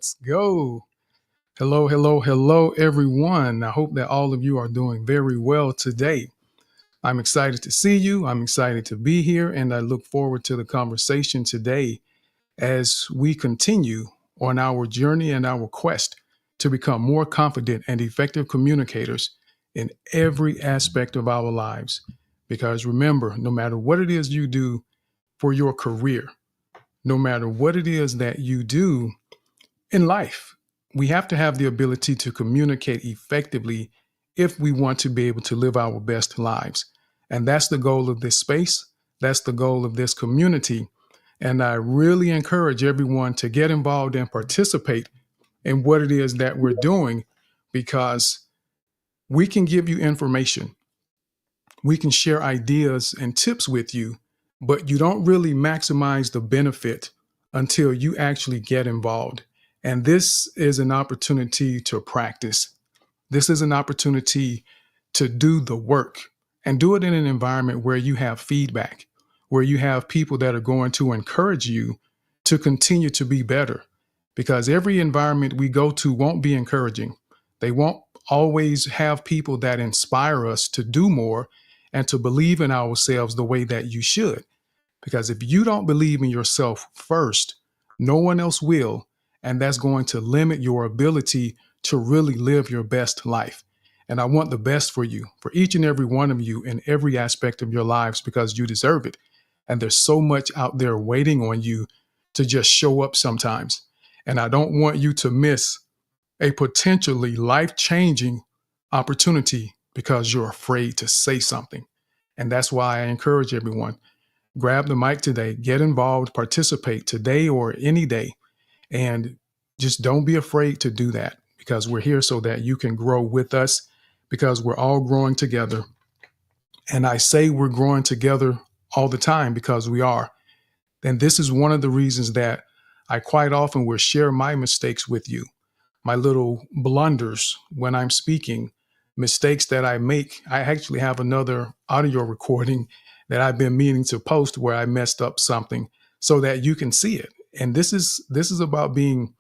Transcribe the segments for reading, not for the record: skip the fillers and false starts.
Let's go. Hello, hello, hello, everyone. I hope that all of you are doing very well today. I'm excited to see you. I'm excited to be here, and I look forward to the conversation today as we continue on our journey and our quest to become more confident and effective communicators in every aspect of our lives. Because remember, no matter what it is you do for your career, no matter what it is that you do in life, we have to have the ability to communicate effectively if we want to be able to live our best lives. And that's the goal of this space. That's the goal of this community. And I really encourage everyone to get involved and participate in what it is that we're doing, because we can give you information. We can share ideas and tips with you, but you don't really maximize the benefit until you actually get involved. And this is an opportunity to practice. This is an opportunity to do the work and do it in an environment where you have feedback, where you have people that are going to encourage you to continue to be better. Because every environment we go to won't be encouraging. They won't always have people that inspire us to do more and to believe in ourselves the way that you should. Because if you don't believe in yourself first, no one else will. And that's going to limit your ability to really live your best life. And I want the best for you, for each and every one of you in every aspect of your lives, because you deserve it. And there's so much out there waiting on you to just show up sometimes. And I don't want you to miss a potentially life-changing opportunity because you're afraid to say something. And that's why I encourage everyone, grab the mic today, get involved, participate today or any day, and just don't be afraid to do that, because we're here so that you can grow with us, because we're all growing together. And I say we're growing together all the time because we are. And this is one of the reasons that I quite often will share my mistakes with you, my little blunders when I'm speaking, mistakes that I make. I actually have another audio recording that I've been meaning to post where I messed up something so that you can see it. And this is about being,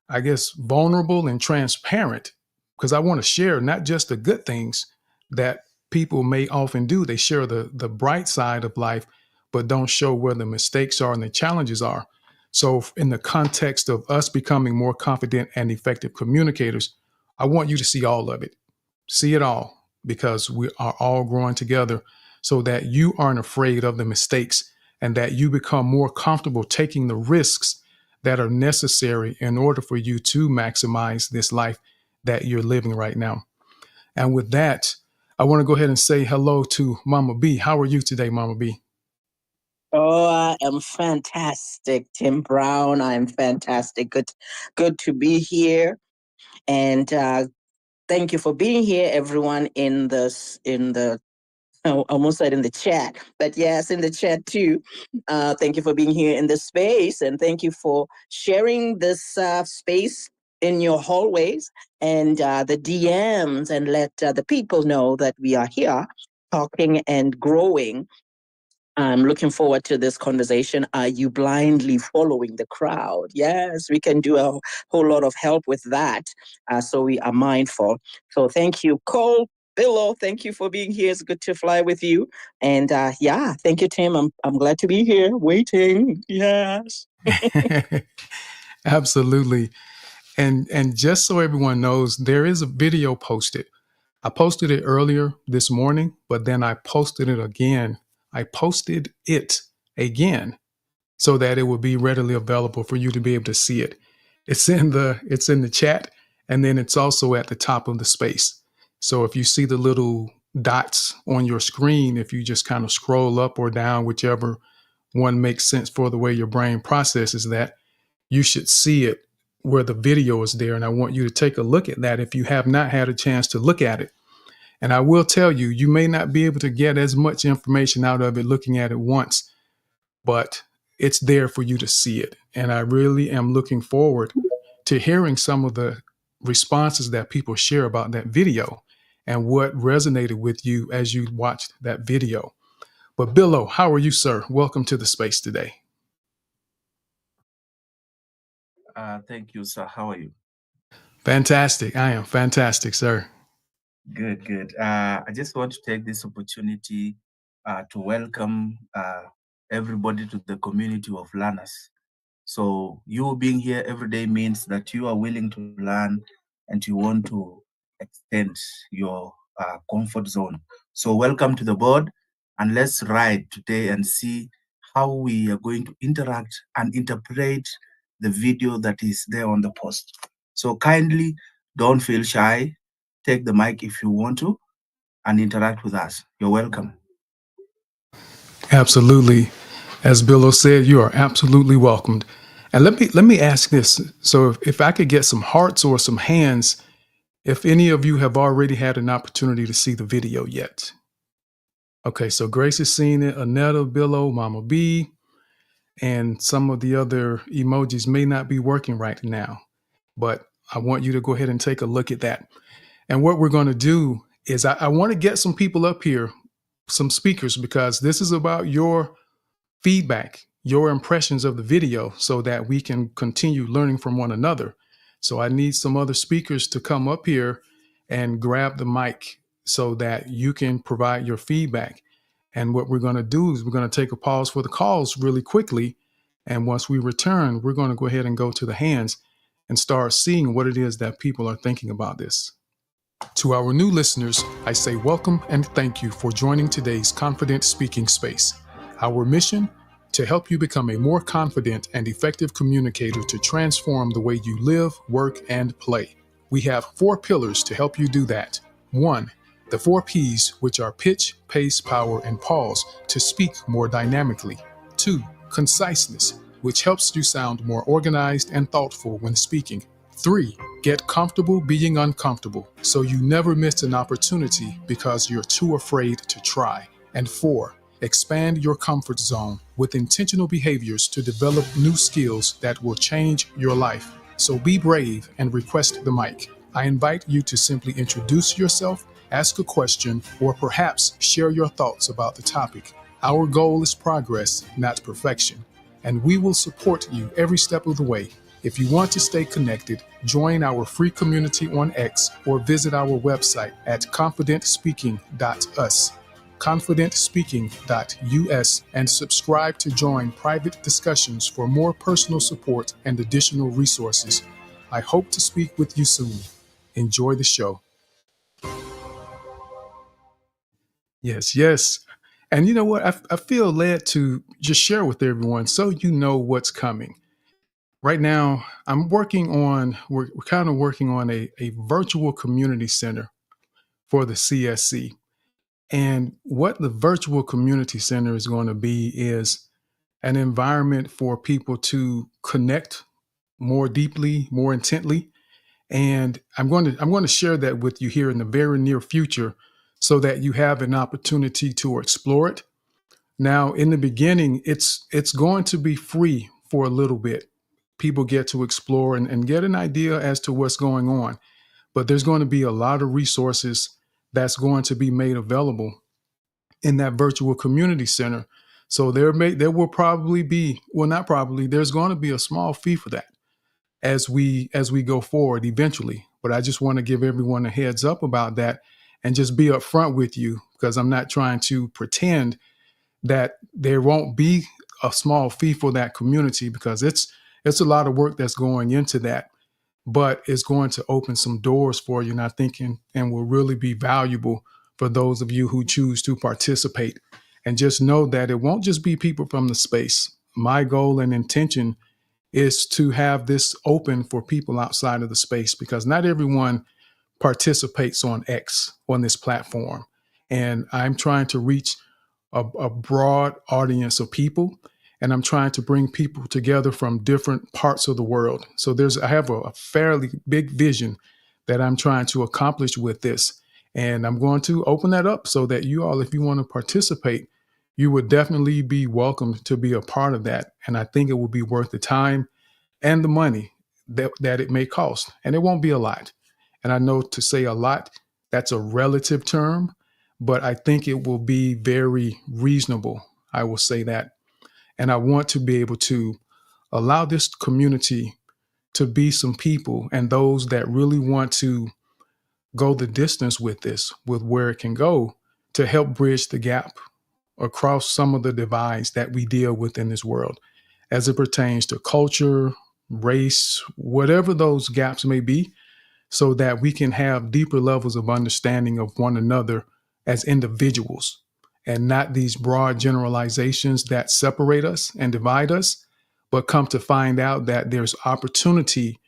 I guess, vulnerable and transparent, because I want to share not just the good things that people may often do. They share the bright side of life, but don't show where the mistakes are and the challenges are. So in the context of us becoming more confident and effective communicators, I want you to see all of it. See it all, because we are all growing together so that you aren't afraid of the mistakes and that you become more comfortable taking the risks that are necessary in order for you to maximize this life that you're living right now. And with that, I want to go ahead and say hello to Mama B. How are you today, Mama B? Oh, I am fantastic, Tim Brown. I'm fantastic. Good to be here, and thank you for being here, everyone in the I almost said in the chat, but yes, in the chat too. Thank you for being here in this space, and thank you for sharing this space in your hallways and the DMs, and let the people know that we are here talking and growing. I'm looking forward to this conversation. Are you blindly following the crowd? Yes, we can do a whole lot of help with that. So we are mindful. So thank you, Cole. Billo, thank you for being here. It's good to fly with you. And yeah, thank you, Tim. I'm glad to be here, waiting. Yes. Absolutely. And just so everyone knows, there is a video posted. I posted it earlier this morning, but then I posted it again. I posted it again so that it will be readily available for you to be able to see it. It's in the chat, and then it's also at the top of the space. So if you see the little dots on your screen, if you just kind of scroll up or down, whichever one makes sense for the way your brain processes that, you should see it where the video is there. And I want you to take a look at that if you have not had a chance to look at it. And I will tell you, you may not be able to get as much information out of it looking at it once, but it's there for you to see it. And I really am looking forward to hearing some of the responses that people share about that video and what resonated with you as you watched that video. But Billo, how are you, sir? Welcome to the space today. Thank you, sir. How are you? Fantastic. I am fantastic, sir. Good, good. I just want to take this opportunity to welcome everybody to the community of learners. So, you being here every day means that you are willing to learn and you want to extend your comfort zone. So, welcome to the board, and let's ride today and see how we are going to interact and interpret the video that is there on the post. So, kindly don't feel shy. Take the mic if you want to and interact with us. You're welcome. Absolutely. As Billo said, you are absolutely welcomed. And let me ask this. So if I could get some hearts or some hands, if any of you have already had an opportunity to see the video yet. Okay, so Grace has seen it, Anetta, Billo, Mama B, and some of the other emojis may not be working right now. But I want you to go ahead and take a look at that. And what we're going to do is I want to get some people up here, some speakers, because this is about your feedback, your impressions of the video, so that we can continue learning from one another. So I need some other speakers to come up here and grab the mic so that you can provide your feedback. And what we're going to do is we're going to take a pause for the calls really quickly. And once we return, we're going to go ahead and go to the hands and start seeing what it is that people are thinking about this. To our new listeners, I say welcome and thank you for joining today's Confident Speaking Space. Our mission? To help you become a more confident and effective communicator to transform the way you live, work, and play. We have 4 pillars to help you do that. 1. The 4 P's, which are pitch, pace, power, and pause, to speak more dynamically. 2. Conciseness, which helps you sound more organized and thoughtful when speaking. 3. Get comfortable being uncomfortable, so you never miss an opportunity because you're too afraid to try. And 4. Expand your comfort zone with intentional behaviors to develop new skills that will change your life. So be brave and request the mic. I invite you to simply introduce yourself, ask a question, or perhaps share your thoughts about the topic. Our goal is progress, not perfection, and we will support you every step of the way. If you want to stay connected, join our free community on X or visit our website at confidentspeaking.us. confidentspeaking.us, and subscribe to join private discussions for more personal support and additional resources. I hope to speak with you soon. Enjoy the show. Yes. And you know what? I feel led to just share with everyone so you know what's coming. Right now, we're kind of working on a virtual community center for the CSC. And what the virtual community center is going to be is an environment for people to connect more deeply, more intently. And I'm going to share that with you here in the very near future so that you have an opportunity to explore it. Now, in the beginning, it's going to be free for a little bit. People get to explore and get an idea as to what's going on. But there's going to be a lot of resources that's going to be made available in that virtual community center. So there will probably be, well, not probably, there's going to be a small fee for that as we go forward eventually. But I just want to give everyone a heads up about that and just be upfront with you, because I'm not trying to pretend that there won't be a small fee for that community, because it's a lot of work that's going into that, but it's going to open some doors for you, and I think and will really be valuable for those of you who choose to participate. And just know that it won't just be people from the space. My goal and intention is to have this open for people outside of the space, because not everyone participates on X, on this platform. And I'm trying to reach a broad audience of people, and I'm trying to bring people together from different parts of the world. So I have a fairly big vision that I'm trying to accomplish with this. And I'm going to open that up so that you all, if you want to participate, you would definitely be welcome to be a part of that. And I think it will be worth the time and the money that it may cost. And it won't be a lot. And I know to say a lot, that's a relative term, but I think it will be very reasonable. I will say that. And I want to be able to allow this community to be some people and those that really want to go the distance with this, with where it can go, to help bridge the gap across some of the divides that we deal with in this world as it pertains to culture, race, whatever those gaps may be, so that we can have deeper levels of understanding of one another as individuals and not these broad generalizations that separate us and divide us, but come to find out that there's opportunity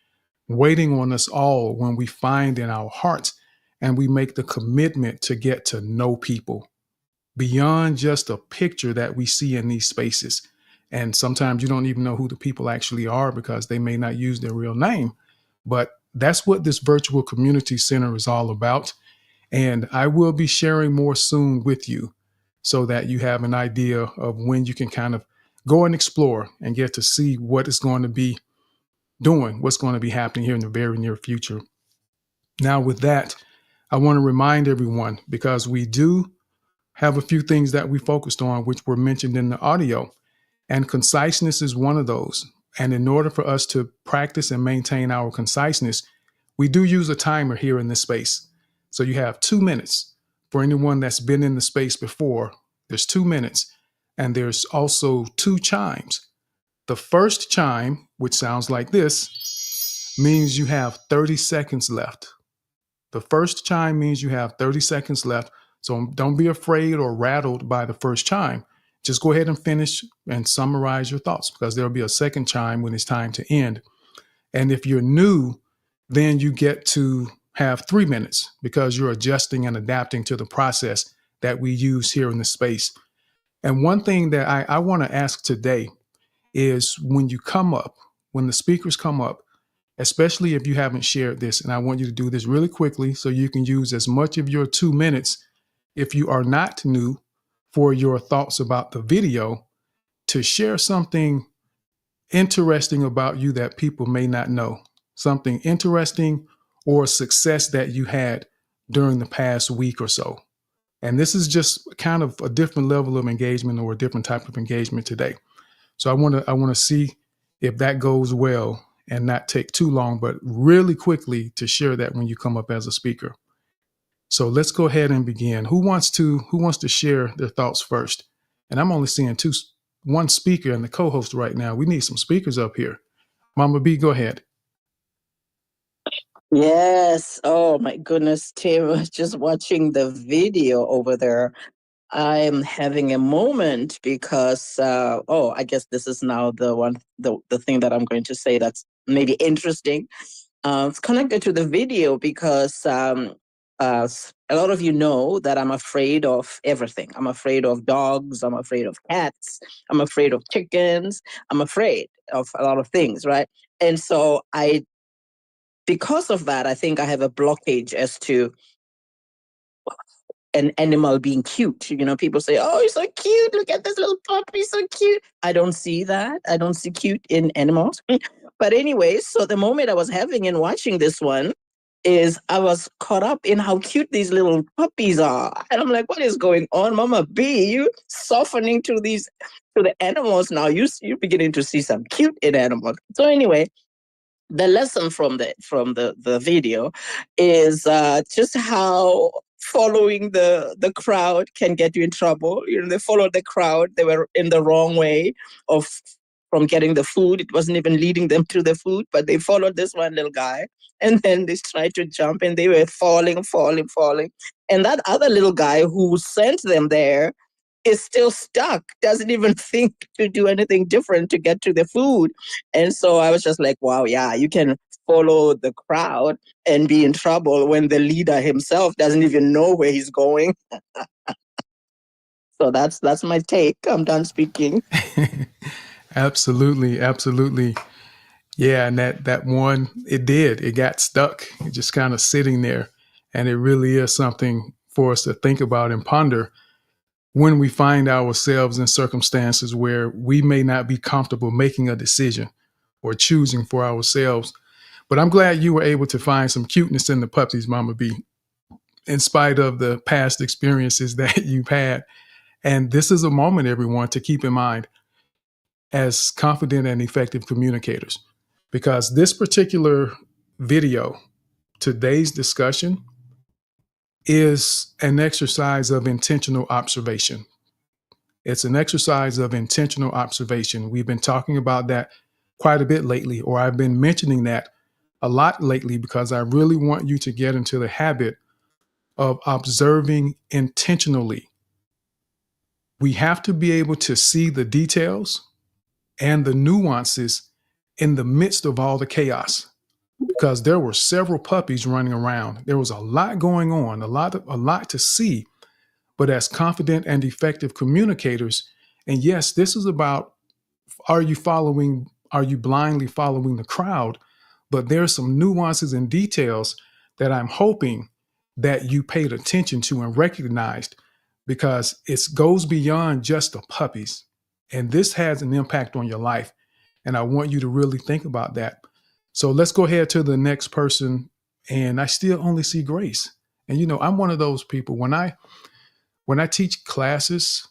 waiting on us all when we find in our hearts and we make the commitment to get to know people beyond just a picture that we see in these spaces. And sometimes you don't even know who the people actually are because they may not use their real name. But that's what this virtual community center is all about. And I will be sharing more soon with you so that you have an idea of when you can kind of go and explore and get to see what is going to be doing, what's going to be happening here in the very near future. Now, with that, I want to remind everyone, because we do have a few things that we focused on, which were mentioned in the audio, and conciseness is one of those. And in order for us to practice and maintain our conciseness, we do use a timer here in this space. So you have 2 minutes. For anyone that's been in the space before, there's 2 minutes. And there's also 2 chimes. The first chime, which sounds like this, means you have 30 seconds left. The first chime means you have 30 seconds left. So don't be afraid or rattled by the first chime. Just go ahead and finish and summarize your thoughts, because there'll be a second chime when it's time to end. And if you're new, then you get to have 3 minutes because you're adjusting and adapting to the process that we use here in the space. And one thing that I want to ask today is, when you come up, when the speakers come up, especially if you haven't shared this, and I want you to do this really quickly so you can use as much of your 2 minutes, if you are not new, for your thoughts about the video, to share something interesting about you that people may not know, something interesting or success that you had during the past week or so. And this is just kind of a different level of engagement or a different type of engagement today. So I want to see if that goes well and not take too long, but really quickly to share that when you come up as a speaker. So let's go ahead and begin. Who wants to share their thoughts first? And I'm only seeing one speaker and the co-host right now. We need some speakers up here. Mama B, go ahead. Yes. Oh my goodness, Tim, just watching the video over there, I'm having a moment because I guess this is now the thing that I'm going to say that's maybe interesting. It's connected to the video because a lot of you know that I'm afraid of everything. I'm afraid of dogs. I'm afraid of cats. I'm afraid of chickens. I'm afraid of a lot of things, right? And so because of that, I think I have a blockage as to an animal being cute. You know, people say, "Oh, he's so cute. Look at this little puppy, so cute." I don't see that. I don't see cute in animals. But anyway, so the moment I was having in watching this one is I was caught up in how cute these little puppies are. And I'm like, what is going on, Mama B? You softening to the animals now. You're beginning to see some cute in animals. So anyway, the lesson from the video is just how following the crowd can get you in trouble. You know, they followed the crowd. They were in the wrong way from getting the food. It wasn't even leading them to the food, but they followed this one little guy. And then they tried to jump and they were falling. And that other little guy who sent them there is still stuck, doesn't even think to do anything different to get to the food. And so I was just like, wow, yeah, you can follow the crowd and be in trouble when the leader himself doesn't even know where he's going. So that's my take. I'm done speaking. Absolutely. Yeah, and that one, it got stuck. It just kind of sitting there. And it really is something for us to think about and ponder when we find ourselves in circumstances where we may not be comfortable making a decision or choosing for ourselves. But I'm glad you were able to find some cuteness in the puppies, Mama B, in spite of the past experiences that you've had. And this is a moment, everyone, to keep in mind as confident and effective communicators. because this particular video, today's discussion, is an exercise of intentional observation. It's an exercise of intentional observation. We've been talking about that quite a bit lately, or I've been mentioning that a lot lately because I really want you to get into the habit of observing intentionally. We have to be able to see the details and the nuances in the midst of all the chaos, because there were several puppies running around. There was a lot going on, a lot to see. But as confident and effective communicators, and yes, this is about, are you blindly following the crowd? But there's some nuances and details that I'm hoping that you paid attention to and recognized, because it goes beyond just the puppies. And this has an impact on your life. And I want you to really think about that. So let's go ahead to the next person. And I still only see Grace. And I'm one of those people, when I teach classes,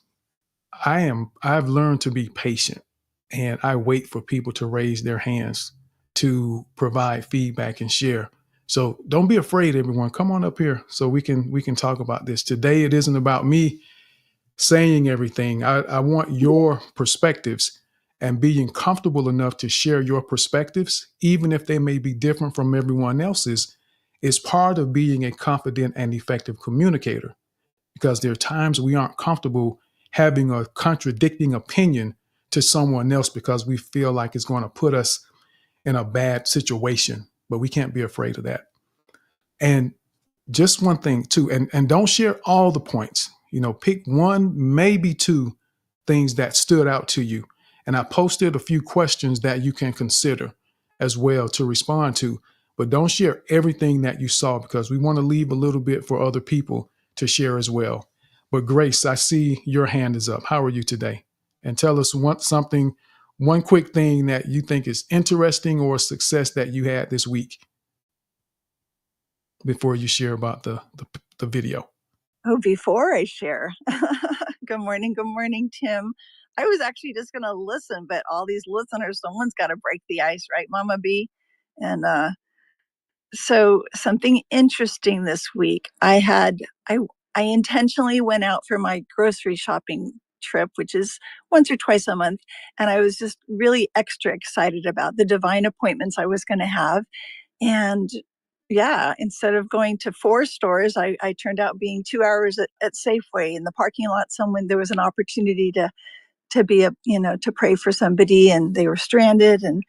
I've learned to be patient, and I wait for people to raise their hands to provide feedback and share. So don't be afraid, everyone. Come on up here so we can talk about this. Today it isn't about me saying everything. I want your perspectives, and being comfortable enough to share your perspectives, even if they may be different from everyone else's, is part of being a confident and effective communicator. Because there are times we aren't comfortable having a contradicting opinion to someone else because we feel like it's going to put us in a bad situation, but we can't be afraid of that. And just one thing too, and don't share all the points, pick one, maybe two things that stood out to you. And I posted a few questions that you can consider as well to respond to, but don't share everything that you saw, because we want to leave a little bit for other people to share as well. But Grace, I see your hand is up. How are you today? And tell us one quick thing that you think is interesting or a success that you had this week before you share about the video. Oh, before I share. Good morning, Tim. I was actually just going to listen, but all these listeners, someone's got to break the ice, right, Mama B? And so something interesting this week. I intentionally went out for my grocery shopping trip, which is once or twice a month, and I was just really extra excited about the divine appointments I was going to have. And yeah, instead of going to 4 stores, I turned out being 2 hours at Safeway in the parking lot. There was an opportunity to be to pray for somebody, and they were stranded, and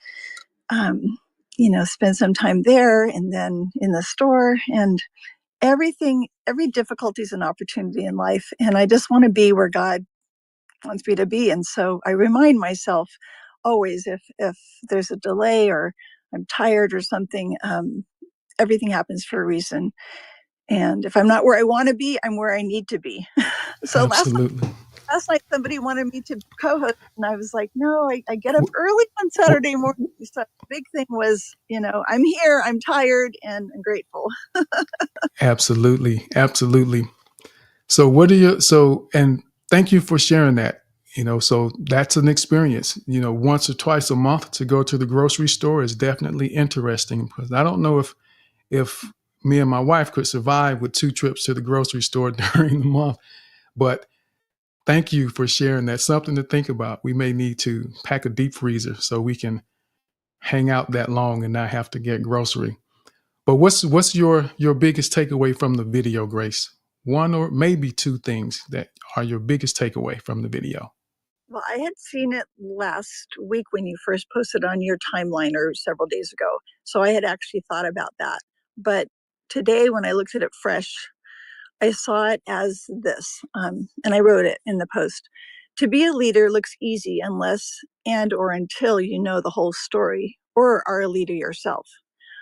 spend some time there, and then in the store, and every difficulty is an opportunity in life. And I just want to be where God wants me to be. And so I remind myself always, if there's a delay or I'm tired or something, everything happens for a reason. And if I'm not where I want to be, I'm where I need to be. So Absolutely. last night somebody wanted me to co-host, and I was like, no, I get up early on Saturday morning. So the big thing was, I'm here, I'm tired, and I'm grateful. Absolutely. So and thank you for sharing that. So that's an experience, once or twice a month to go to the grocery store is definitely interesting, because I don't know if me and my wife could survive with 2 trips to the grocery store during the month. But thank you for sharing that. Something to think about. We may need to pack a deep freezer so we can hang out that long and not have to get grocery. But what's your biggest takeaway from the video, Grace? 1 or maybe 2 things that are your biggest takeaway from the video. Well, I had seen it last week when you first posted on your timeline, or several days ago. So I had actually thought about that. But today, when I looked at it fresh, I saw it as this, and I wrote it in the post. To be a leader looks easy unless or until you know the whole story or are a leader yourself.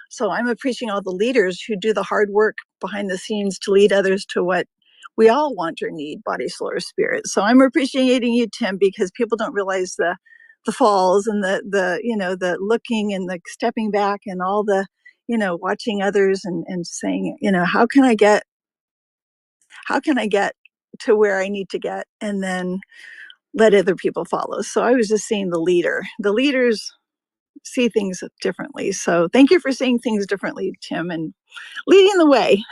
So I'm appreciating all the leaders who do the hard work behind the scenes to lead others to what we all want or need, body, soul, or spirit. So I'm appreciating you, Tim, because people don't realize the falls and the looking and the stepping back and all the, watching others and saying, how can I get to where I need to get, and then let other people follow. So I was just seeing the leaders see things differently. So thank you for seeing things differently, Tim, and leading the way.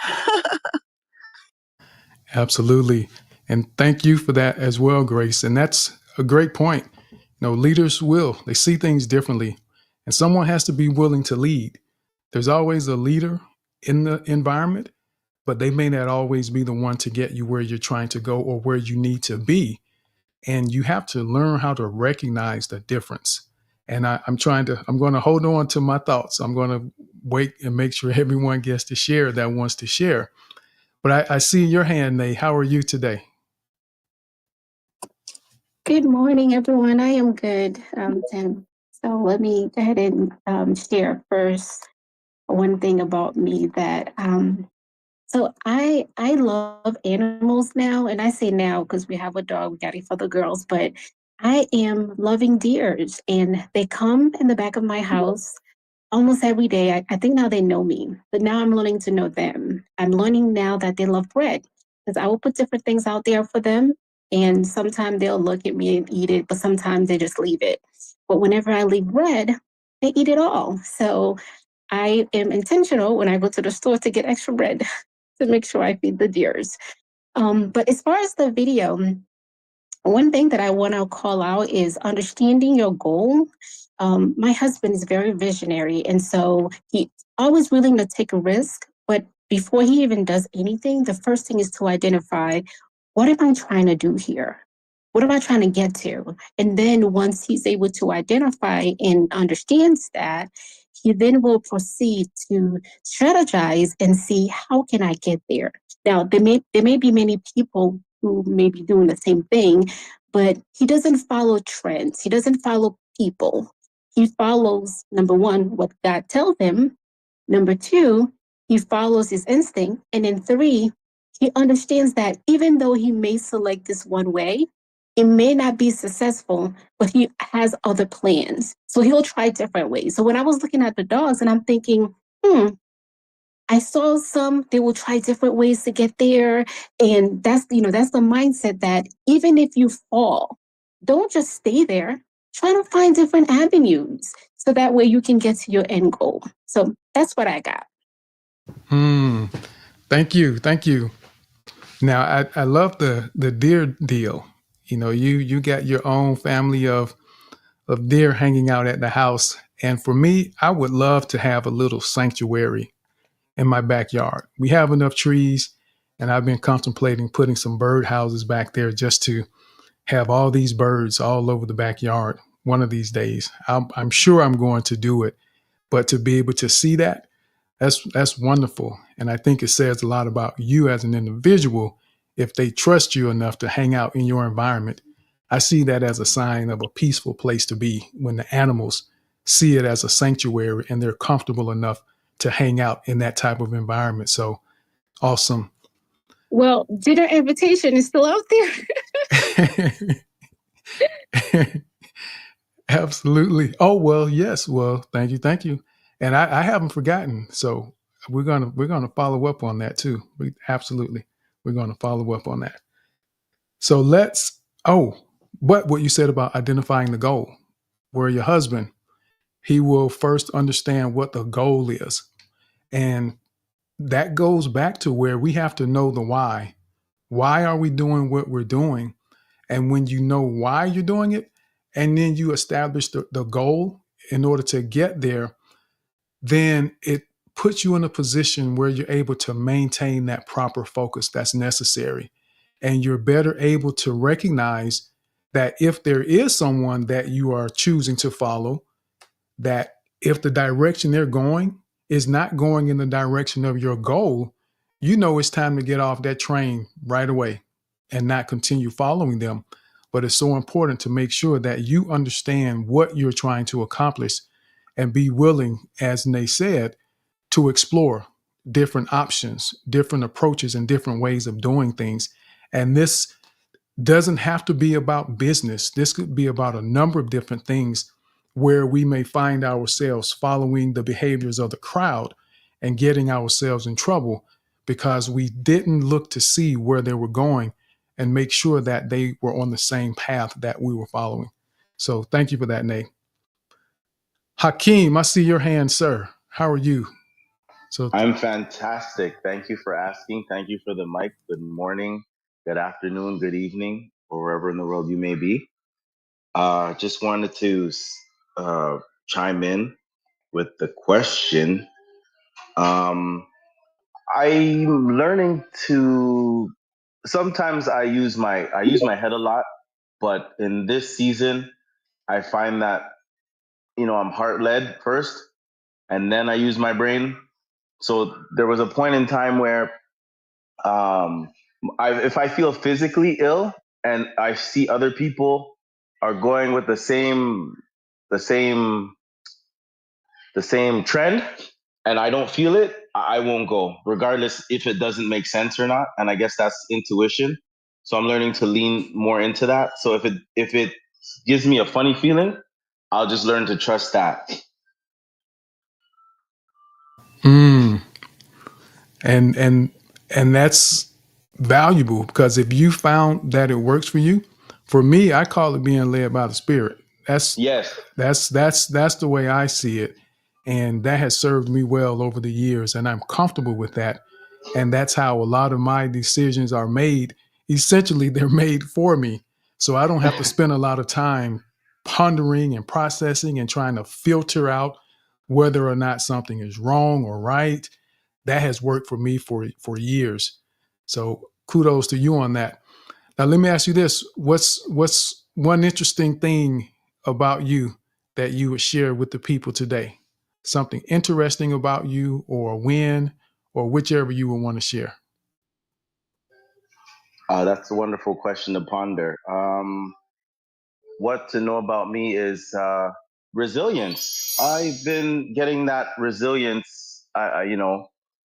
Absolutely. And thank you for that as well, Grace. And that's a great point. Leaders they see things differently, and someone has to be willing to lead. There's always a leader in the environment, but they may not always be the one to get you where you're trying to go or where you need to be. And you have to learn how to recognize the difference. And I'm going to hold on to my thoughts. I'm going to wait and make sure everyone gets to share that wants to share. But I see your hand, Nay. How are you today? Good morning, everyone. I am good, Tim. So let me go ahead and share first one thing about me that so I love animals now, and I say now because we have a dog, we got it for the girls, but I am loving deers, and they come in the back of my house almost every day. I think now they know me, but now I'm learning to know them. I'm learning now that they love bread because I will put different things out there for them. And sometimes they'll look at me and eat it, but sometimes they just leave it. But whenever I leave bread, they eat it all. So I am intentional when I go to the store to get extra bread to make sure I feed the deers. But as far as the video, one thing that I want to call out is understanding your goal. My husband is very visionary, and so he's always willing to take a risk. But before he even does anything, the first thing is to identify, what am I trying to do here? What am I trying to get to? And then once he's able to identify and understands that, he then will proceed to strategize and see, how can I get there? Now, there may be many people who may be doing the same thing, but he doesn't follow trends. He doesn't follow people. He follows, number one, what God tells him. Number two, he follows his instinct. And then three, he understands that even though he may select this one way, it may not be successful, but he has other plans. So he'll try different ways. So when I was looking at the dogs and I'm thinking, I saw some, they will try different ways to get there. And that's the mindset that even if you fall, don't just stay there. Try to find different avenues so that way you can get to your end goal. So that's what I got. Thank you. Thank you. Now, I love the deer deal. You got your own family of deer hanging out at the house. And for me, I would love to have a little sanctuary in my backyard. We have enough trees, and I've been contemplating putting some bird houses back there just to have all these birds all over the backyard one of these days. I'm sure I'm going to do it, but to be able to see that's wonderful. And I think it says a lot about you as an individual if they trust you enough to hang out in your environment. I see that as a sign of a peaceful place to be when the animals see it as a sanctuary and they're comfortable enough to hang out in that type of environment. So awesome. Well, dinner invitation is still out there. Absolutely. Oh, well, yes. Well, thank you. Thank you. And I haven't forgotten. So we're gonna follow up on that too. We're gonna follow up on that. So what you said about identifying the goal, where your husband, he will first understand what the goal is. And that goes back to where we have to know the why. Why are we doing what we're doing? And when you know why you're doing it, and then you establish the goal in order to get there, then it puts you in a position where you're able to maintain that proper focus that's necessary. And you're better able to recognize that if there is someone that you are choosing to follow, that if the direction they're going is not going in the direction of your goal, you know it's time to get off that train right away and not continue following them. But it's so important to make sure that you understand what you're trying to accomplish and be willing, as Nay said, to explore different options, different approaches, and different ways of doing things. And this doesn't have to be about business. This could be about a number of different things where we may find ourselves following the behaviors of the crowd and getting ourselves in trouble because we didn't look to see where they were going and make sure that they were on the same path that we were following. So thank you for that, Nate. Hakeem, I see your hand, sir. How are you? So I'm fantastic. Thank you for asking. Thank you for the mic. Good morning, good afternoon, good evening, or wherever in the world you may be. Just wanted to chime in with the question. I'm learning to. Sometimes I use my head a lot, but in this season, I find that I'm heart led first, and then I use my brain. So there was a point in time where um, if I feel physically ill and I see other people are going with the same the same trend, and I don't feel it, I won't go, regardless if it doesn't make sense or not. And I guess that's intuition. So I'm learning to lean more into that. So if it gives me a funny feeling, I'll just learn to trust that. mm, and and and that's valuable, because if you found that it works for you, for me, I call it being led by the Spirit. That's Yes. that's the way I see it, and that has served me well over the years, and I'm comfortable with that. And that's how a lot of my decisions are made. Essentially, they're made for me, so I don't have to spend a lot of time pondering and processing and trying to filter out whether or not something is wrong or right. That has worked for me for years. So kudos to you on that. Now let me ask you this: what's one interesting thing about you that you would share with the people today? Something interesting about you, or a win, or whichever you would want to share. That's a wonderful question to ponder. What to know about me is resilience. I've been getting that resilience,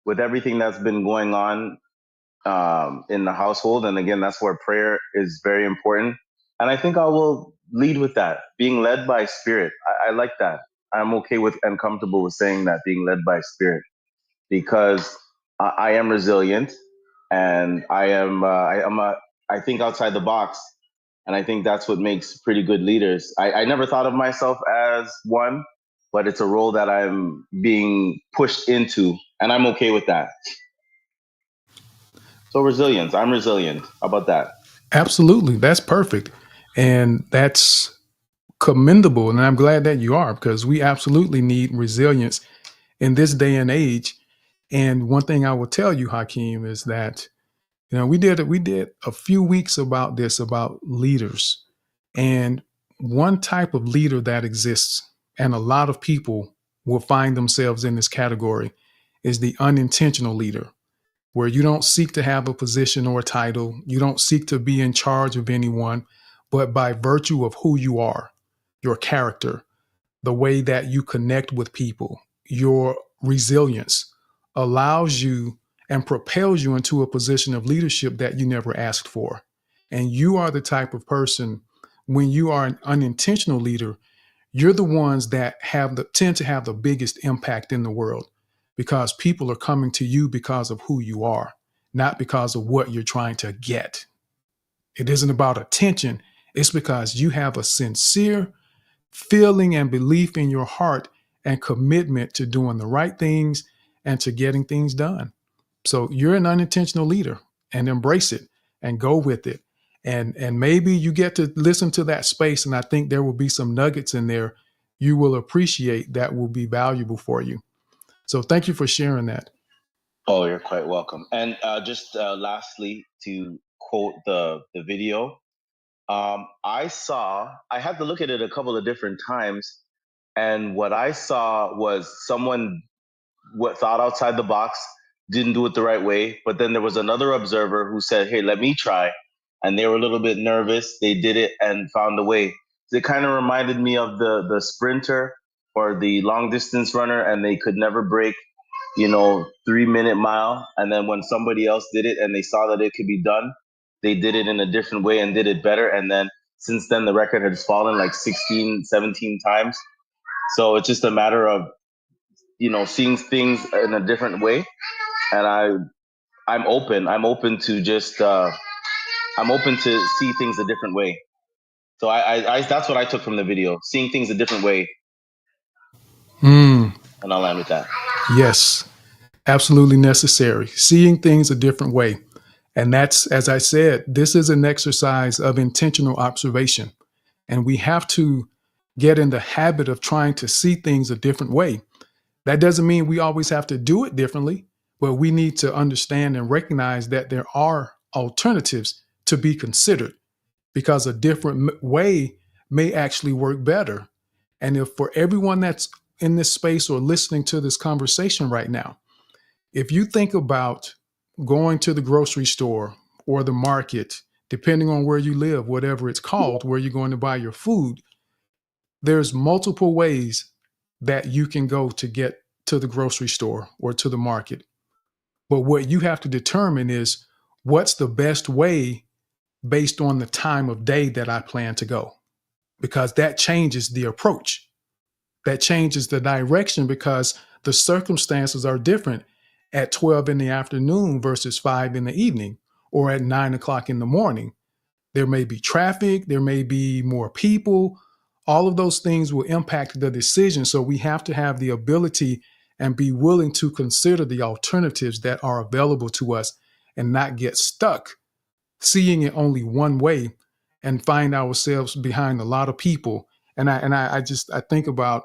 with everything that's been going on in the household. And again, that's where prayer is very important. And I think I will lead with that, being led by spirit. I like that. I'm okay with and comfortable with saying that, being led by spirit, because I am resilient, and I think outside the box, and I think that's what makes pretty good leaders. I never thought of myself as one, but it's a role that I'm being pushed into, and I'm okay with that. So resilience, I'm resilient. How about that? Absolutely, that's perfect, and that's commendable. And I'm glad that you are, because we absolutely need resilience in this day and age. And one thing I will tell you, Hakeem, is that we did a few weeks about this, about leaders, and one type of leader that exists, and a lot of people will find themselves in this category, is the unintentional leader, where you don't seek to have a position or a title, you don't seek to be in charge of anyone, but by virtue of who you are, your character, the way that you connect with people, your resilience allows you and propels you into a position of leadership that you never asked for. And you are the type of person, when you are an unintentional leader, you're the ones that tend to have the biggest impact in the world, because people are coming to you because of who you are, not because of what you're trying to get. It isn't about attention. It's because you have a sincere feeling and belief in your heart and commitment to doing the right things and to getting things done. So you're an unintentional leader, and embrace it and go with it. And maybe you get to listen to that space, and I think there will be some nuggets in there you will appreciate that will be valuable for you. So thank you for sharing that. Oh, you're quite welcome. And just lastly, to quote the video, I had to look at it a couple of different times, and what I saw was someone what thought outside the box, didn't do it the right way. But then there was another observer who said, "Hey, let me try," and they were a little bit nervous. They did it and found a way. It kind of reminded me of the sprinter or the long distance runner, and they could never break 3-minute mile. And then when somebody else did it and they saw that it could be done, they did it in a different way and did it better. And then since then, the record has fallen like 16, 17 times. So it's just a matter of seeing things in a different way. And I'm open. I'm open to see things a different way. So I that's what I took from the video, seeing things a different way. Mm, And I'll end with that. yes, absolutely necessary. Seeing things a different way. And that's, as I said, this is an exercise of intentional observation. And we have to get in the habit of trying to see things a different way. That doesn't mean we always have to do it differently, but we need to understand and recognize that there are alternatives to be considered because a different way may actually work better. And if for everyone that's in this space or listening to this conversation right now, if you think about going to the grocery store or the market, depending on where you live, whatever it's called, where you're going to buy your food, there's multiple ways that you can go to get to the grocery store or to the market. But what you have to determine is what's the best way based on the time of day that I plan to go, because that changes the approach. That changes the direction because the circumstances are different at 12 in the afternoon versus 5 in the evening or at 9 o'clock in the morning. There may be traffic, there may be more people. All of those things will impact the decision. So we have to have the ability and be willing to consider the alternatives that are available to us and not get stuck seeing it only one way and find ourselves behind a lot of people. And I just I think about,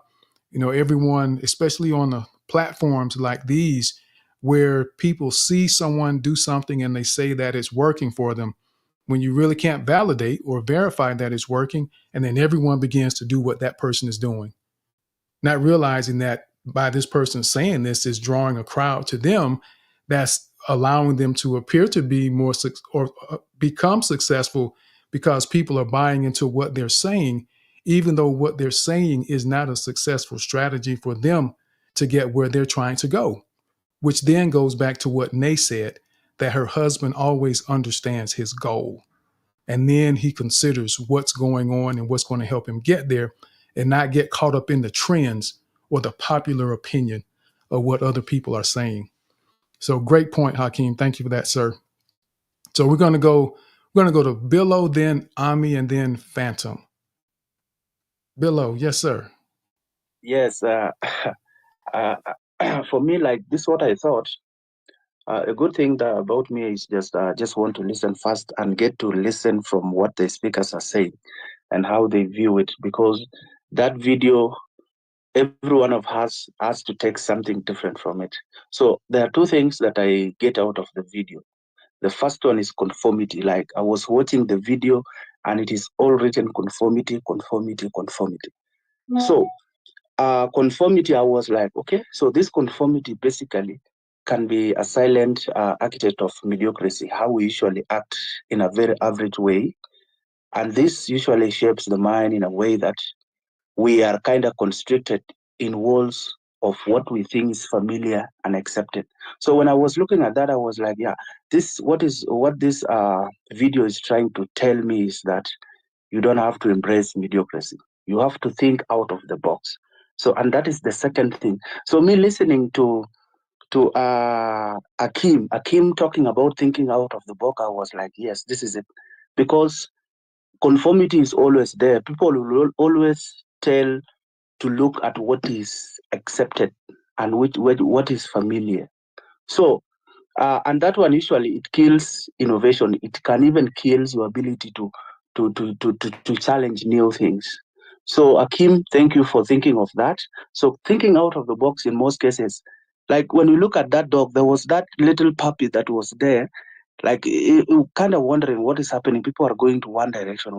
everyone, especially on the platforms like these, where people see someone do something and they say that it's working for them when you really can't validate or verify that it's working. And then everyone begins to do what that person is doing, not realizing that by this person saying this is drawing a crowd to them that's allowing them to appear to be more or become successful because people are buying into what they're saying, even though what they're saying is not a successful strategy for them to get where they're trying to go, which then goes back to what Nay said, that her husband always understands his goal. And then he considers what's going on and what's going to help him get there and not get caught up in the trends or the popular opinion of what other people are saying. So great point, Hakeem. Thank you for that, sir. So we're gonna go to Billo, then Ami, and then Phantom. Billo, yes, sir. Yes, uh, for me, like this, is what I thought. A good thing about me is just want to listen first and get to listen from what the speakers are saying and how they view it, because that video, every one of us has to take something different from it. So there are two things that I get out of the video. The first one is conformity. Like I was watching the video and it is all written conformity, conformity, conformity. So conformity, I was like, okay, so this conformity basically can be a silent architect of mediocrity, how we usually act in a very average way. And this usually shapes the mind in a way that we are kind of constricted in walls of what we think is familiar and accepted. So when I was looking at that, I was like, yeah, what this video is trying to tell me is that you don't have to embrace mediocrity. You have to think out of the box. So, and that is the second thing. So me listening to Akim talking about thinking out of the box, I was like, yes, this is it. Because conformity is always there. People will always tell to look at what is accepted and what is familiar. So, and that one usually it kills innovation. It can even kills your ability to challenge new things. So, Akim, thank you for thinking of that. So, thinking out of the box in most cases, like when you look at that dog, there was that little puppy that was there. Like you kind of wondering what is happening. People are going to one direction.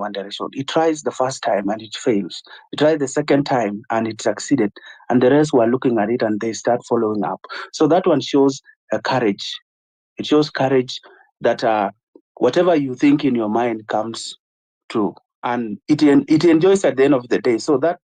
He tries the first time and it fails. He tried the second time and it succeeded. And the rest were looking at it and they start following up. So that one shows courage. It shows courage that whatever you think in your mind comes true, and it enjoys at the end of the day. So that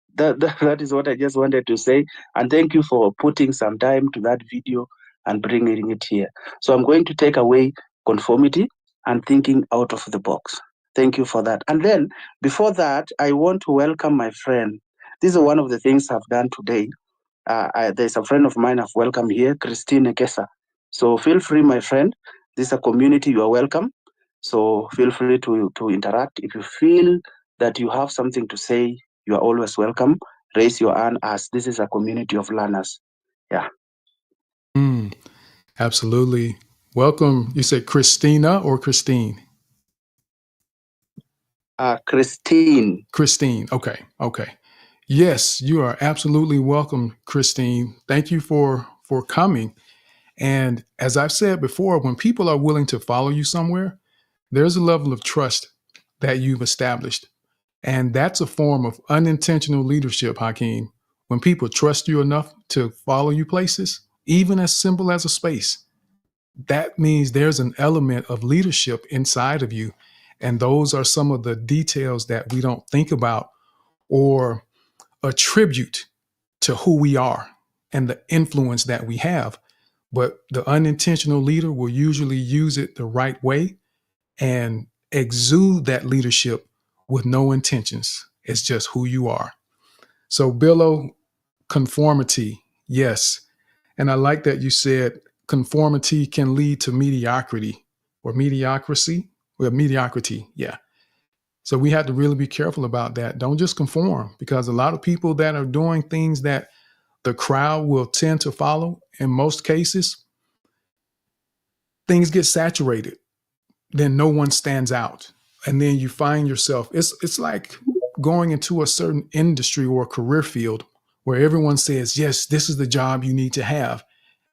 is what I just wanted to say. And thank you for putting some time to that video and bringing it here. So I'm going to take away conformity and thinking out of the box. Thank you for that. And then before that, I want to welcome my friend. This is one of the things I've done today. There's a friend of mine I've welcomed here, Christine Ekesa. So feel free, my friend. This is a community, you are welcome. So feel free to interact. If you feel that you have something to say, you are always welcome. raise your hand as this is a community of learners. Yeah. Absolutely. Welcome. You said Christina or Christine? Christine. Christine. Okay. Okay. Yes, you are absolutely welcome, Christine. Thank you for coming. And as I've said before, when people are willing to follow you somewhere, there's a level of trust that you've established. And that's a form of unintentional leadership, Hakeem. When people trust you enough to follow you places, even as simple as a space, that means there's an element of leadership inside of you. And those are some of the details that we don't think about or attribute to who we are and the influence that we have. But the unintentional leader will usually use it the right way and exude that leadership with no intentions. It's just who you are. So, Billo, conformity, yes. And I like that you said conformity can lead to mediocrity or mediocrity. Well, mediocrity, yeah. So we have to really be careful about that. Don't just conform, because a lot of people that are doing things that the crowd will tend to follow, in most cases, things get saturated. Then no one stands out. And then you find yourself, it's like going into a certain industry or career field where everyone says, yes, this is the job you need to have.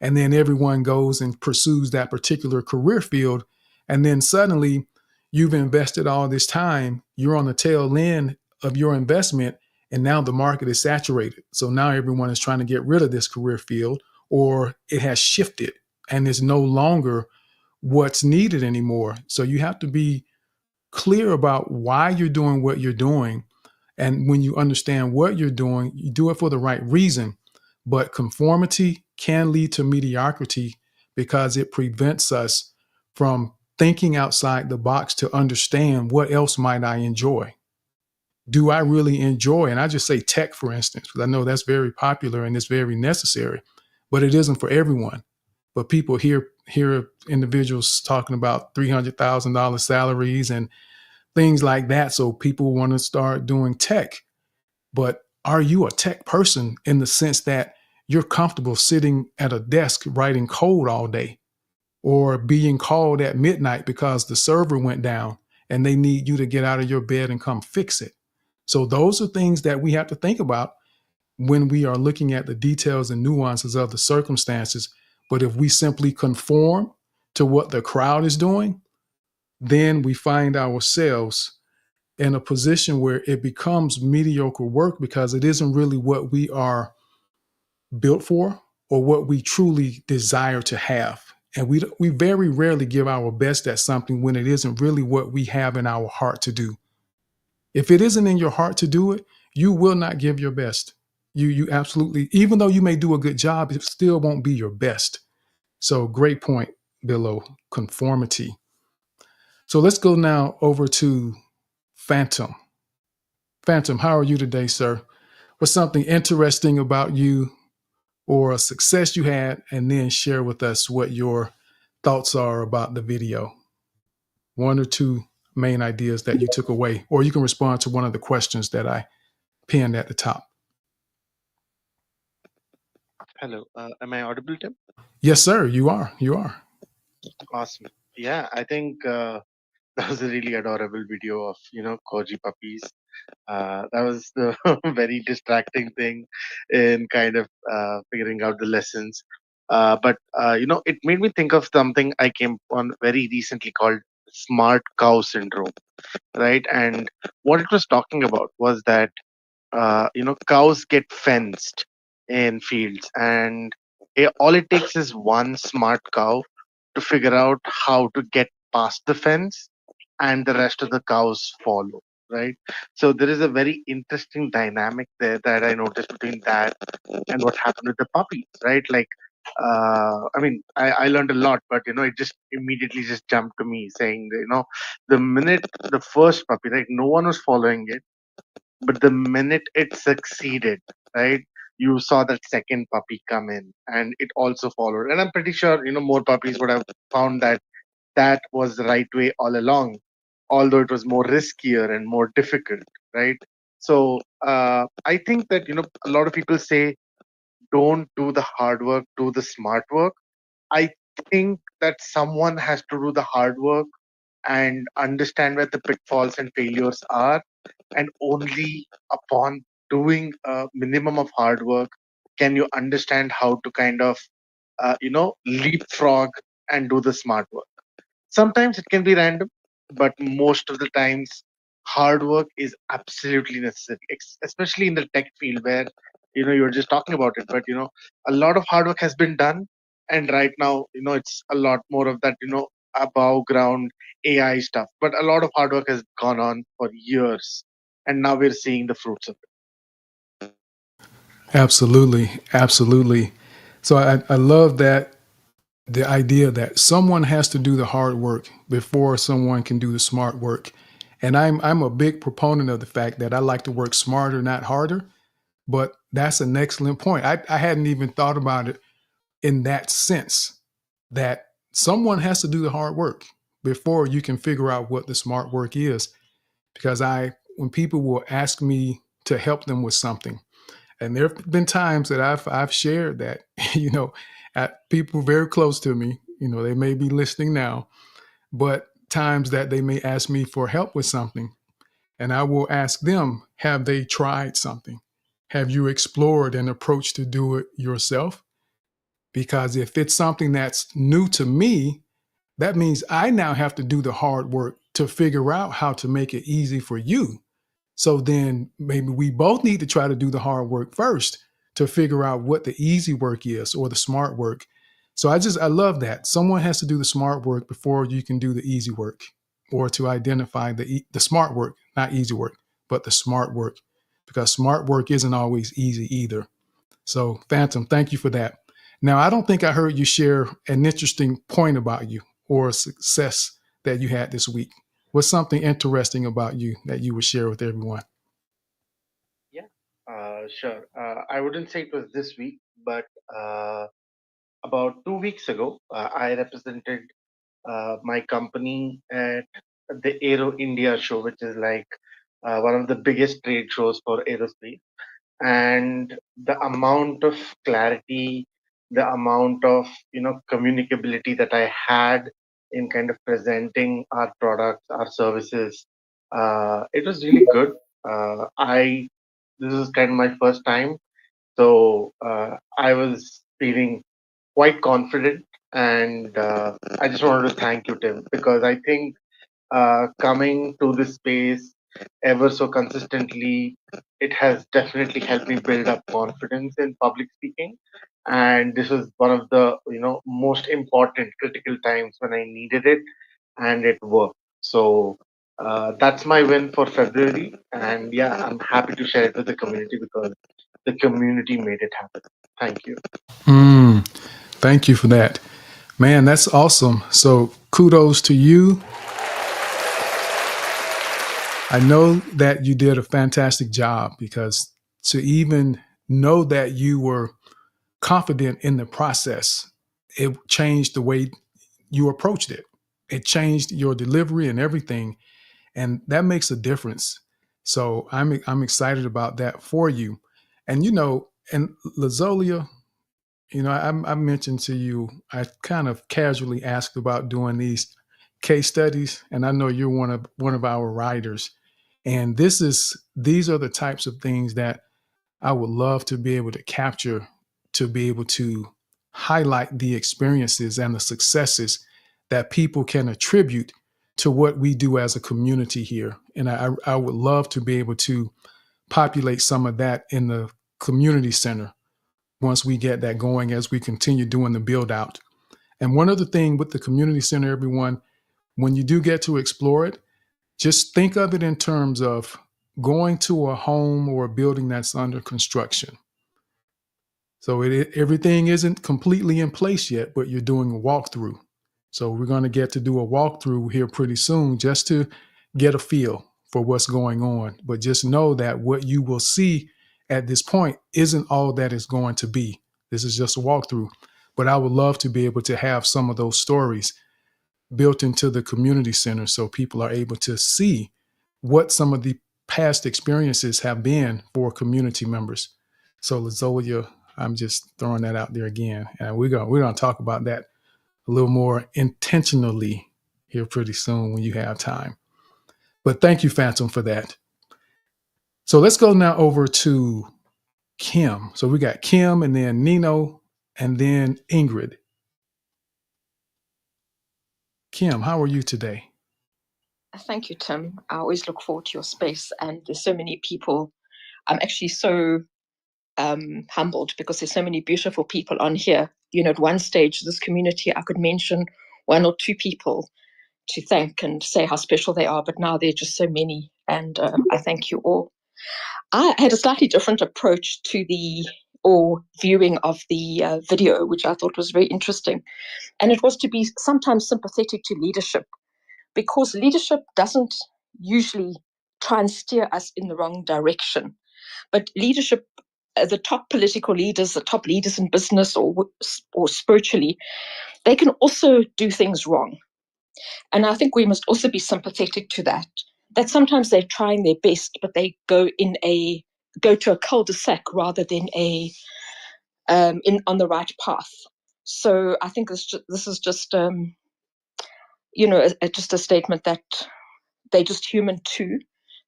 And then everyone goes and pursues that particular career field. And then suddenly you've invested all this time, you're on the tail end of your investment, and now the market is saturated. So now everyone is trying to get rid of this career field, or it has shifted and is no longer what's needed anymore. So you have to be clear about why you're doing what you're doing. And when you understand what you're doing, you do it for the right reason. But conformity can lead to mediocrity because it prevents us from thinking outside the box to understand what else might I enjoy. Do I really enjoy? And I just say tech, for instance, because I know that's very popular and it's very necessary, but it isn't for everyone. But people hear individuals talking about $300,000 salaries and things like that. So people want to start doing tech. But are you a tech person in the sense that you're comfortable sitting at a desk writing code all day, or being called at midnight because the server went down and they need you to get out of your bed and come fix it? So those are things that we have to think about when we are looking at the details and nuances of the circumstances. But if we simply conform to what the crowd is doing, then we find ourselves in a position where it becomes mediocre work because it isn't really what we are built for or what we truly desire to have. And we very rarely give our best at something when it isn't really what we have in our heart to do. If it isn't in your heart to do it, you will not give your best. You absolutely, even though you may do a good job, it still won't be your best. So great point, Billo, conformity. So let's go now over to Phantom. Phantom, how are you today, sir? What's something interesting about you or a success you had, and then share with us what your thoughts are about the video. One or two main ideas that you took away, or you can respond to one of the questions that I pinned at the top. Hello, am I audible, Tim? Yes, sir, you are. You are. Awesome. Yeah, I think that was a really adorable video of, corgi puppies. That was the very distracting thing in kind of figuring out the lessons. But it made me think of something I came on very recently called smart cow syndrome, right? And what it was talking about was that cows get fenced in fields, and all it takes is one smart cow to figure out how to get past the fence, and the rest of the cows follow, right? So there is a very interesting dynamic there that I noticed between that and what happened with the puppies, right? Like, I learned a lot, but it just immediately just jumped to me saying, the minute the first puppy, right, no one was following it, but the minute it succeeded, right, you saw that second puppy come in and it also followed. And I'm pretty sure, more puppies would have found that that was the right way all along, although it was more riskier and more difficult, right? So I think that a lot of people say don't do the hard work, do the smart work. I think that someone has to do the hard work and understand where the pitfalls and failures are, and only upon doing a minimum of hard work can you understand how to kind of leapfrog and do the smart work. Sometimes it can be random, but most of the times hard work is absolutely necessary, especially in the tech field where you're just talking about it, but a lot of hard work has been done, and right now it's a lot more of that above ground AI stuff, but a lot of hard work has gone on for years, and now we're seeing the fruits of it. Absolutely. Absolutely. So I love that, the idea that someone has to do the hard work before someone can do the smart work. And I'm a big proponent of the fact that I like to work smarter, not harder. But that's an excellent point. I hadn't even thought about it in that sense, that someone has to do the hard work before you can figure out what the smart work is. Because when people will ask me to help them with something, and there have been times that I've shared that, at people very close to me, they may be listening now, but times that they may ask me for help with something, and I will ask them, have they tried something? Have you explored an approach to do it yourself? Because if it's something that's new to me, that means I now have to do the hard work to figure out how to make it easy for you. So then maybe we both need to try to do the hard work first to figure out what the easy work is or the smart work. So I love that. Someone has to do the smart work before you can do the easy work, or to identify the smart work, not easy work, but the smart work, because smart work isn't always easy either. So Phantom, thank you for that. Now, I don't think I heard you share an interesting point about you or a success that you had this week. What's something interesting about you that you would share with everyone? Yeah, sure. I wouldn't say it was this week, but about 2 weeks ago, I represented my company at the Aero India show, which is like one of the biggest trade shows for aerospace. And the amount of clarity, the amount of communicability that I had in kind of presenting our products, our services, it was really good. I This is kind of my first time, so I was feeling quite confident, and I just wanted to thank you, Tim, because I think coming to this space ever so consistently, it has definitely helped me build up confidence in public speaking. And this was one of the most important critical times when I needed it, and it worked. So that's my win for February, and yeah, I'm happy to share it with the community because the community made it happen. Thank you. Thank you for that. Man, that's awesome. So kudos to you. I know that you did a fantastic job, because to even know that you were confident in the process, it changed the way you approached it. It changed your delivery and everything, and that makes a difference. So I'm excited about that for you. And and Lazolia, I mentioned to you, I kind of casually asked about doing these case studies, and I know you're one of our writers. And these are the types of things that I would love to be able to capture, to be able to highlight the experiences and the successes that people can attribute to what we do as a community here. And I would love to be able to populate some of that in the community center once we get that going, as we continue doing the build out. And one other thing with the community center, everyone, when you do get to explore it, just think of it in terms of going to a home or a building that's under construction. So everything isn't completely in place yet, but you're doing a walkthrough. So we're going to get to do a walkthrough here pretty soon, just to get a feel for what's going on. But just know that what you will see at this point isn't all that it's going to be. This is just a walkthrough. But I would love to be able to have some of those stories built into the community center, so people are able to see what some of the past experiences have been for community members. So Lazolia, I'm just throwing that out there again. And we're gonna talk about that a little more intentionally here pretty soon when you have time. But thank you, Phantom, for that. So let's go now over to Kim. So we got Kim and then Nino and then Ingrid. Kim, how are you today? Thank you, Tim. I always look forward to your space, and there's so many people. I'm actually so humbled because there's so many beautiful people on here. You know, at one stage, this community, I could mention one or two people to thank and say how special they are, but now there are just so many, and I thank you all. I had a slightly different approach to the viewing of the video, which I thought was very interesting, and it was to be sometimes sympathetic to leadership, because leadership doesn't usually try and steer us in the wrong direction. But leadership, the top political leaders, the top leaders in business or spiritually, they can also do things wrong. And I think we must also be sympathetic to that sometimes they're trying their best, but they go to a cul-de-sac rather than on the right path. So I think this is just just a statement that they're just human too,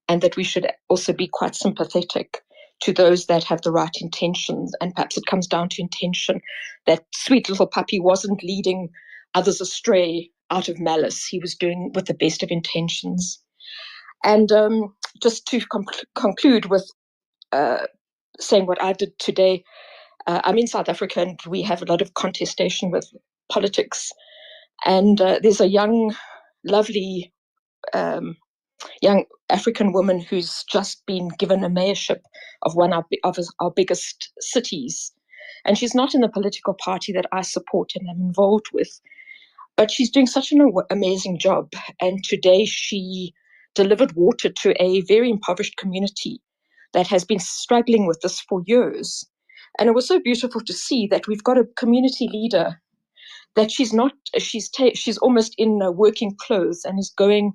and that we should also be quite sympathetic to those that have the right intentions. And perhaps it comes down to intention. That sweet little puppy wasn't leading others astray out of malice. He was doing with the best of intentions. And just to conclude with saying what I did today, I'm in South Africa and we have a lot of contestation with politics. And there's a young, lovely young African woman who's just been given a mayorship of one of our biggest cities. And she's not in the political party that I support and am involved with, but she's doing such an amazing job. And today she delivered water to a very impoverished community that has been struggling with this for years. And it was so beautiful to see that we've got a community leader that she's almost in working clothes and is going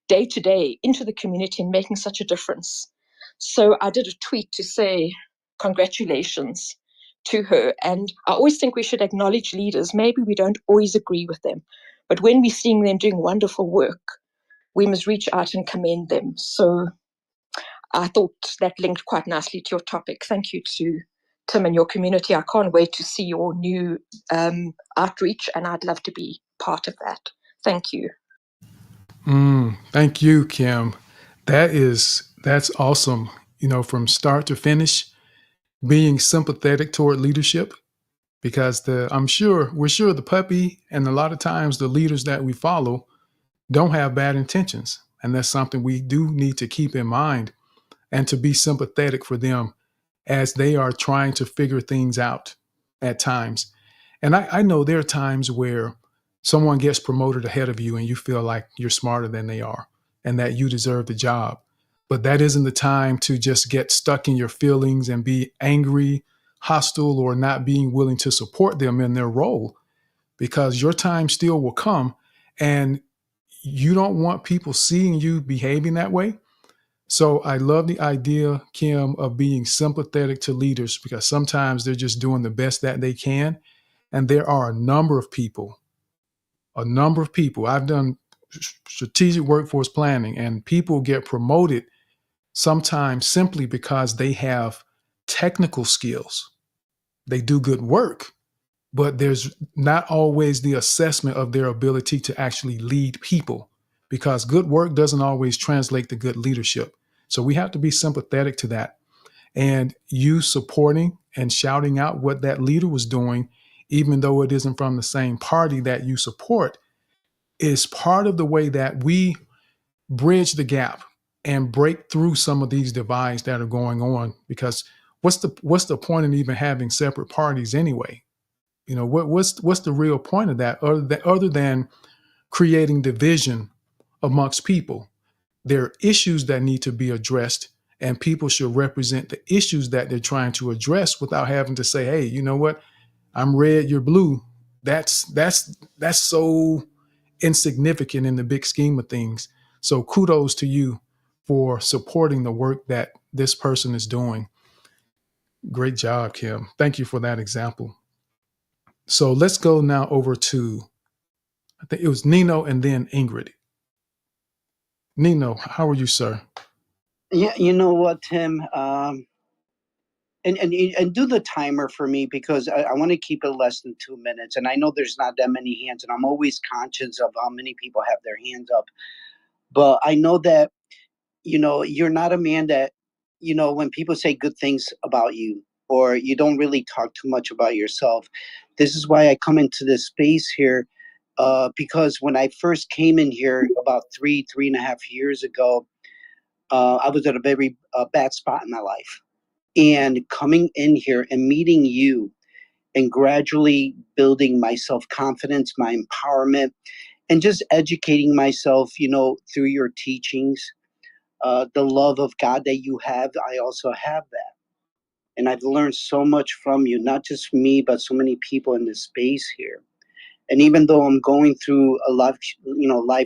day to day into the community and making such a difference. So I did a tweet to say congratulations to her. And I always think we should acknowledge leaders. Maybe we don't always agree with them, but when we're seeing them doing wonderful work, we must reach out and commend them. So I thought that linked quite nicely to your topic. Thank you to Tim and your community. I can't wait to see your new outreach, and I'd love to be part of that. Thank you. Thank you, Kim. That's awesome. You know, from start to finish, being sympathetic toward leadership, because we're sure the puppy and a lot of times the leaders that we follow don't have bad intentions. And that's something we do need to keep in mind, and to be sympathetic for them as they are trying to figure things out at times. And I know there are times where someone gets promoted ahead of you and you feel like you're smarter than they are and that you deserve the job. But that isn't the time to just get stuck in your feelings and be angry, hostile, or not being willing to support them in their role, because your time still will come and you don't want people seeing you behaving that way. So I love the idea, Kim, of being sympathetic to leaders, because sometimes they're just doing the best that they can. And there are a number of people. I've done strategic workforce planning, and people get promoted sometimes simply because they have technical skills. They do good work, but there's not always the assessment of their ability to actually lead people, because good work doesn't always translate to good leadership. So we have to be sympathetic to that. And you supporting and shouting out what that leader was doing, even though it isn't from the same party that you support, is part of the way that we bridge the gap and break through some of these divides that are going on. Because what's the point in even having separate parties anyway? You know, what's the real point of that other than creating division amongst people? There are issues that need to be addressed, and people should represent the issues that they're trying to address without having to say, hey, you know what? I'm red, you're blue. That's so insignificant in the big scheme of things. So kudos to you for supporting the work that this person is doing. Great job, Kim. Thank you for that example. So let's go now over to, I think it was Nino and then Ingrid. Nino, how are you, sir? Yeah, you know what, Tim? And do the timer for me, because I want to keep it less than 2 minutes. And I know there's not that many hands, and I'm always conscious of how many people have their hands up. But I know that, you're not a man that, when people say good things about you, or you don't really talk too much about yourself. This is why I come into this space here, because when I first came in here about 3.5 years ago, I was at a very bad spot in my life. And coming in here and meeting you and gradually building my self confidence, my empowerment, and just educating myself, through your teachings, the love of God that you have, I also have that. And I've learned so much from you, not just me, but so many people in this space here. And even though I'm going through a life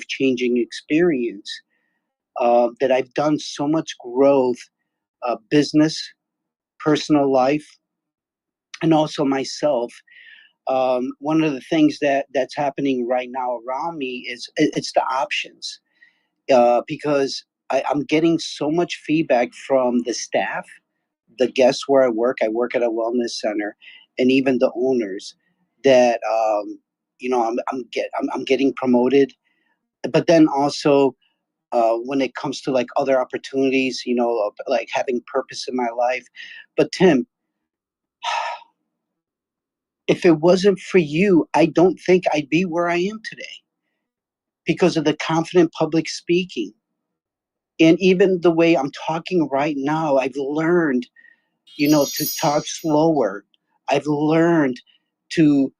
changing experience, that I've done so much growth, business, personal life, and also myself. One of the things that's happening right now around me is it's the options, because I'm getting so much feedback from the staff, the guests where I work. I work at a wellness center, and even the owners that I'm getting promoted. But then also, when it comes to like other opportunities, like having purpose in my life. But Tim, if it wasn't for you, I don't think I'd be where I am today, because of the confident public speaking. And even the way I'm talking right now, I've learned, to talk slower. I've learned to,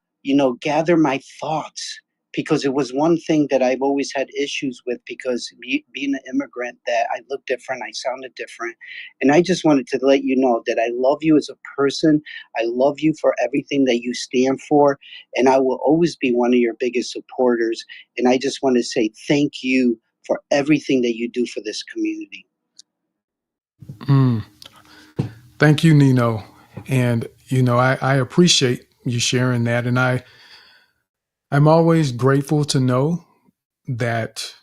gather my thoughts, because it was one thing that I've always had issues with, because being an immigrant, that I look different, I sounded different. And I just wanted to let you know that I love you as a person. I love you for everything that you stand for. And I will always be one of your biggest supporters. And I just want to say thank you for everything that you do for this community. Thank you, Nino. And, I appreciate you sharing that. And I'm always grateful to know that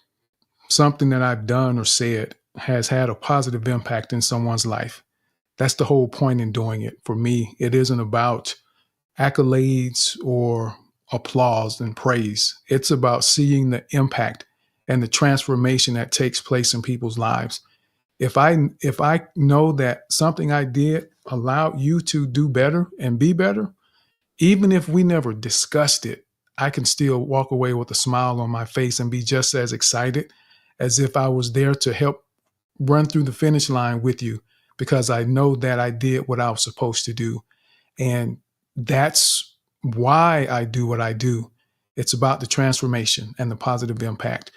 something that I've done or said has had a positive impact in someone's life. That's the whole point in doing it. For me, it isn't about accolades or applause and praise. It's about seeing the impact and the transformation that takes place in people's lives. If I know that something I did allowed you to do better and be better, even if we never discussed it, I can still walk away with a smile on my face and be just as excited as if I was there to help run through the finish line with you, because I know that I did what I was supposed to do. And that's why I do what I do. It's about the transformation and the positive impact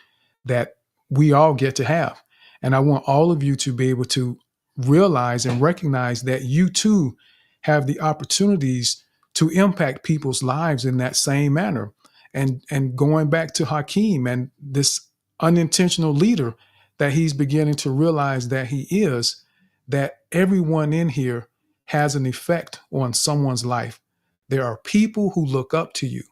that we all get to have. And I want all of you to be able to realize and recognize that you too have the opportunities to impact people's lives in that same manner. And going back to Hakeem and this unintentional leader that he's beginning to realize that he is, that everyone in here has an effect on someone's life. There are people who look up to you.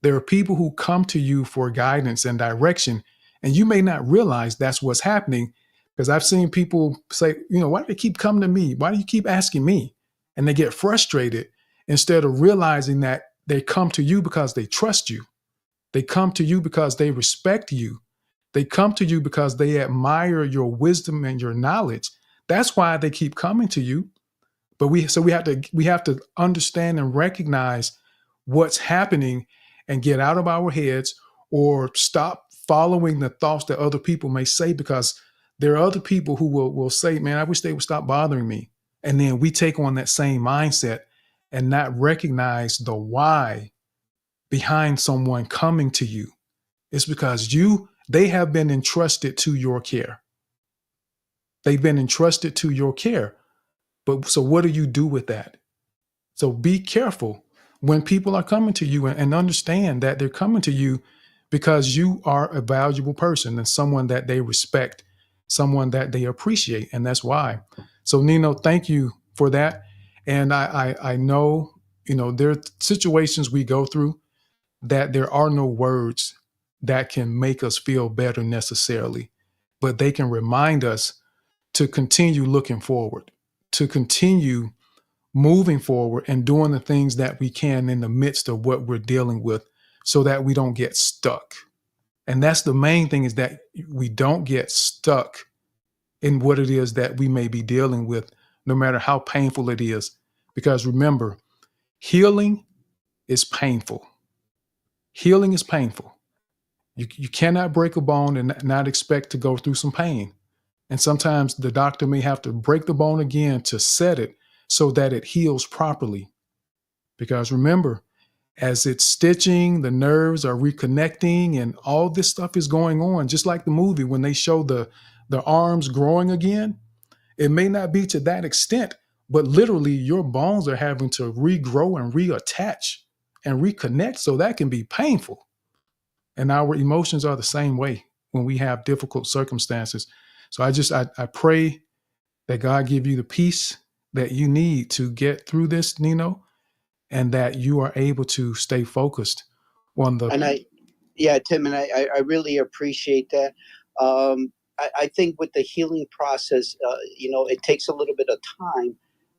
There are people who come to you for guidance and direction, and you may not realize that's what's happening, because I've seen people say, why do they keep coming to me? Why do you keep asking me? And they get frustrated instead of realizing that they come to you because they trust you. They come to you because they respect you. They come to you because they admire your wisdom and your knowledge. That's why they keep coming to you. But we have to understand and recognize what's happening and get out of our heads, or stop following the thoughts that other people may say, because there are other people who will say, man, I wish they would stop bothering me. And then we take on that same mindset and not recognize the why behind someone coming to you. It's because they have been entrusted to your care. They've been entrusted to your care. But so what do you do with that? So be careful when people are coming to you, and understand that they're coming to you because you are a valuable person and someone that they respect someone that they appreciate. And that's why. So Nino, thank you for that. And I know, there are situations we go through that there are no words that can make us feel better necessarily, but they can remind us to continue looking forward, to continue moving forward and doing the things that we can in the midst of what we're dealing with so that we don't get stuck. And that's the main thing, is that we don't get stuck in what it is that we may be dealing with, no matter how painful it is. Because remember, healing is painful. Healing is painful. You cannot break a bone and not expect to go through some pain. And sometimes the doctor may have to break the bone again to set it so that it heals properly. Because remember, as it's stitching, the nerves are reconnecting and all this stuff is going on. Just like the movie, when they show the arms growing again, it may not be to that extent, but literally your bones are having to regrow and reattach and reconnect. So that can be painful. And our emotions are the same way when we have difficult circumstances. So I pray that God give you the peace that you need to get through this, Nino, and that you are able to stay focused on the. And Tim, and I really appreciate that. I think with the healing process, it takes a little bit of time,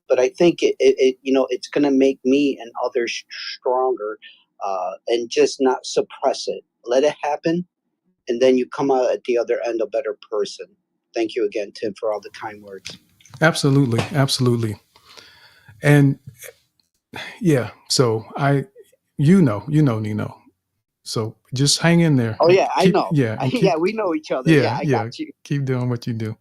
but I think it's going to make me and others stronger, and just not suppress it. Let it happen, and then you come out at the other end a better person. Thank you again, Tim, for all the kind words. Absolutely, absolutely. And yeah, so Nino. So just hang in there. Oh yeah, I know. Yeah, Yeah, we know each other. Yeah, I got you. Keep doing what you do.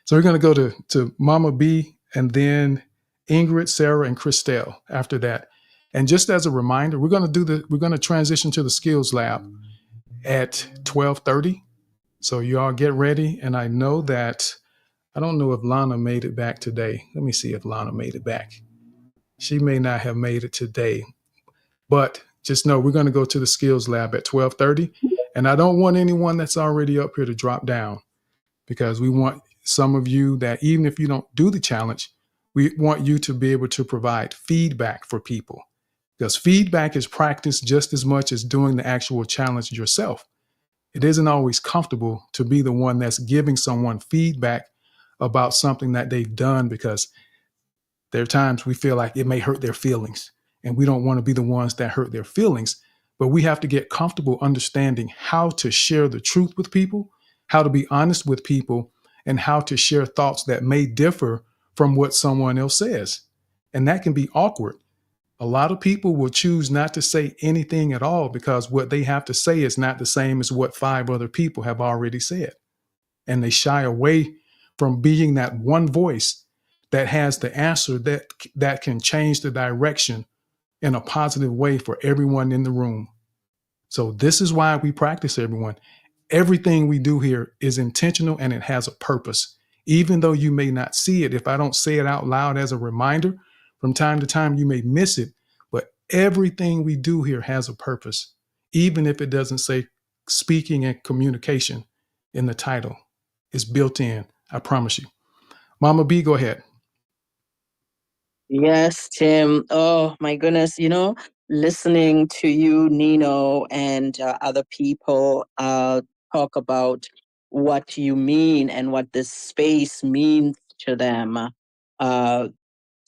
So we're going to go to Mama B, and then Ingrid, Sarah, and Christelle after that. And just as a reminder, we're going to transition to the skills lab at 12:30. So you all get ready. And I know that, I don't know if Lana made it back today. Let me see if Lana made it back. She may not have made it today, but just know we're going to go to the skills lab at 12:30. And I don't want anyone that's already up here to drop down, because we want some of you that, even if you don't do the challenge, we want you to be able to provide feedback for people, because feedback is practiced just as much as doing the actual challenge yourself. It isn't always comfortable to be the one that's giving someone feedback about something that they've done, because there are times we feel like it may hurt their feelings, and we don't want to be the ones that hurt their feelings. But we have to get comfortable understanding how to share the truth with people, how to be honest with people, and how to share thoughts that may differ from what someone else says. And that can be awkward. A lot of people will choose not to say anything at all because what they have to say is not the same as what 5 other people have already said. And they shy away from being that one voice that has the answer that can change the direction in a positive way for everyone in the room. So this is why we practice, everyone. Everything we do here is intentional and it has a purpose. Even though you may not see it, if I don't say it out loud as a reminder, from time to time you may miss it, but everything we do here has a purpose, even if it doesn't say speaking and communication in the title. It's built in, I promise you. Mama B, go ahead. Yes, Tim. Oh my goodness. Listening to you, Nino, and other people talk about what you mean and what this space means to them,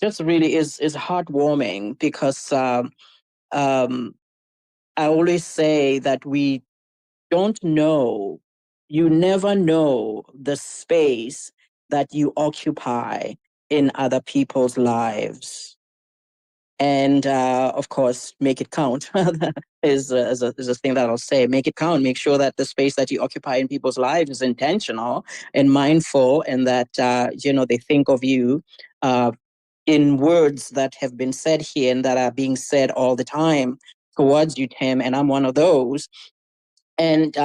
just really is heartwarming, because I always say that we don't know, you never know the space that you occupy in other people's lives. And of course, make it count is a thing that I'll say. Make it count. Make sure that the space that you occupy in people's lives is intentional and mindful, and that they think of you in words that have been said here and that are being said all the time towards you, Tim. And I'm one of those. And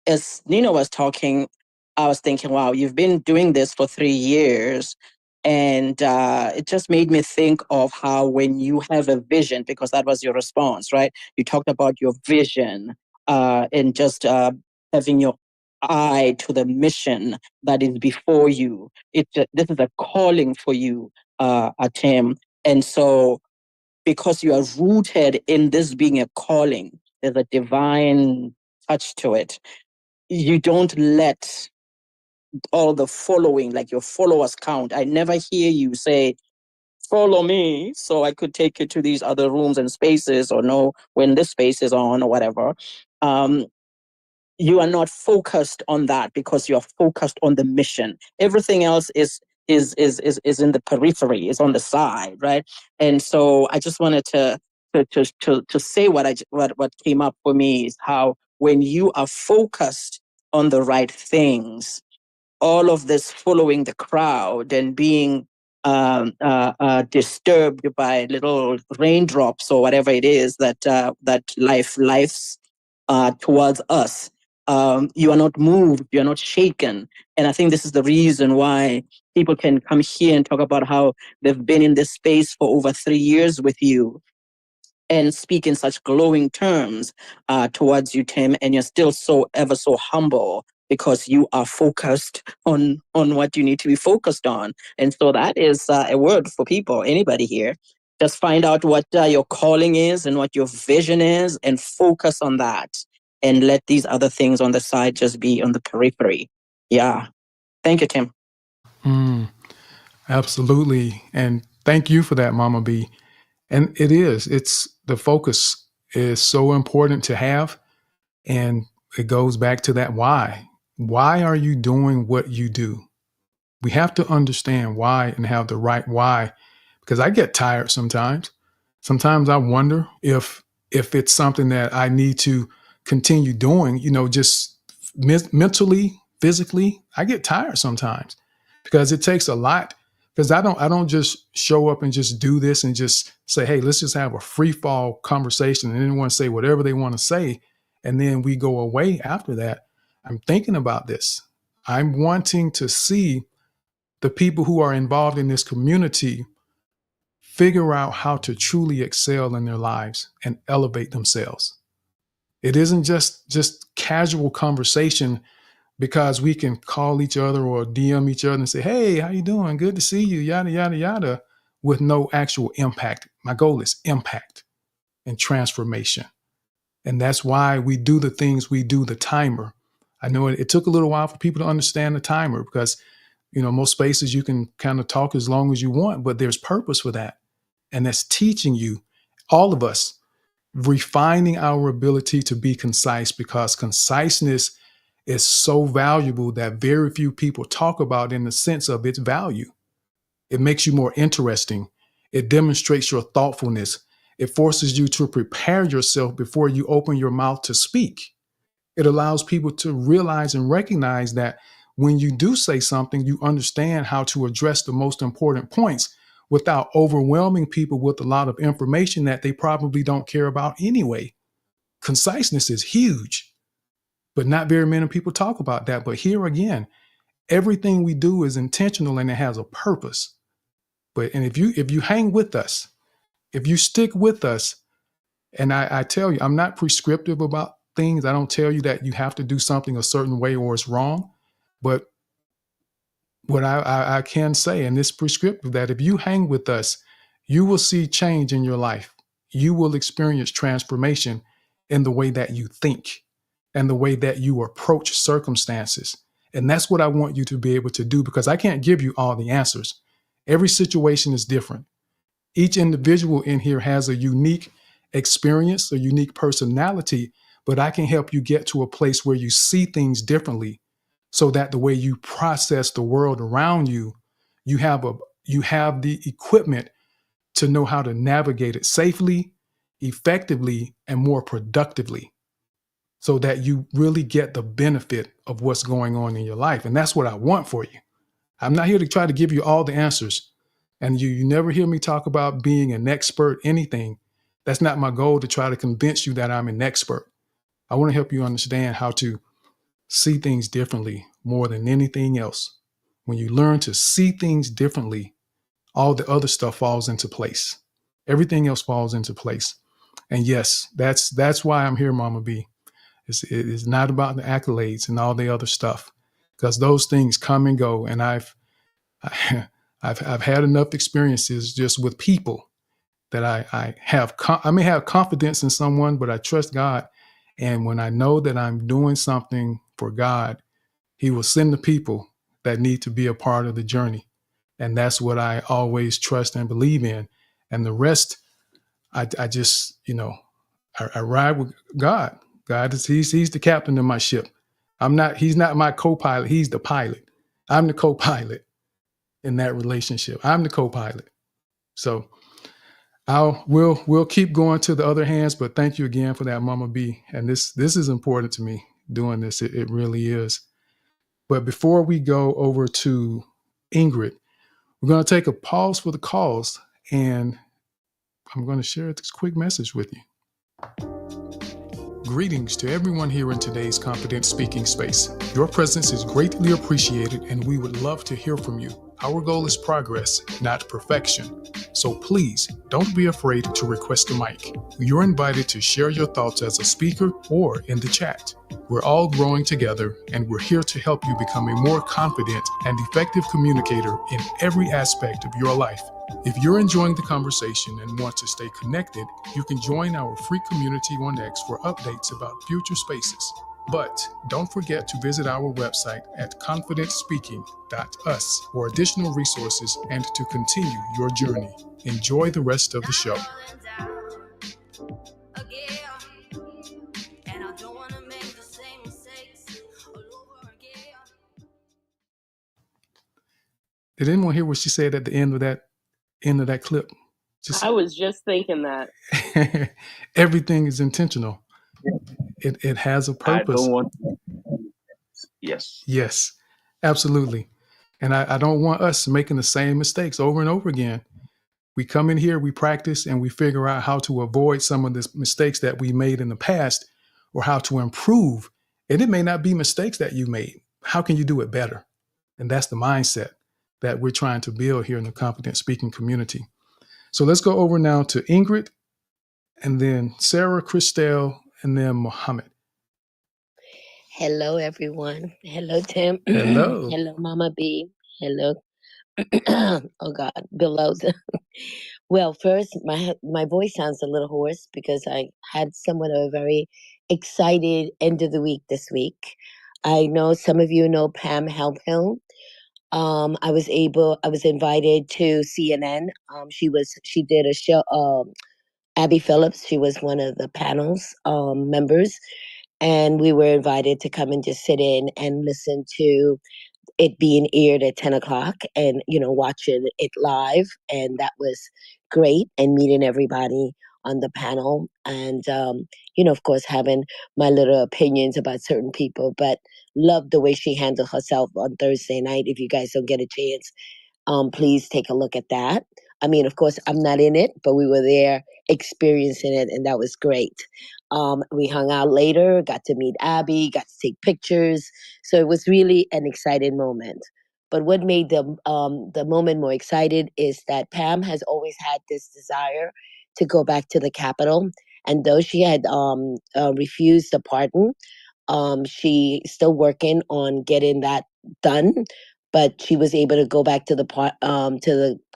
as Nino was talking, I was thinking, wow, you've been doing this for 3 years. And it just made me think of how, when you have a vision, because that was your response, right? You talked about your vision and just having your eye to the mission that is before you. This is a calling for you, Tim. And so, because you are rooted in this being a calling, there's a divine touch to it. You don't let all the following, like your followers count. I never hear you say, follow me so I could take you to these other rooms and spaces, or know when this space is on or whatever. You are not focused on that because you're focused on the mission. Everything else is in the periphery, is on the side, right? And so I just wanted to say what came up for me is how when you are focused on the right things, all of this following the crowd and being disturbed by little raindrops or whatever it is that life's towards us. You are not moved, you are not shaken. And I think this is the reason why people can come here and talk about how they've been in this space for over 3 years with you and speak in such glowing terms towards you, Tim, and you're still so ever so humble because you are focused on what you need to be focused on. And so that is a word for people, anybody here. Just find out what your calling is and what your vision is and focus on that, and let these other things on the side just be on the periphery. Yeah. Thank you, Tim. Absolutely. And thank you for that, Mama B. And it's the focus is so important to have. And it goes back to that why. Why are you doing what you do? We have to understand why and have the right why, because I get tired sometimes. Sometimes I wonder if it's something that I need to continue doing, just mentally, physically. I get tired sometimes because it takes a lot. Because I don't just show up and just do this and just say, hey, let's just have a free fall conversation and anyone say whatever they want to say. And then we go away after that. I'm thinking about this. I'm wanting to see the people who are involved in this community figure out how to truly excel in their lives and elevate themselves. It isn't just casual conversation because we can call each other or DM each other and say, hey, how you doing? Good to see you, yada, yada, yada, with no actual impact. My goal is impact and transformation. And that's why we do the things we do, the timer. I know it took a little while for people to understand the timer because, most spaces you can kind of talk as long as you want, but there's purpose for that. And that's teaching you, all of us, refining our ability to be concise, because conciseness is so valuable that very few people talk about in the sense of its value. It makes you more interesting. It demonstrates your thoughtfulness. It forces you to prepare yourself before you open your mouth to speak. It allows people to realize and recognize that when you do say something, you understand how to address the most important points without overwhelming people with a lot of information that they probably don't care about anyway. Conciseness is huge, but not very many people talk about that. But here again, everything we do is intentional and it has a purpose. And if you hang with us, if you stick with us, and I tell you, I'm not prescriptive about things. I don't tell you that you have to do something a certain way or it's wrong. But what I can say, and this prescriptive, that if you hang with us, you will see change in your life. You will experience transformation in the way that you think and the way that you approach circumstances. And that's what I want you to be able to do, because I can't give you all the answers. Every situation is different. Each individual in here has a unique experience, a unique personality, but I can help you get to a place where you see things differently, so that the way you process the world around you, you have the equipment to know how to navigate it safely, effectively, and more productively, so that you really get the benefit of what's going on in your life. And that's what I want for you. I'm not here to try to give you all the answers. And you never hear me talk about being an expert, anything. That's not my goal, to try to convince you that I'm an expert. I want to help you understand how to see things differently more than anything else. When you learn to see things differently, all the other stuff falls into place. Everything else falls into place. And yes, that's why I'm here, Mama B. It's not about the accolades and all the other stuff, because those things come and go. And I've had enough experiences just with people that I may have confidence in someone, but I trust God. And when I know that I'm doing something for God, He will send the people that need to be a part of the journey. And that's what I always trust and believe in. And the rest, I just, I ride with God. God is he's the captain of my ship. He's not my co-pilot. He's the pilot. I'm the co-pilot in that relationship. I'm the co-pilot. So we'll keep going to the other hands, but thank you again for that, Mama B. And this is important to me doing this. It really is. But before we go over to Ingrid, we're going to take a pause for the cause, and I'm going to share this quick message with you. Greetings to everyone here in today's Confident Speaking space. Your presence is greatly appreciated, and we would love to hear from you. Our goal is progress, not perfection. So please don't be afraid to request a mic. You're invited to share your thoughts as a speaker or in the chat. We're all growing together, and we're here to help you become a more confident and effective communicator in every aspect of your life. If you're enjoying the conversation and want to stay connected, you can join our free community on X for updates about future spaces. But don't forget to visit our website at confidentspeaking.us for additional resources and to continue your journey. Enjoy the rest of the show. Did anyone hear what she said at the end of that clip? I was just thinking that. Everything is intentional. It has a purpose. I don't want. Yes. Yes, absolutely. And I don't want us making the same mistakes over and over again. We come in here, we practice, and we figure out how to avoid some of the mistakes that we made in the past, or how to improve. And it may not be mistakes that you made. How can you do it better? And that's the mindset that we're trying to build here in the Confident Speaking community. So let's go over now to Ingrid, and then Sarah, Christelle, and then Mohammed. Hello, everyone. Hello, Tim. Hello. Hello, Mama B. Hello. Oh, God. Below. Well, first, my voice sounds a little hoarse because I had somewhat of a very excited end of the week this week. I know some of you know Pam Halphill. I was invited to CNN. She did a show. Abby Phillips, she was one of the panel's members, and we were invited to come and just sit in and listen to it being aired at 10 o'clock and, watching it live. And that was great, and meeting everybody on the panel and, of course, having my little opinions about certain people, but loved the way she handled herself on Thursday night. If you guys don't get a chance, please take a look at that. I mean, of course, I'm not in it, but we were there experiencing it, and that was great. We hung out later, got to meet Abby, got to take pictures. So it was really an exciting moment. But what made the moment more excited is that Pam has always had this desire to go back to the Capitol. And though she had refused the pardon, she's still working on getting that done. But she was able to go back to the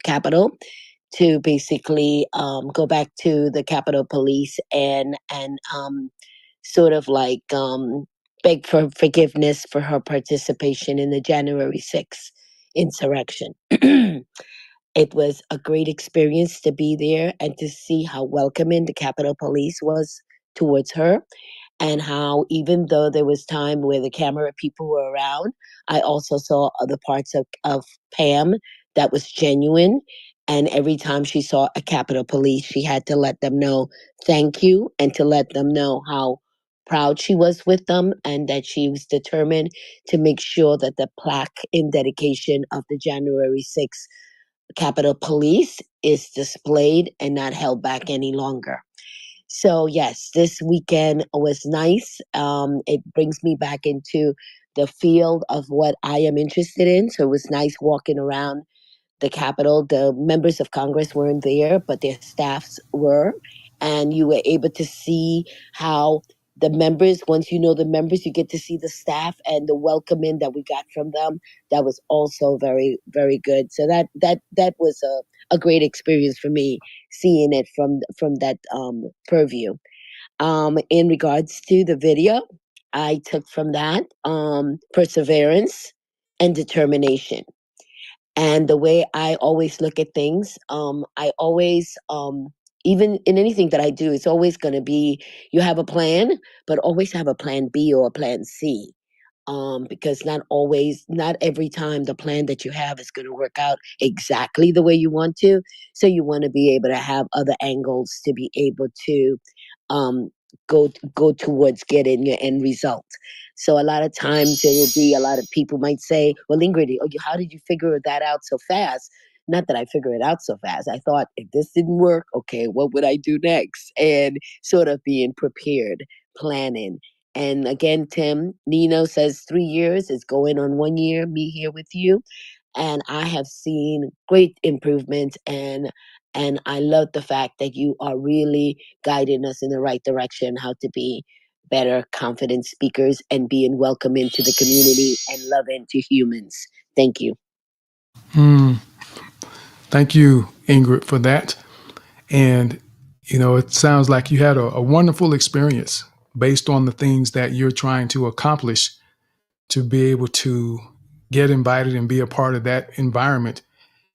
Capitol to basically go back to the Capitol Police and sort of like beg for forgiveness for her participation in the January 6th insurrection. It was a great experience to be there and to see how welcoming the Capitol Police was towards her, and how even though there was time where the camera people were around, I also saw other parts of Pam that was genuine. And every time she saw a Capitol Police, she had to let them know thank you, and to let them know how proud she was with them, and that she was determined to make sure that the plaque in dedication of the January 6th Capitol Police is displayed and not held back any longer. So yes, this weekend was nice. It brings me back into the field of what I am interested in. So it was nice walking around the Capitol. The members of Congress weren't there, but their staffs were. And you were able to see how the members, once you know the members, you get to see the staff and the welcoming that we got from them. That was also very, very good. So that was a great experience for me, seeing it from that purview. In regards to the video, I took from that perseverance and determination. And the way I always look at things, I always, even in anything that I do, it's always going to be, you have a plan, but always have a plan B or a plan C. Because not every time the plan that you have is going to work out exactly the way you want to. So you want to be able to have other angles to be able to go towards getting your end result. So a lot of times it will be, a lot of people might say, well, Ingrid, how did you figure that out so fast? Not that I figure it out so fast. I thought, if this didn't work, okay, what would I do next? And sort of being prepared, planning. And again, Tim, Nino says 3 years is going on 1 year, me here with you. And I have seen great improvements, and I love the fact that you are really guiding us in the right direction, how to be better, confident speakers and being welcoming to the community and loving to humans. Thank you. Thank you, Ingrid, for that. And, it sounds like you had a wonderful experience based on the things that you're trying to accomplish, to be able to get invited and be a part of that environment.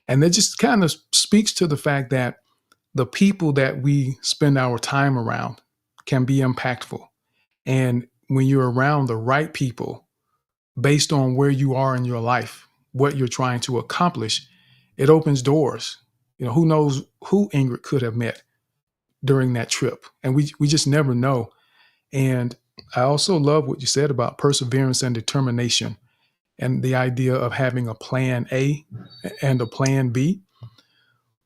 And that just kind of speaks to the fact that the people that we spend our time around can be impactful. And when you're around the right people, based on where you are in your life, what you're trying to accomplish, it opens doors. Who knows who Ingrid could have met during that trip. And we just never know. And I also love what you said about perseverance and determination, and the idea of having a plan A and a plan B.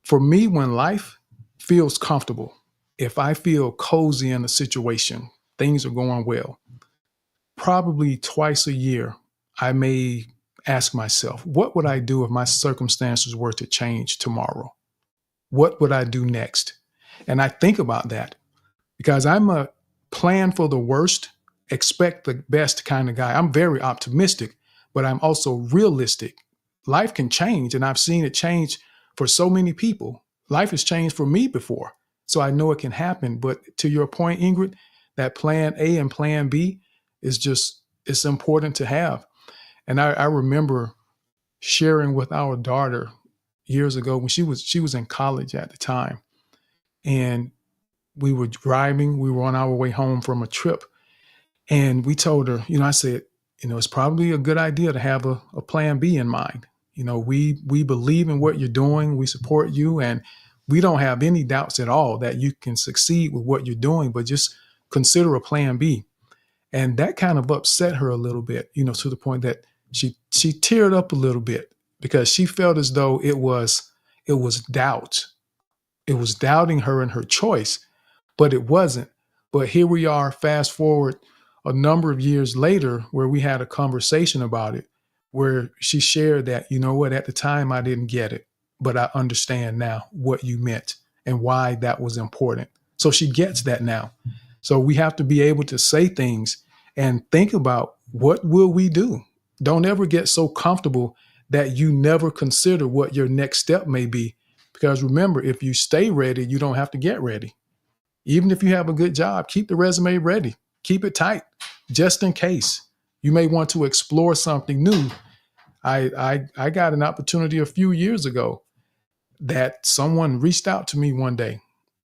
For me, when life feels comfortable, if I feel cozy in a situation, things are going well, probably twice a year, I may ask myself, what would I do if my circumstances were to change tomorrow? What would I do next? And I think about that because I'm a plan for the worst, expect the best kind of guy. I'm very optimistic, but I'm also realistic. Life can change, and I've seen it change for so many people. Life has changed for me before, so I know it can happen. But to your point, Ingrid, that plan A and plan B is it's important to have. And I remember sharing with our daughter years ago when she was in college at the time, and we were driving. We were on our way home from a trip, and we told her, I said, it's probably a good idea to have a plan B in mind. We believe in what you're doing. We support you, and we don't have any doubts at all that you can succeed with what you're doing, but just consider a plan B. And that kind of upset her a little bit, to the point that she teared up a little bit because she felt as though it was doubt. It was doubting her and her choice, but it wasn't. But here we are, fast forward a number of years later, where we had a conversation about it, where she shared that, at the time I didn't get it, but I understand now what you meant and why that was important. So she gets that now. So we have to be able to say things and think about, what will we do? Don't ever get so comfortable that you never consider what your next step may be. Because remember, if you stay ready, you don't have to get ready. Even if you have a good job, keep the resume ready. Keep it tight, just in case. You may want to explore something new. I got an opportunity a few years ago that someone reached out to me one day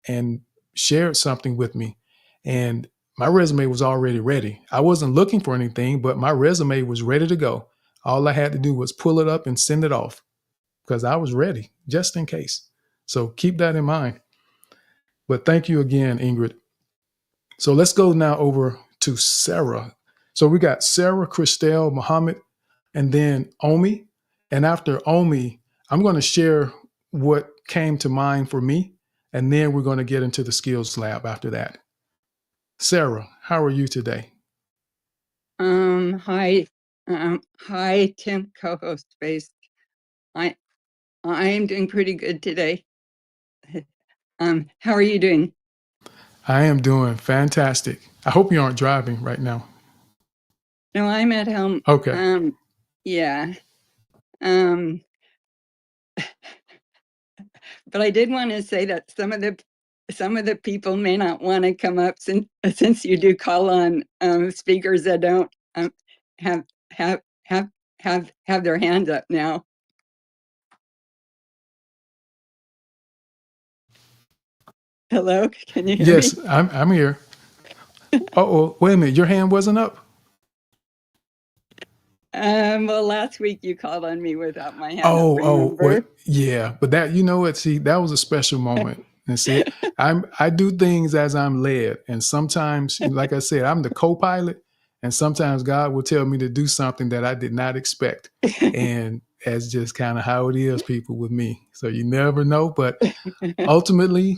and shared something with me. And my resume was already ready. I wasn't looking for anything, but my resume was ready to go. All I had to do was pull it up and send it off because I was ready, just in case. So keep that in mind. But thank you again, Ingrid. So let's go now over to Sarah. So we got Sarah, Christelle, Muhammad, and then Omi. And after Omi, I'm going to share what came to mind for me, and then we're going to get into the skills lab after that. Sarah, how are you today? Hi, Tim, co-host Space. I am doing pretty good today. How are you doing? I am doing fantastic. I hope you aren't driving right now. No, I'm at home. Okay. Yeah. But I did want to say that some of the people may not want to come up since you do call on speakers that don't have their hands up now. Hello, can you hear Yes, me? I'm here. Oh, wait a minute. Your hand wasn't up? Well, last week you called on me without my hand up, Oh, remember? yeah. But that, you know what? See, that was a special moment. And see, I do things as I'm led, and sometimes, like I said, I'm the co-pilot, and sometimes God will tell me to do something that I did not expect, and that's just kind of how it is, people, with me. So you never know, but ultimately,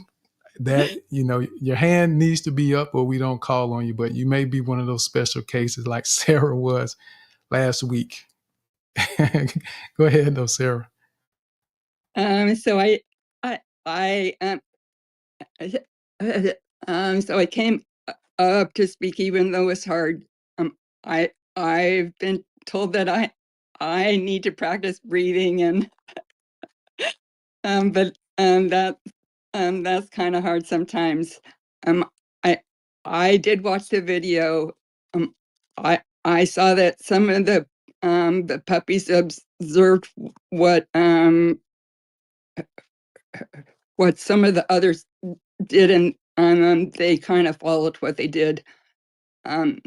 that, you know, your hand needs to be up, or we don't call on you. But you may be one of those special cases, like Sarah was last week. Go ahead, though, Sarah. So I came up to speak, even though it's hard. I've been told that I need to practice breathing, and but that's kind of hard sometimes. I did watch the video. I saw that some of the puppies observed what some of the others did, and they kind of followed what they did. And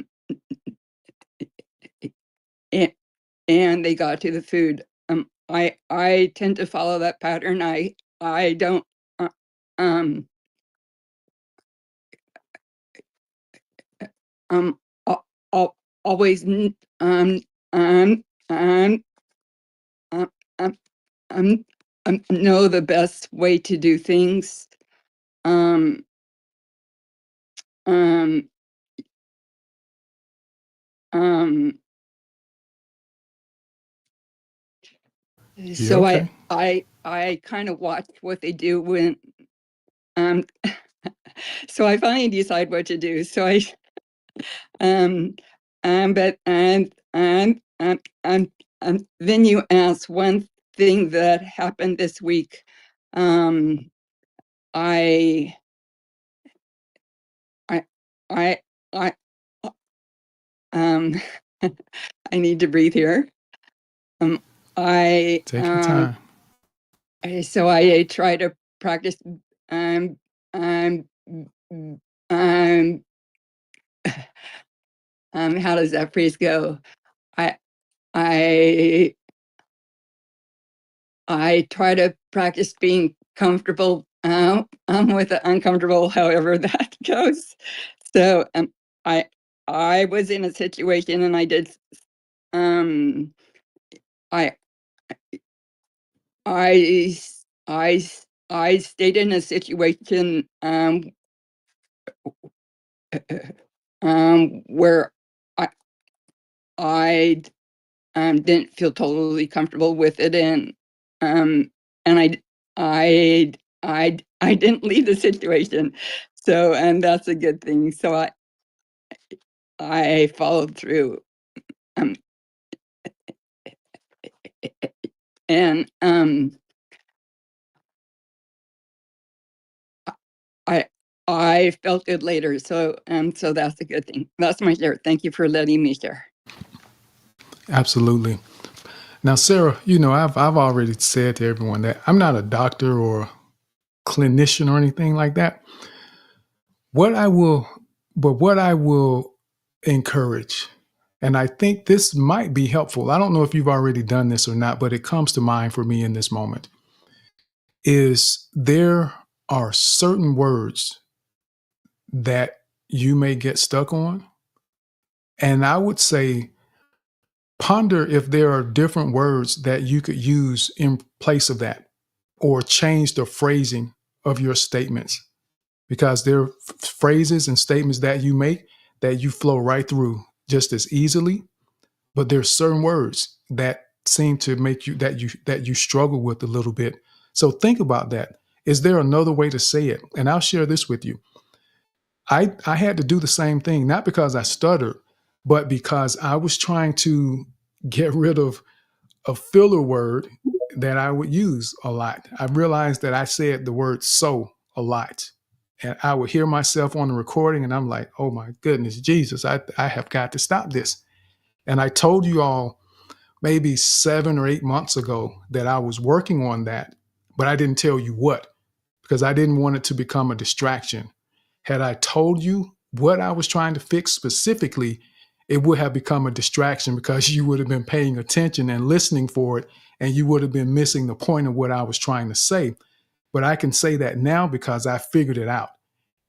they got to the food. I tend to follow that pattern. I don't always know the best way to do things. So okay? I kind of watch what they do when so I finally decide what to do. So I but then you ask one thing that happened this week. I I need to breathe here. Take your time. So I try to practice how does that phrase go? I try to practice being comfortable with the uncomfortable, however that goes. So I was in a situation, and I did I stayed in a situation where I didn't feel totally comfortable with it, and I didn't leave the situation. So, and that's a good thing. So I followed through. And I felt good later. So so that's a good thing. That's my share. Thank you for letting me share. Absolutely. Now, Sarah, you know, I've already said to everyone that I'm not a doctor or clinician or anything like that. What I will encourage, and I think this might be helpful. I don't know if you've already done this or not, but it comes to mind for me in this moment, is there are certain words that you may get stuck on. And I would say, ponder if there are different words that you could use in place of that, or change the phrasing of your statements, because there are phrases and statements that you make that you flow right through just as easily. But there's certain words that seem to make you that you struggle with a little bit. So think about that. Is there another way to say it? And I'll share this with you. I had to do the same thing, not because I stuttered, but because I was trying to get rid of a filler word that I would use a lot. I realized that I said the word so a lot. And I would hear myself on the recording and I'm like, oh my goodness, Jesus, I have got to stop this. And I told you all maybe 7 or 8 months ago that I was working on that, but I didn't tell you what because I didn't want it to become a distraction. Had I told you what I was trying to fix specifically, it would have become a distraction because you would have been paying attention and listening for it, and you would have been missing the point of what I was trying to say. But I can say that now because I figured it out.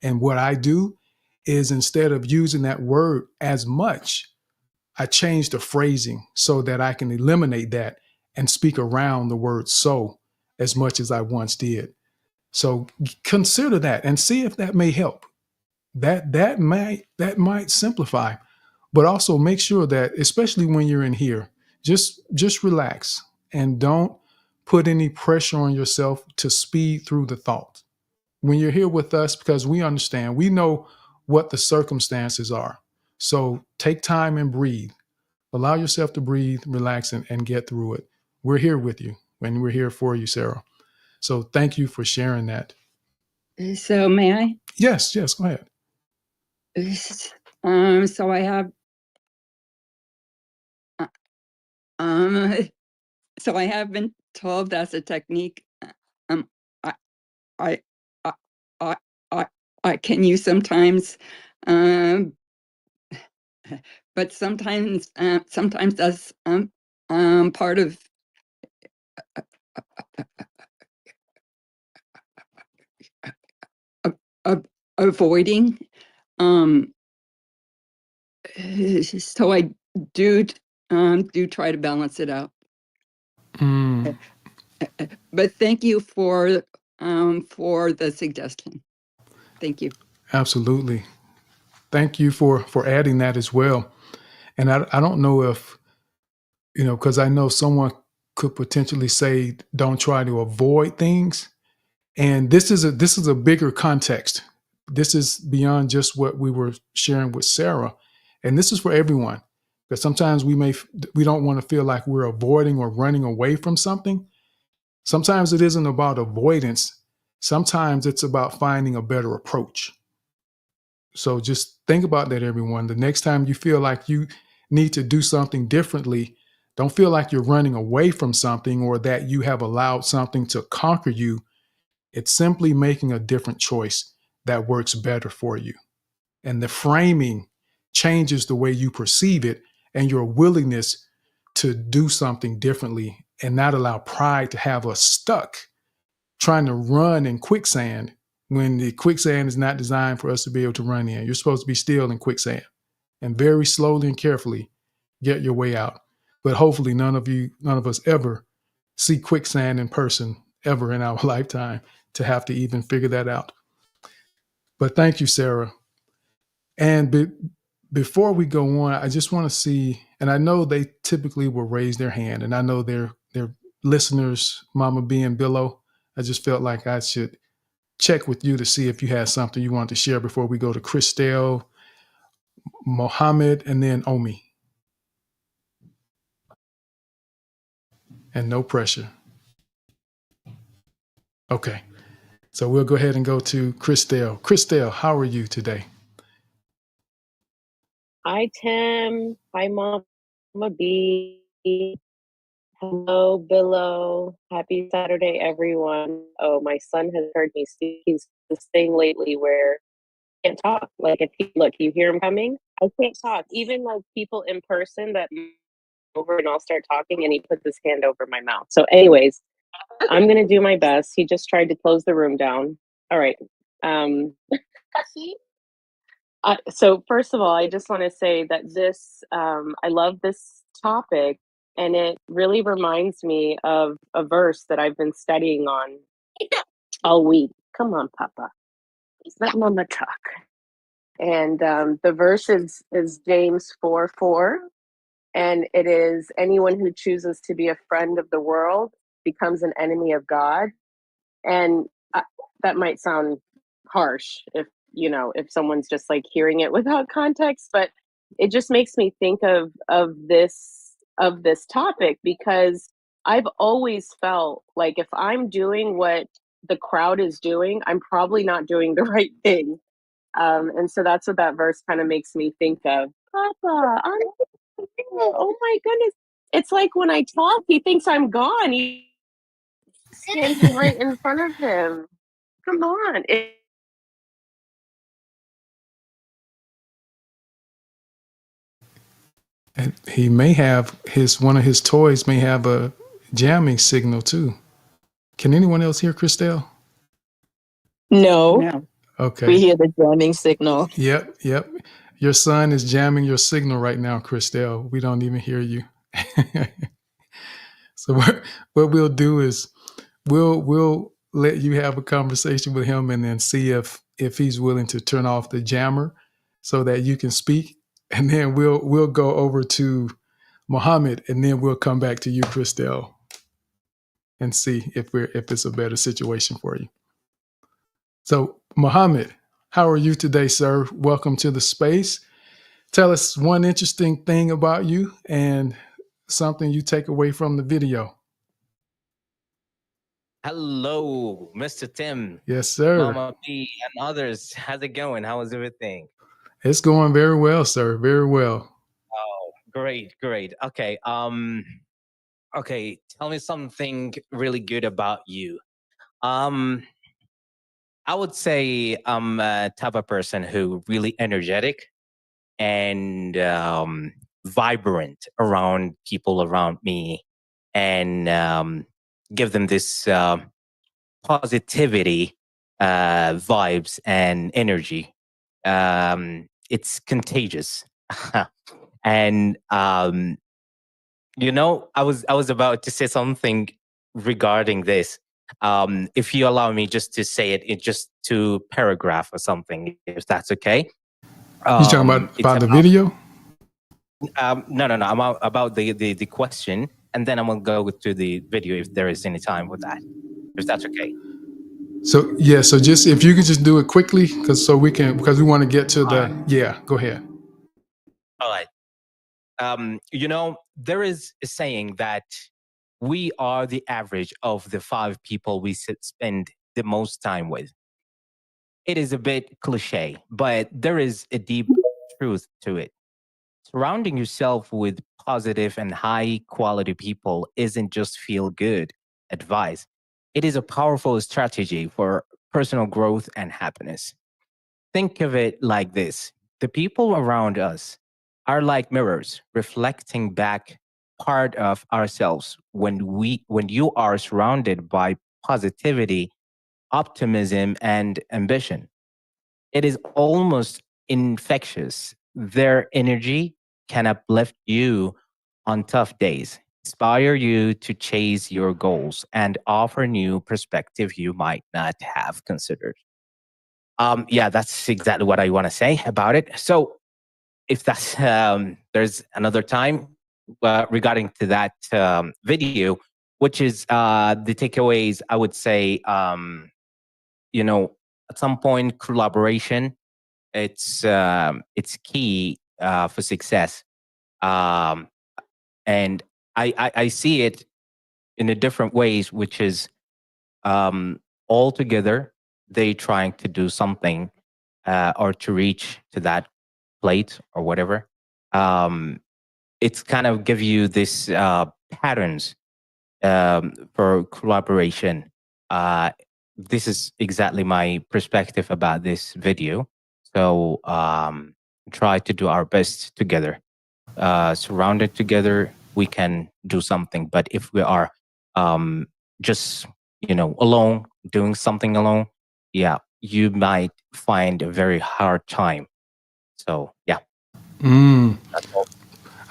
And what I do is instead of using that word as much, I change the phrasing so that I can eliminate that and speak around the word so as much as I once did. So consider that and see if that may help. That might simplify, but also make sure that, especially when you're in here, just relax and don't put any pressure on yourself to speed through the thought. When you're here with us, because we understand, we know what the circumstances are. So take time and breathe. Allow yourself to breathe, relax, and get through it. We're here with you, and we're here for you, Sarah. So thank you for sharing that. So may I? Yes, go ahead. So I have so I have been told that's a technique I I I I can use sometimes, but sometimes that's part of avoiding. So I do try to balance it out. But thank you for the suggestion. Thank you. Absolutely. Thank you for adding that as well. And I don't know if, because I know someone could potentially say, don't try to avoid things. And this is a bigger context. This is beyond just what we were sharing with Sarah. And this is for everyone. Because sometimes we don't want to feel like we're avoiding or running away from something. Sometimes it isn't about avoidance. Sometimes it's about finding a better approach. So just think about that, everyone. The next time you feel like you need to do something differently, don't feel like you're running away from something or that you have allowed something to conquer you. It's simply making a different choice that works better for you. And the framing changes the way you perceive it and your willingness to do something differently and not allow pride to have us stuck trying to run in quicksand when the quicksand is not designed for us to be able to run in. You're supposed to be still in quicksand and very slowly and carefully get your way out. But hopefully none of us ever see quicksand in person ever in our lifetime to have to even figure that out. But thank you, Sarah. And before we go on, I just want to see, and I know they typically will raise their hand, and I know they're listeners, Mama B and Billo. I just felt like I should check with you to see if you had something you wanted to share before we go to Christelle, Mohammed, and then Omi. And no pressure. Okay. So we'll go ahead and go to Christelle. Christelle, how are you today? Hi, Tim. Hi, Mama B. Hello, Billo. Happy Saturday, everyone. Oh, my son has heard me speak. He's this thing lately where I can't talk. Like, look, you hear him coming? I can't talk. Even like people in person that over and I'll start talking and he puts his hand over my mouth. So anyways, I'm going to do my best. He just tried to close the room down. All right. So first of all, I just want to say that I love this topic, and it really reminds me of a verse that I've been studying on all week. Come on, Papa. Let Mama talk. And the verse is James 4:4, and it is, anyone who chooses to be a friend of the world becomes an enemy of God. And that might sound harsh if you know, if someone's just like hearing it without context, but it just makes me think of this topic, because I've always felt like if I'm doing what the crowd is doing, I'm probably not doing the right thing. And so that's what that verse kind of makes me think of. Papa, oh my goodness. It's like when I talk, he thinks I'm gone. He's standing right in front of him. Come on. And he may have one of his toys may have a jamming signal too. Can anyone else hear Christelle? No, No. Okay. we hear the jamming signal. Yep. Your son is jamming your signal right now, Christelle. We don't even hear you. So what we'll do is we'll let you have a conversation with him and then see if he's willing to turn off the jammer so that you can speak. And then we'll go over to Muhammad, and then we'll come back to you, Christelle, and see if it's a better situation for you. So, Muhammad, how are you today, sir? Welcome to the space. Tell us one interesting thing about you and something you take away from the video. Hello, Mr. Tim. Yes, sir. Mama B and others. How's it going? How is everything? It's going very well, sir. Very well. Oh, great. Okay. Okay, tell me something really good about you. I would say I'm a type of person who really energetic and vibrant around people around me, and give them this positivity, vibes, and energy. It's contagious. And you know, I was about to say something regarding this. If you allow me just to say it in just 2 paragraph or something, if that's okay. You talking about the video? No. I'm about the question, and then I'm gonna go to the video if there is any time with that, if that's okay. So so just if you could just do it quickly, because we want to get to the go ahead. All right. You know, there is a saying that we are the average of the 5 people we spend the most time with. It is a bit cliche, but there is a deep truth to it. Surrounding yourself with positive and high quality people isn't just feel good advice. It is a powerful strategy for personal growth and happiness. Think of it like this: the people around us are like mirrors reflecting back part of ourselves. When you are surrounded by positivity, optimism, and ambition, it is almost infectious. Their energy can uplift you on tough days, inspire you to chase your goals, and offer new perspective you might not have considered. Yeah, that's exactly what I want to say about it. So if that's there's another time regarding to that video, which is the takeaways, I would say, you know, at some point collaboration, it's key for success. And I see it in a different ways, which is all together they trying to do something or to reach to that plate or whatever. It's kind of give you this patterns for collaboration. This is exactly my perspective about this video. So try to do our best together. Surrounded together, we can do something. But if we are just, you know, alone, doing something alone, yeah, you might find a very hard time. So yeah. That's all.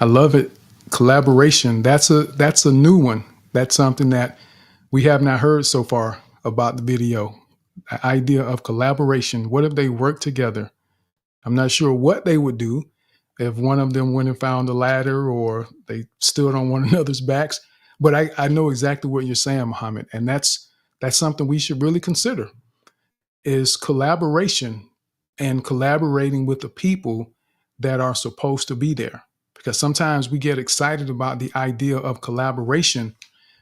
I love it. Collaboration. That's a new one. That's something that we have not heard so far about the video. The idea of collaboration. What if they work together? I'm not sure what they would do if one of them went and found a ladder or they stood on one another's backs. But I know exactly what you're saying, Muhammad. And that's something we should really consider is collaboration and collaborating with the people that are supposed to be there. Because sometimes we get excited about the idea of collaboration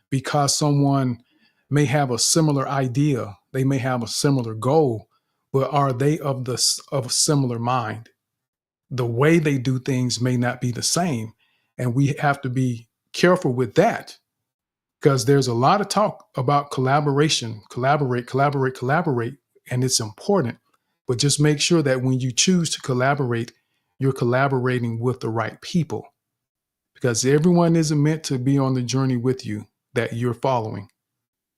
because someone may have a similar idea, they may have a similar goal, but are they of a similar mind? The way they do things may not be the same, and we have to be careful with that, because there's a lot of talk about collaboration, collaborate, and it's important. But just make sure that when you choose to collaborate, you're collaborating with the right people, because everyone isn't meant to be on the journey with you that you're following.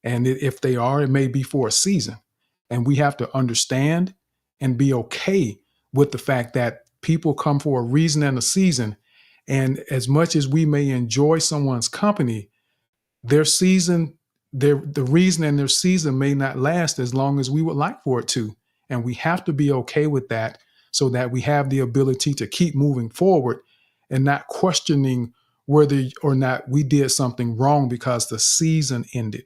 And if they are, it may be for a season. And we have to understand and be okay with the fact that people come for a reason and a season. And as much as we may enjoy someone's company, their season, the reason and their season may not last as long as we would like for it to. And we have to be okay with that so that we have the ability to keep moving forward and not questioning whether or not we did something wrong because the season ended.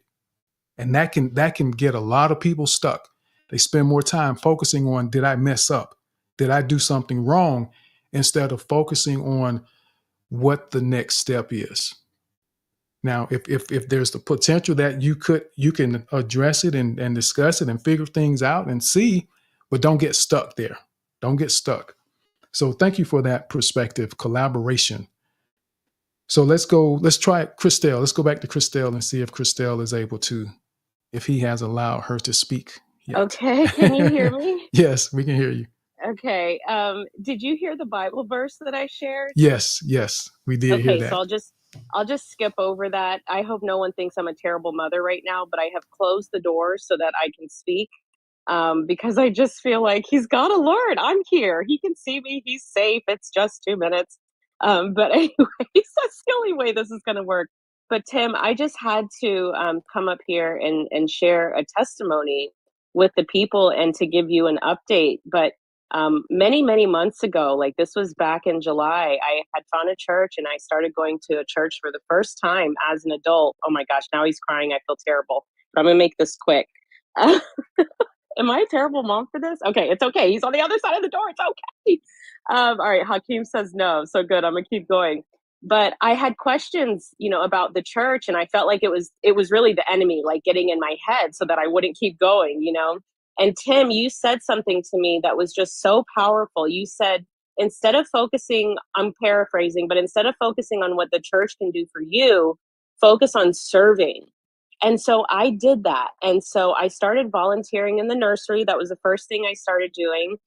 And that can get a lot of people stuck. They spend more time focusing on, did I mess up? Did I do something wrong? Instead of focusing on what the next step is. Now, if there's the potential that you can address it and discuss it and figure things out and see, but don't get stuck there. Don't get stuck. So thank you for that perspective, collaboration. So let's try Christelle. Let's go back to Christelle and see if Christelle is able to, if he has allowed her to speak yet. Okay, can you hear me? Yes, we can hear you. Okay. Did you hear the Bible verse that I shared? Yes, we did hear Okay, that. so I'll just skip over that. I hope no one thinks I'm a terrible mother right now, but I have closed the door so that I can speak. Because I just feel like he's got to learn. I'm here. He can see me. He's safe. It's just 2 minutes. But anyways, that's the only way this is going to work. But Tim, I just had to come up here and share a testimony with the people and to give you an update. But many months ago, like this was back in July, I had found a church and I started going to a church for the first time as an adult. Oh my gosh, now he's crying. I feel terrible. But I'm going to make this quick. Am I a terrible mom for this? Okay, it's okay. He's on the other side of the door. It's okay. All right, Hakeem says no. So good. I'm gonna keep going. But I had questions, about the church, and I felt like it was really the enemy, like getting in my head so that I wouldn't keep going, And Tim, you said something to me that was just so powerful. You said, instead of focusing, I'm paraphrasing, but instead of focusing on what the church can do for you, focus on serving. And so I did that. And so I started volunteering in the nursery. That was the first thing I started doing.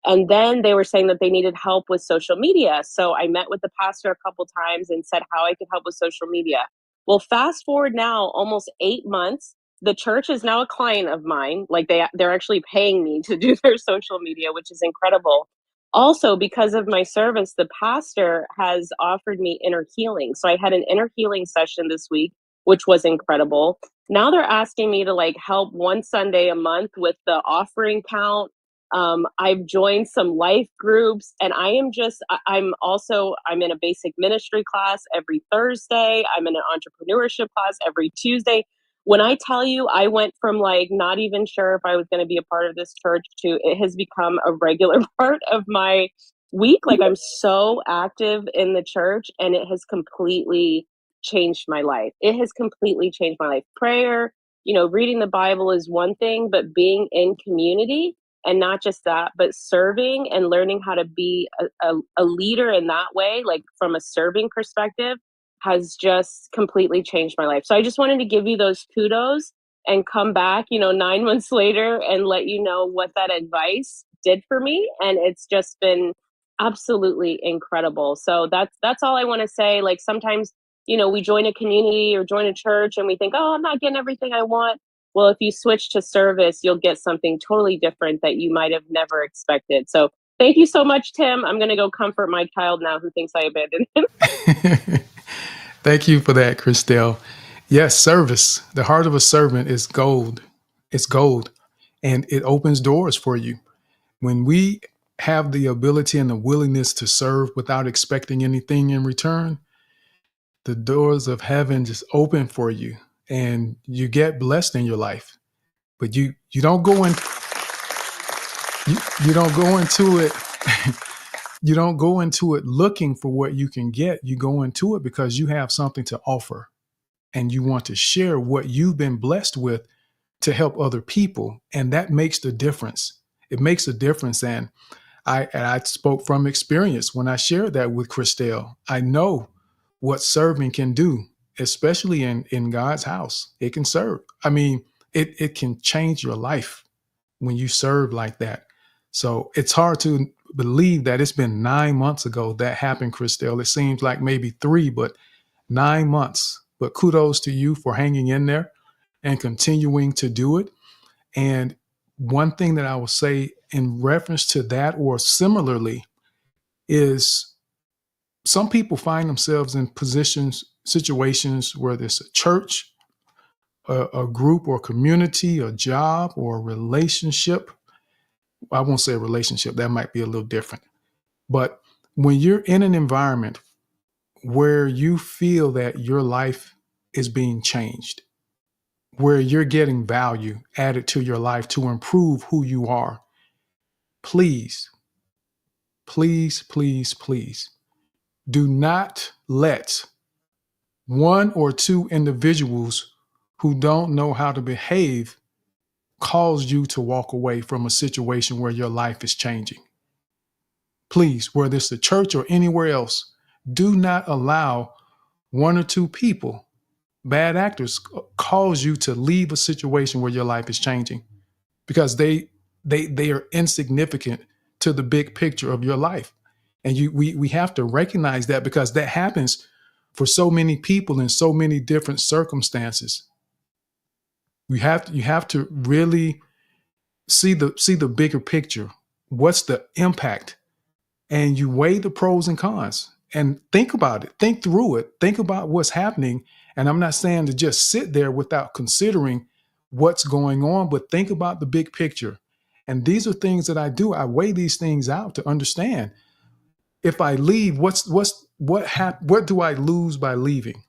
And then they were saying that they needed help with social media. So I met with the pastor a couple times and said how I could help with social media. Well, fast forward now, almost 8 months, the church is now a client of mine. Like they're actually paying me to do their social media, which is incredible. Also, because of my service, the pastor has offered me inner healing. So I had an inner healing session this week, which was incredible. Now they're asking me to help one Sunday a month with the offering count. I've joined some life groups, and I'm in a basic ministry class every Thursday. I'm in an entrepreneurship class every Tuesday. When I tell you, I went from not even sure if I was going to be a part of this church to it has become a regular part of my week. I'm so active in the church, and it has completely changed my life. It has completely changed my life. Prayer, reading the Bible is one thing, but being in community, and not just that, but serving and learning how to be a leader in that way, from a serving perspective, has just completely changed my life. So I just wanted to give you those kudos and come back, 9 months later and let you know what that advice did for me. And it's just been absolutely incredible. So that's all I want to say. Sometimes, we join a community or join a church and we think, oh, I'm not getting everything I want. Well, if you switch to service, you'll get something totally different that you might have never expected. So thank you so much, Tim. I'm going to go comfort my child now who thinks I abandoned him. Thank you for that, Christelle. Yes, service. The heart of a servant is gold. It's gold, and it opens doors for you. When we have the ability and the willingness to serve without expecting anything in return, the doors of heaven just open for you, and you get blessed in your life. But you don't go in. you don't go into it. You don't go into it looking for what you can get. You go into it because you have something to offer and you want to share what you've been blessed with to help other people. And that makes the difference. It makes a difference. And I spoke from experience when I shared that with Christelle. I know what serving can do, especially in God's house. It can serve. I mean, it can change your life when you serve like that. So it's hard to believe that it's been 9 months ago that happened, Christelle. It seems like maybe 3, but 9 months. But kudos to you for hanging in there and continuing to do it. And one thing that I will say in reference to that or similarly is some people find themselves in situations where there's a church, a group or community, a job or a relationship. I won't say a relationship, that might be a little different. But when you're in an environment where you feel that your life is being changed, where you're getting value added to your life to improve who you are, please, please, please, please do not let one or two individuals who don't know how to behave cause you to walk away from a situation where your life is changing. Please, whether it's the church or anywhere else, do not allow one or two people, bad actors, cause you to leave a situation where your life is changing because they are insignificant to the big picture of your life. And we have to recognize that because that happens for so many people in so many different circumstances. You have to really see the bigger picture. What's the impact? And you weigh the pros and cons and think about it, think through it, think about what's happening. And I'm not saying to just sit there without considering what's going on, but think about the big picture. And these are things that I do. I weigh these things out to understand. If I leave, what do I lose by leaving?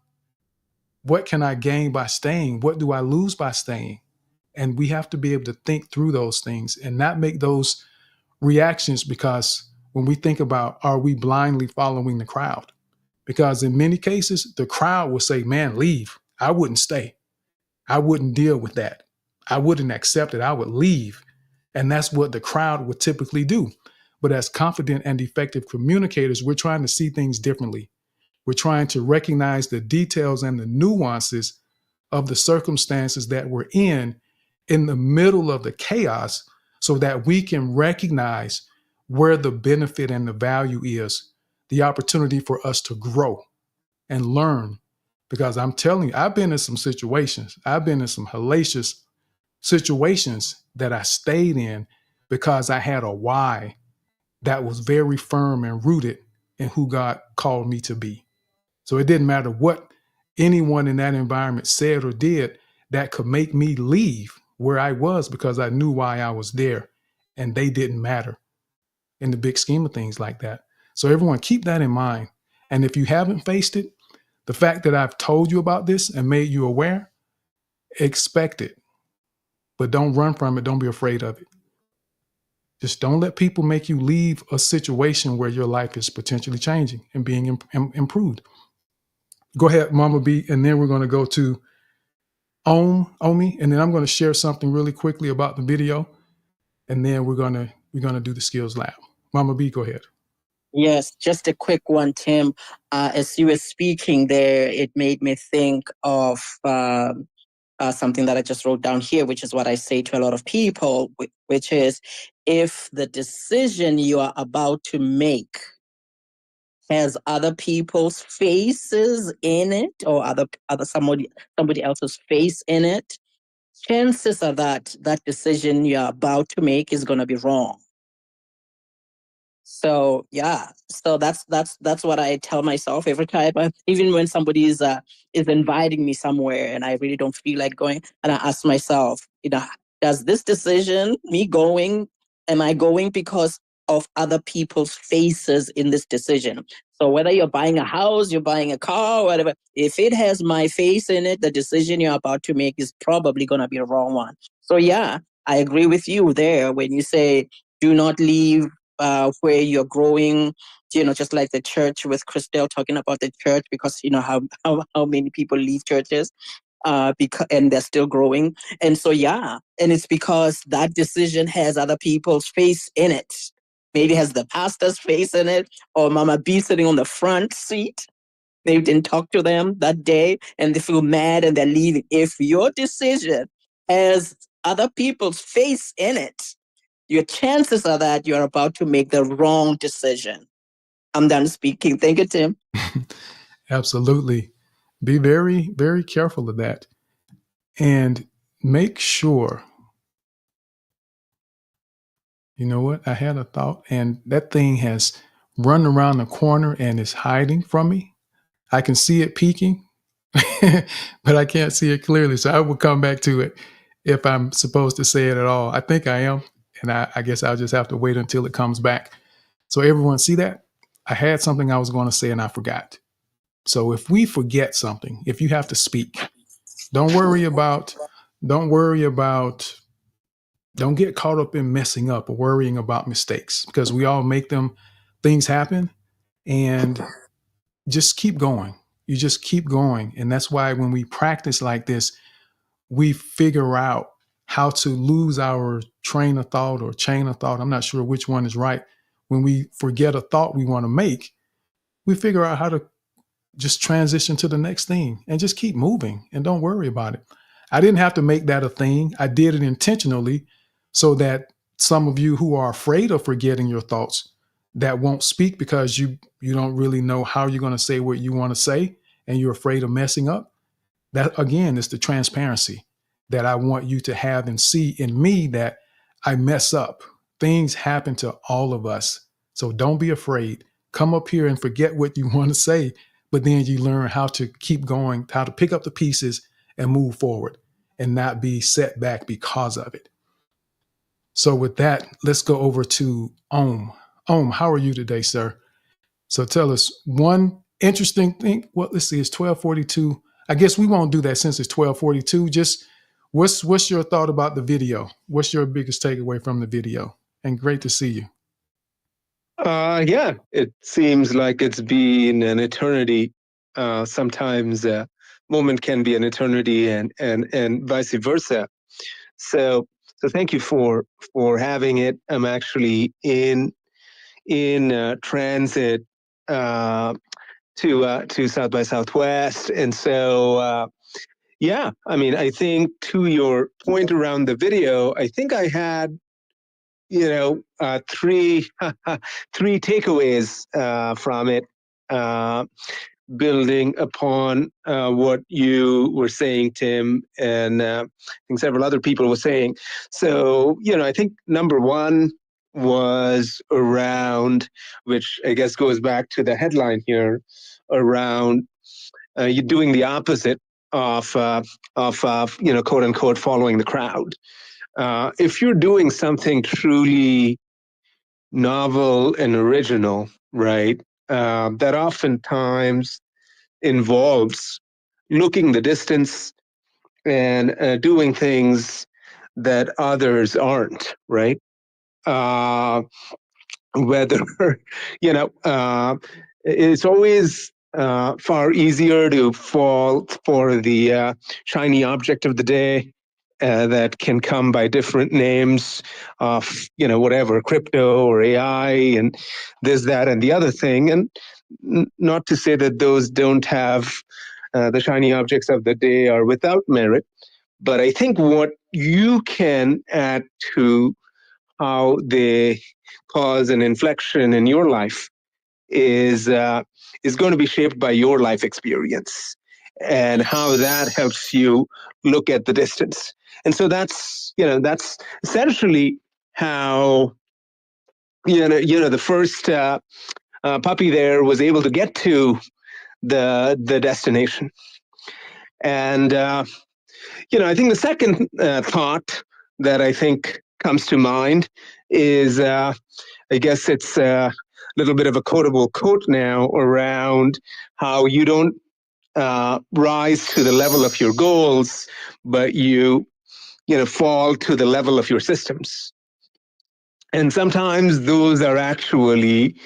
What can I gain by staying? What do I lose by staying? And we have to be able to think through those things and not make those reactions because when we think about, are we blindly following the crowd? Because in many cases, the crowd will say, man, leave. I wouldn't stay. I wouldn't deal with that. I wouldn't accept it. I would leave. And that's what the crowd would typically do. But as confident and effective communicators, we're trying to see things differently. We're trying to recognize the details and the nuances of the circumstances that we're in the middle of the chaos so that we can recognize where the benefit and the value is, the opportunity for us to grow and learn. Because I'm telling you, I've been in some situations, I've been in some hellacious situations that I stayed in because I had a why that was very firm and rooted in who God called me to be. So it didn't matter what anyone in that environment said or did that could make me leave where I was because I knew why I was there and they didn't matter in the big scheme of things like that. So everyone keep that in mind. And if you haven't faced it, the fact that I've told you about this and made you aware, expect it, but don't run from it. Don't be afraid of it. Just don't let people make you leave a situation where your life is potentially changing and being improved. Go ahead, Mama B, and then we're going to go to Omi, and then I'm going to share something really quickly about the video, and then we're going to do the skills lab. Mama B, go ahead. Yes, just a quick one, Tim. As you were speaking there, it made me think of something that I just wrote down here, which is what I say to a lot of people, which is if the decision you are about to make has other people's faces in it or somebody else's face in it, chances are that decision you're about to make is going to be wrong. So yeah, so that's what I tell myself every time. Even when somebody is inviting me somewhere and I really don't feel like going, and I ask myself, does this decision, me going, am I going because of other people's faces in this decision? So whether you're buying a house, you're buying a car, whatever, if it has my face in it, the decision you're about to make is probably going to be a wrong one. So yeah, I agree with you there when you say Do not leave where you're growing, just like the church with Christelle talking about the church, because how many people leave churches and they're still growing. And so, and it's because that decision has other people's face in it. Maybe it has the pastor's face in it, or Mama B sitting on the front seat. Maybe didn't talk to them that day and they feel mad and they're leaving. If your decision has other people's face in it, your chances are that you're about to make the wrong decision. I'm done speaking. Thank you, Tim. Absolutely. Be very, very careful of that. And make sure, you know what? I had a thought and that thing has run around the corner and is hiding from me. I can see it peeking, but I can't see it clearly. So I will come back to it if I'm supposed to say it at all. I think I am. And I guess I'll just have to wait until it comes back. So everyone see that? I had something I was going to say and I forgot. So if we forget something, if you have to speak, don't get caught up in messing up or worrying about mistakes, because we all make them. Things happen, and just keep going. You just keep going. And that's why when we practice like this, we figure out how to lose our train of thought or chain of thought. I'm not sure which one is right. When we forget a thought we want to make, we figure out how to just transition to the next thing and just keep moving and don't worry about it. I didn't have to make that a thing. I did it intentionally so that some of you who are afraid of forgetting your thoughts, that won't speak because you don't really know how you're going to say what you want to say and you're afraid of messing up. That again is the transparency that I want you to have and see in me, that I mess up. Things happen to all of us. So don't be afraid. Come up here and forget what you want to say, but then you learn how to keep going, how to pick up the pieces and move forward and not be set back because of it. So with that, let's go over to Om. Om, how are you today, sir? So tell us one interesting thing. Well, let's see, it's 12:42. I guess we won't do that since it's 12:42. Just what's your thought about the video? What's your biggest takeaway from the video? And great to see you. Yeah, it seems like it's been an eternity. Sometimes a moment can be an eternity, and vice versa. So thank you for having it. I'm actually in transit to South by Southwest, and so yeah. I mean, I think to your point around the video, I think I had three takeaways from it, building upon what you were saying, Tim, and I think several other people were saying. So, I think number one was around, which I guess goes back to the headline here, around you doing the opposite of quote unquote following the crowd. If you're doing something truly novel and original, right, that oftentimes involves looking the distance and doing things that others aren't, right? Whether, it's always far easier to fall for the shiny object of the day that can come by different names of, whatever, crypto or AI and this, that, and the other thing. And not to say that those don't have the shiny objects of the day are without merit, but I think what you can add to how they cause an inflection in your life is going to be shaped by your life experience and how that helps you look at the distance. And so that's essentially how the first puppy there was able to get to the destination. And I think the second thought that I think comes to mind is I guess it's a little bit of a quotable quote now around how you don't rise to the level of your goals, but you fall to the level of your systems. And sometimes those are actually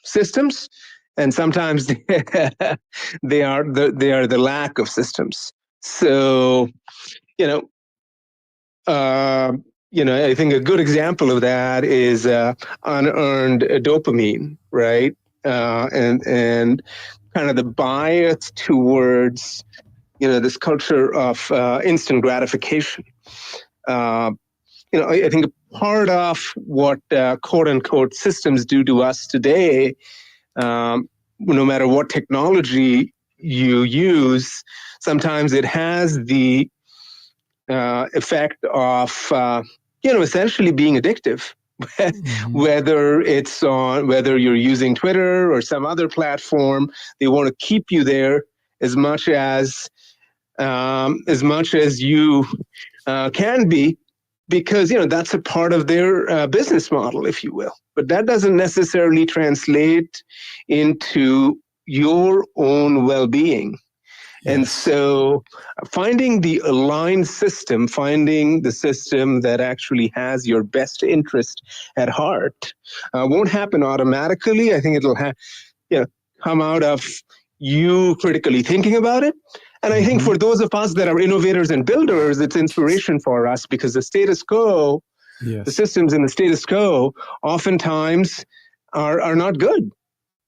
systems, and sometimes they are the lack of systems. So, you know, I think a good example of that is unearned dopamine, right? And kind of the bias towards, this culture of instant gratification. I think part of what quote unquote systems do to us today, no matter what technology you use, sometimes it has the effect of, essentially being addictive. Whether you're using Twitter or some other platform, they want to keep you there as much as you can be, because that's a part of their business model, if you will. But that doesn't necessarily translate into your own well-being. Yes. And so finding the aligned system, finding the system that actually has your best interest at heart, won't happen automatically. I think it'll come out of you critically thinking about it. And I think for those of us that are innovators and builders, it's inspiration for us, because the status quo, the systems in the status quo oftentimes are not good.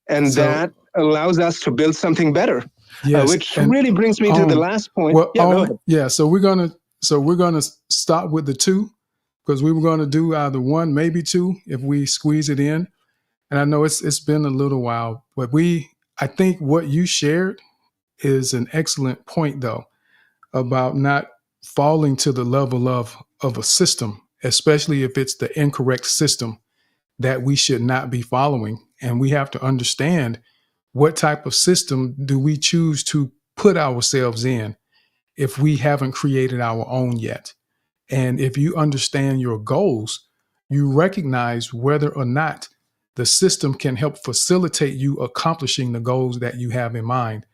And that allows us to build something better. Yes, which really brings me to the last point. Well, go ahead. So we're gonna stop with the 2, because we were going to do either 1, maybe 2, if we squeeze it in. And I know it's been a little while, but I think what you shared is an excellent point, though, about not falling to the level of a system, especially if it's the incorrect system that we should not be following. And we have to understand, what type of system do we choose to put ourselves in if we haven't created our own yet? And if you understand your goals, you recognize whether or not the system can help facilitate you accomplishing the goals that you have in mind.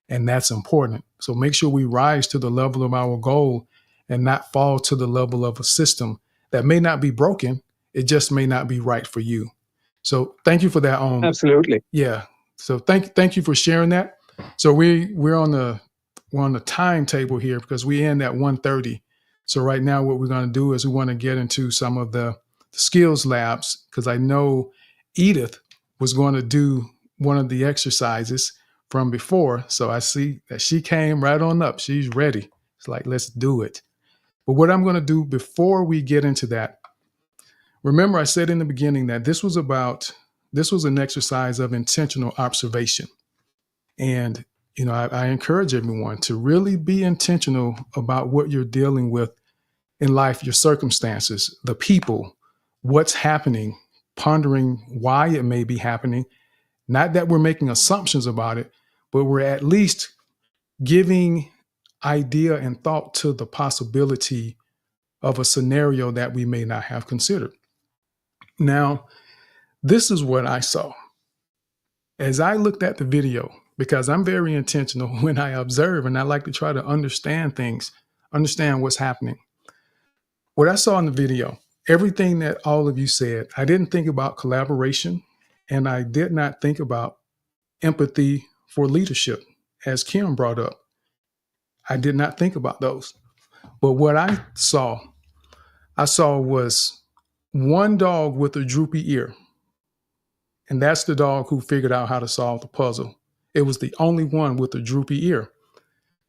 And that's important. So make sure we rise to the level of our goal and not fall to the level of a system that may not be broken. It just may not be right for you. So thank you for that. Absolutely. Yeah. So thank you for sharing that. So we're on the timetable here, because we end at 1:30. So right now what we're going to do is we want to get into some of the skills labs, because I know Edith was going to do one of the exercises from before. So I see that she came right on up. She's ready. It's like, let's do it. But what I'm going to do before we get into that, remember I said in the beginning that this was an exercise of intentional observation. And, I encourage everyone to really be intentional about what you're dealing with in life, your circumstances, the people, what's happening, pondering why it may be happening. Not that we're making assumptions about it, but we're at least giving idea and thought to the possibility of a scenario that we may not have considered. Now, this is what I saw. As I looked at the video, because I'm very intentional when I observe, and I like to try to understand things, understand what's happening. What I saw in the video, everything that all of you said, I didn't think about collaboration, and I did not think about empathy for leadership, as Kim brought up. I did not think about those. But what I saw was one dog with a droopy ear. And that's the dog who figured out how to solve the puzzle. It was the only one with a droopy ear.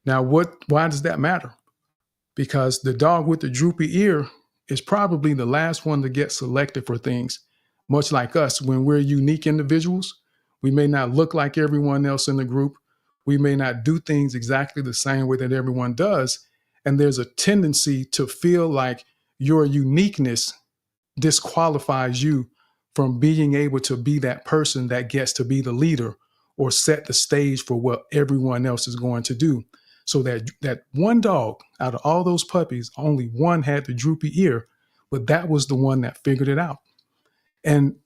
Now, why does that matter? Because the dog with the droopy ear is probably the last one to get selected for things. Much like us, when we're unique individuals, we may not look like everyone else in the group. We may not do things exactly the same way that everyone does. And there's a tendency to feel like your uniqueness disqualifies you from being able to be that person that gets to be the leader or set the stage for what everyone else is going to do. So that one dog out of all those puppies, only one had the droopy ear, but that was the one that figured it out. And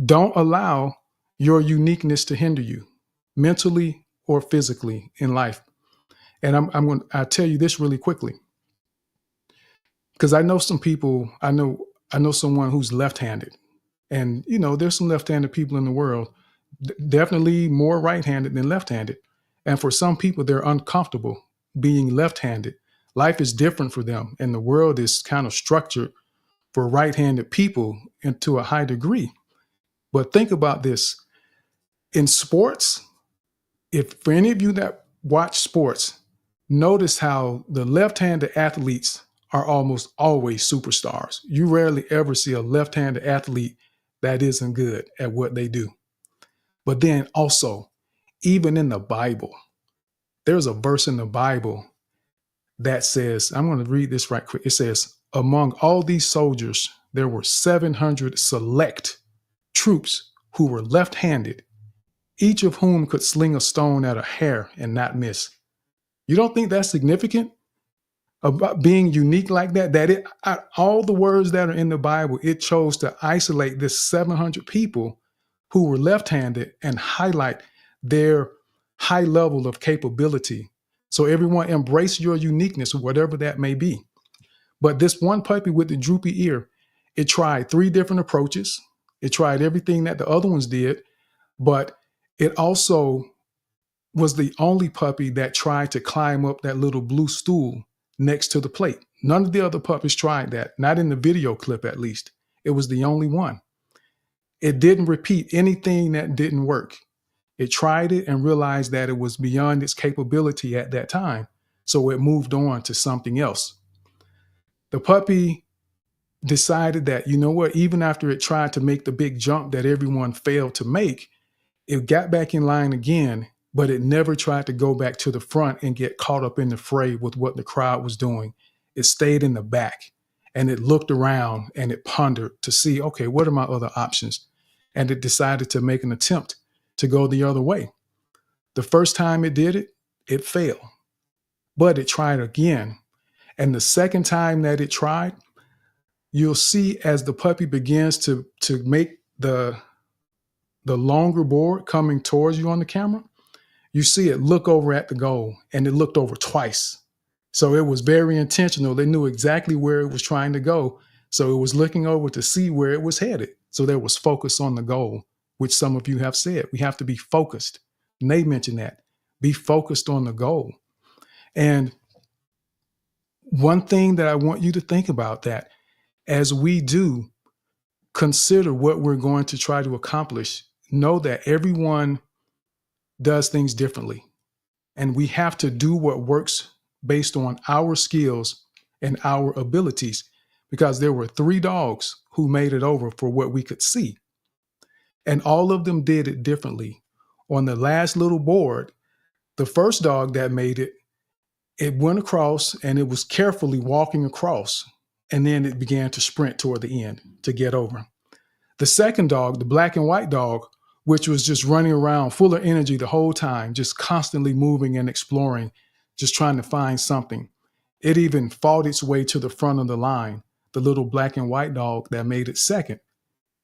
don't allow your uniqueness to hinder you mentally or physically in life. And I'll tell you this really quickly, because I know some people, I I know someone who's left-handed, and there's some left-handed people in the world, definitely more right-handed than left-handed. And for some people, they're uncomfortable being left-handed. Life is different for them, and the world is kind of structured for right-handed people and to a high degree. But think about this. In sports, if for any of you that watch sports, notice how the left-handed athletes are almost always superstars. You rarely ever see a left-handed athlete that isn't good at what they do. But then also, even in the Bible, there's a verse in the Bible that says, I'm going to read this right quick. It says, among all these soldiers, there were 700 select troops who were left-handed, each of whom could sling a stone at a hair and not miss. You don't think that's significant about being unique like that? That it, all the words that are in the Bible, it chose to isolate this 700 people who were left-handed and highlight their high level of capability. So everyone embrace your uniqueness, whatever that may be. But this one puppy with the droopy ear, it tried 3 different approaches. It tried everything that the other ones did, but it also was the only puppy that tried to climb up that little blue stool next to the plate. None of the other puppies tried that, not in the video clip at least. It was the only one. It didn't repeat anything that didn't work. It tried it and realized that it was beyond its capability at that time, so it moved on to something else. The puppy decided that, you know what, even after it tried to make the big jump that everyone failed to make, it got back in line again, but it never tried to go back to the front and get caught up in the fray with what the crowd was doing. It stayed in the back and it looked around and it pondered to see, okay, what are my other options? And it decided to make an attempt to go the other way. The first time it did it, it failed, but it tried again. And the second time that it tried, you'll see as the puppy begins to make the longer board coming towards you on the camera, you see it look over at the goal, and it looked over twice. So it was very intentional. They knew exactly where it was trying to go. So it was looking over to see where it was headed. So there was focus on the goal, which some of you have said. We have to be focused. And they mentioned that. Be focused on the goal. And one thing that I want you to think about that as we do consider what we're going to try to accomplish, know that everyone does things differently. And we have to do what works based on our skills and our abilities, because there were 3 dogs who made it over for what we could see. And all of them did it differently. On the last little board, the first dog that made it, it went across and it was carefully walking across. And then it began to sprint toward the end to get over. The second dog, the black and white dog, which was just running around full of energy the whole time, just constantly moving and exploring, just trying to find something. It even fought its way to the front of the line, the little black and white dog that made it second,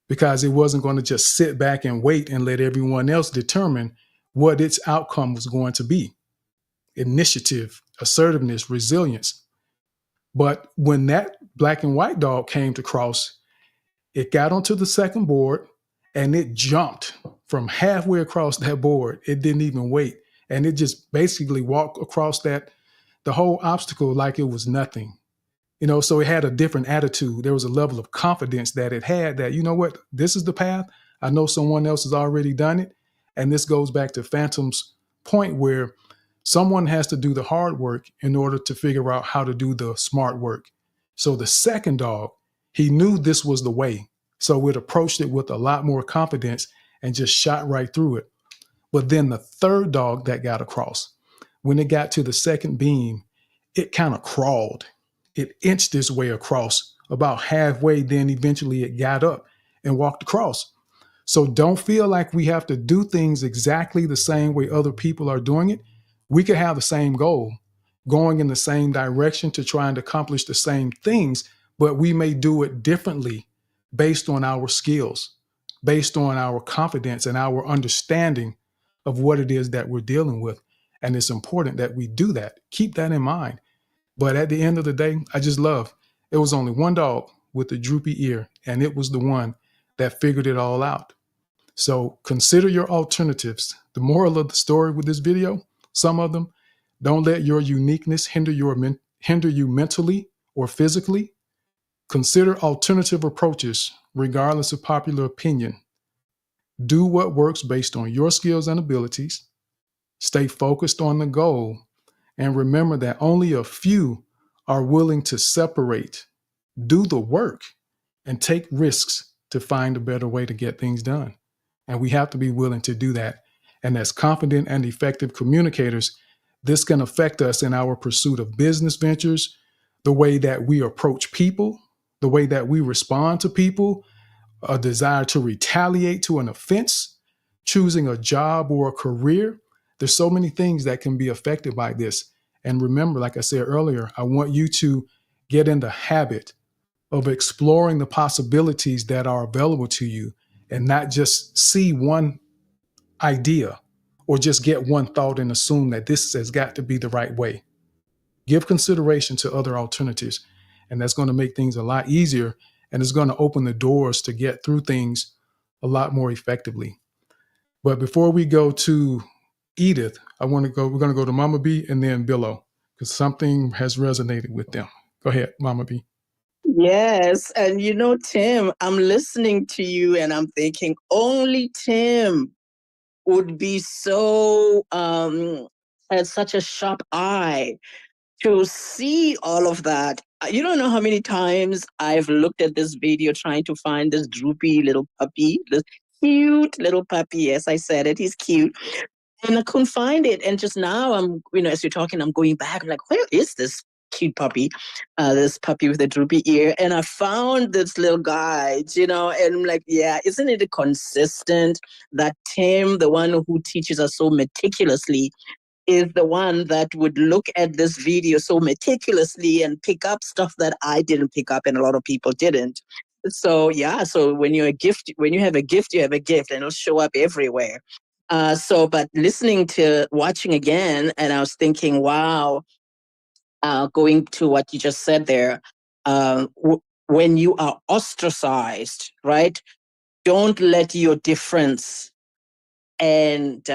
because it wasn't going to just sit back and wait and let everyone else determine what its outcome was going to be. Initiative, assertiveness, resilience. But when that black and white dog came to cross, it got onto the second board and it jumped from halfway across that board. It didn't even wait. And it just basically walked across the whole obstacle like it was nothing. So it had a different attitude. There was a level of confidence that it had that, you know what, this is the path. I know someone else has already done it. And this goes back to Phantom's point where someone has to do the hard work in order to figure out how to do the smart work. So the second dog, he knew this was the way. So it approached it with a lot more confidence and just shot right through it. But then the third dog that got across, when it got to the second beam, it kind of crawled. It inched its way across about halfway. Then eventually it got up and walked across. So don't feel like we have to do things exactly the same way other people are doing it. We could have the same goal, going in the same direction to try and accomplish the same things, but we may do it differently based on our skills, based on our confidence and our understanding of what it is that we're dealing with. And it's important that we do that. Keep that in mind. But at the end of the day, I just love, it was only one dog with the droopy ear, and it was the one that figured it all out. So consider your alternatives. The moral of the story with this video, some of them, don't let your uniqueness hinder you mentally or physically. Consider alternative approaches, regardless of popular opinion. Do what works based on your skills and abilities. Stay focused on the goal. And remember that only a few are willing to separate, do the work, and take risks to find a better way to get things done. And we have to be willing to do that. And as confident and effective communicators, this can affect us in our pursuit of business ventures, the way that we approach people, the way that we respond to people, a desire to retaliate to an offense, choosing a job or a career. There's so many things that can be affected by this. And remember, like I said earlier, I want you to get in the habit of exploring the possibilities that are available to you and not just see one idea or just get one thought and assume that this has got to be the right way. Give consideration to other alternatives, and that's going to make things a lot easier, and it's going to open the doors to get through things a lot more effectively. But before we go to Edith, we're going to go to Mama B and then Billo, because something has resonated with them. Go ahead, Mama B. Yes. And you know, Tim, I'm listening to you and I'm thinking only Tim would be so, had such a sharp eye to see all of that. You don't know how many times I've looked at this video trying to find this droopy little puppy, this cute little puppy. Yes, I said it. He's cute. And I couldn't find it. And just now as you're talking, I'm going back. I'm like, where is this cute puppy? This puppy with a droopy ear. And I found this little guide, and I'm like, yeah, isn't it consistent that Tim, the one who teaches us so meticulously, is the one that would look at this video so meticulously and pick up stuff that I didn't pick up and a lot of people didn't. So yeah, so when you have a gift, you have a gift, and it'll show up everywhere. But watching again, and I was thinking, wow, going to what you just said there, when you are ostracized, right? Don't let your difference and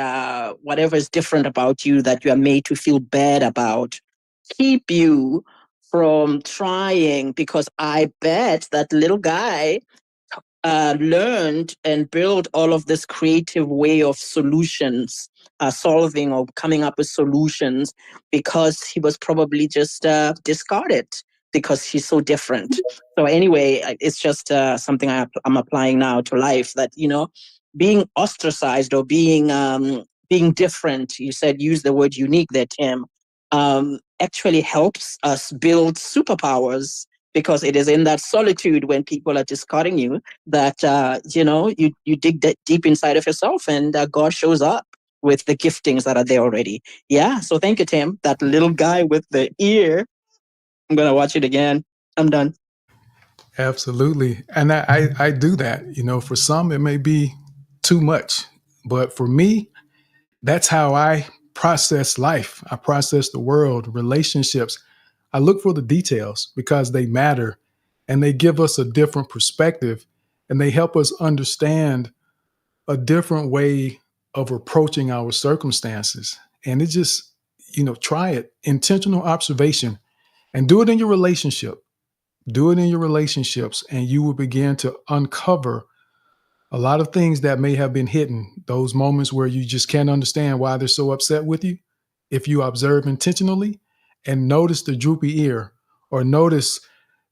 whatever is different about you that you are made to feel bad about keep you from trying, because I bet that little guy learned and built all of this creative way of solutions, solving or coming up with solutions, because he was probably just discarded because he's so different. So anyway, it's just something I'm applying now to life, that, being ostracized or being different, you said, use the word unique there, Tim, actually helps us build superpowers, because it is in that solitude when people are discarding you that, you dig deep inside of yourself, and God shows up with the giftings that are there already. Yeah. So thank you, Tim. That little guy with the ear, I'm going to watch it again. I'm done. Absolutely. And I do that. For some, it may be too much. But for me, that's how I process life. I process the world, relationships. I look for the details because they matter, and they give us a different perspective, and they help us understand a different way of approaching our circumstances. And it just, try it. Intentional observation, and do it in your relationship. Do it in your relationships, and you will begin to uncover a lot of things that may have been hidden, those moments where you just can't understand why they're so upset with you. If you observe intentionally and notice the droopy ear, or notice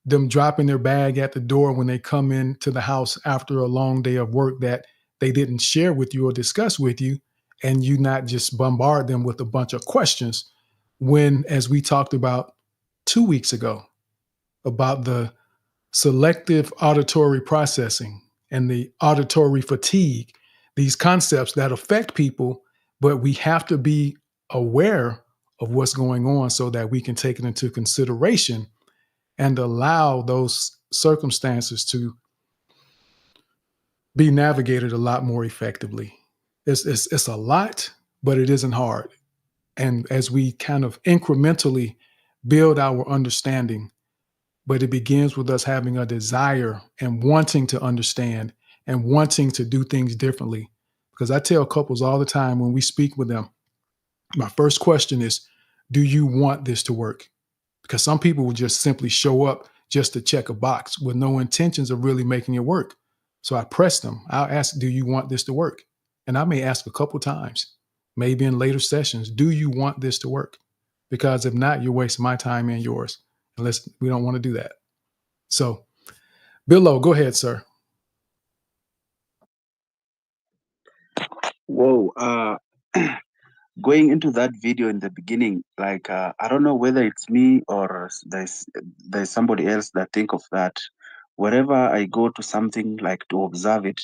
them dropping their bag at the door when they come into the house after a long day of work that they didn't share with you or discuss with you, and you not just bombard them with a bunch of questions when, as we talked about 2 weeks ago, about the selective auditory processing and the auditory fatigue, these concepts that affect people, but we have to be aware of what's going on so that we can take it into consideration and allow those circumstances to be navigated a lot more effectively. It's a lot, but it isn't hard. And as we kind of incrementally build our understanding, but it begins with us having a desire and wanting to understand and wanting to do things differently. Because I tell couples all the time when we speak with them, my first question is, do you want this to work? Because some people will just simply show up just to check a box with no intentions of really making it work. So I press them. I'll ask, do you want this to work? And I may ask a couple times, maybe in later sessions, do you want this to work? Because if not, you're wasting my time and yours, unless we don't want to do that. So, Billo, go ahead, sir. Whoa. Going into that video in the beginning, like I don't know whether it's me or there's somebody else that think of that. Wherever I go to something like to observe it,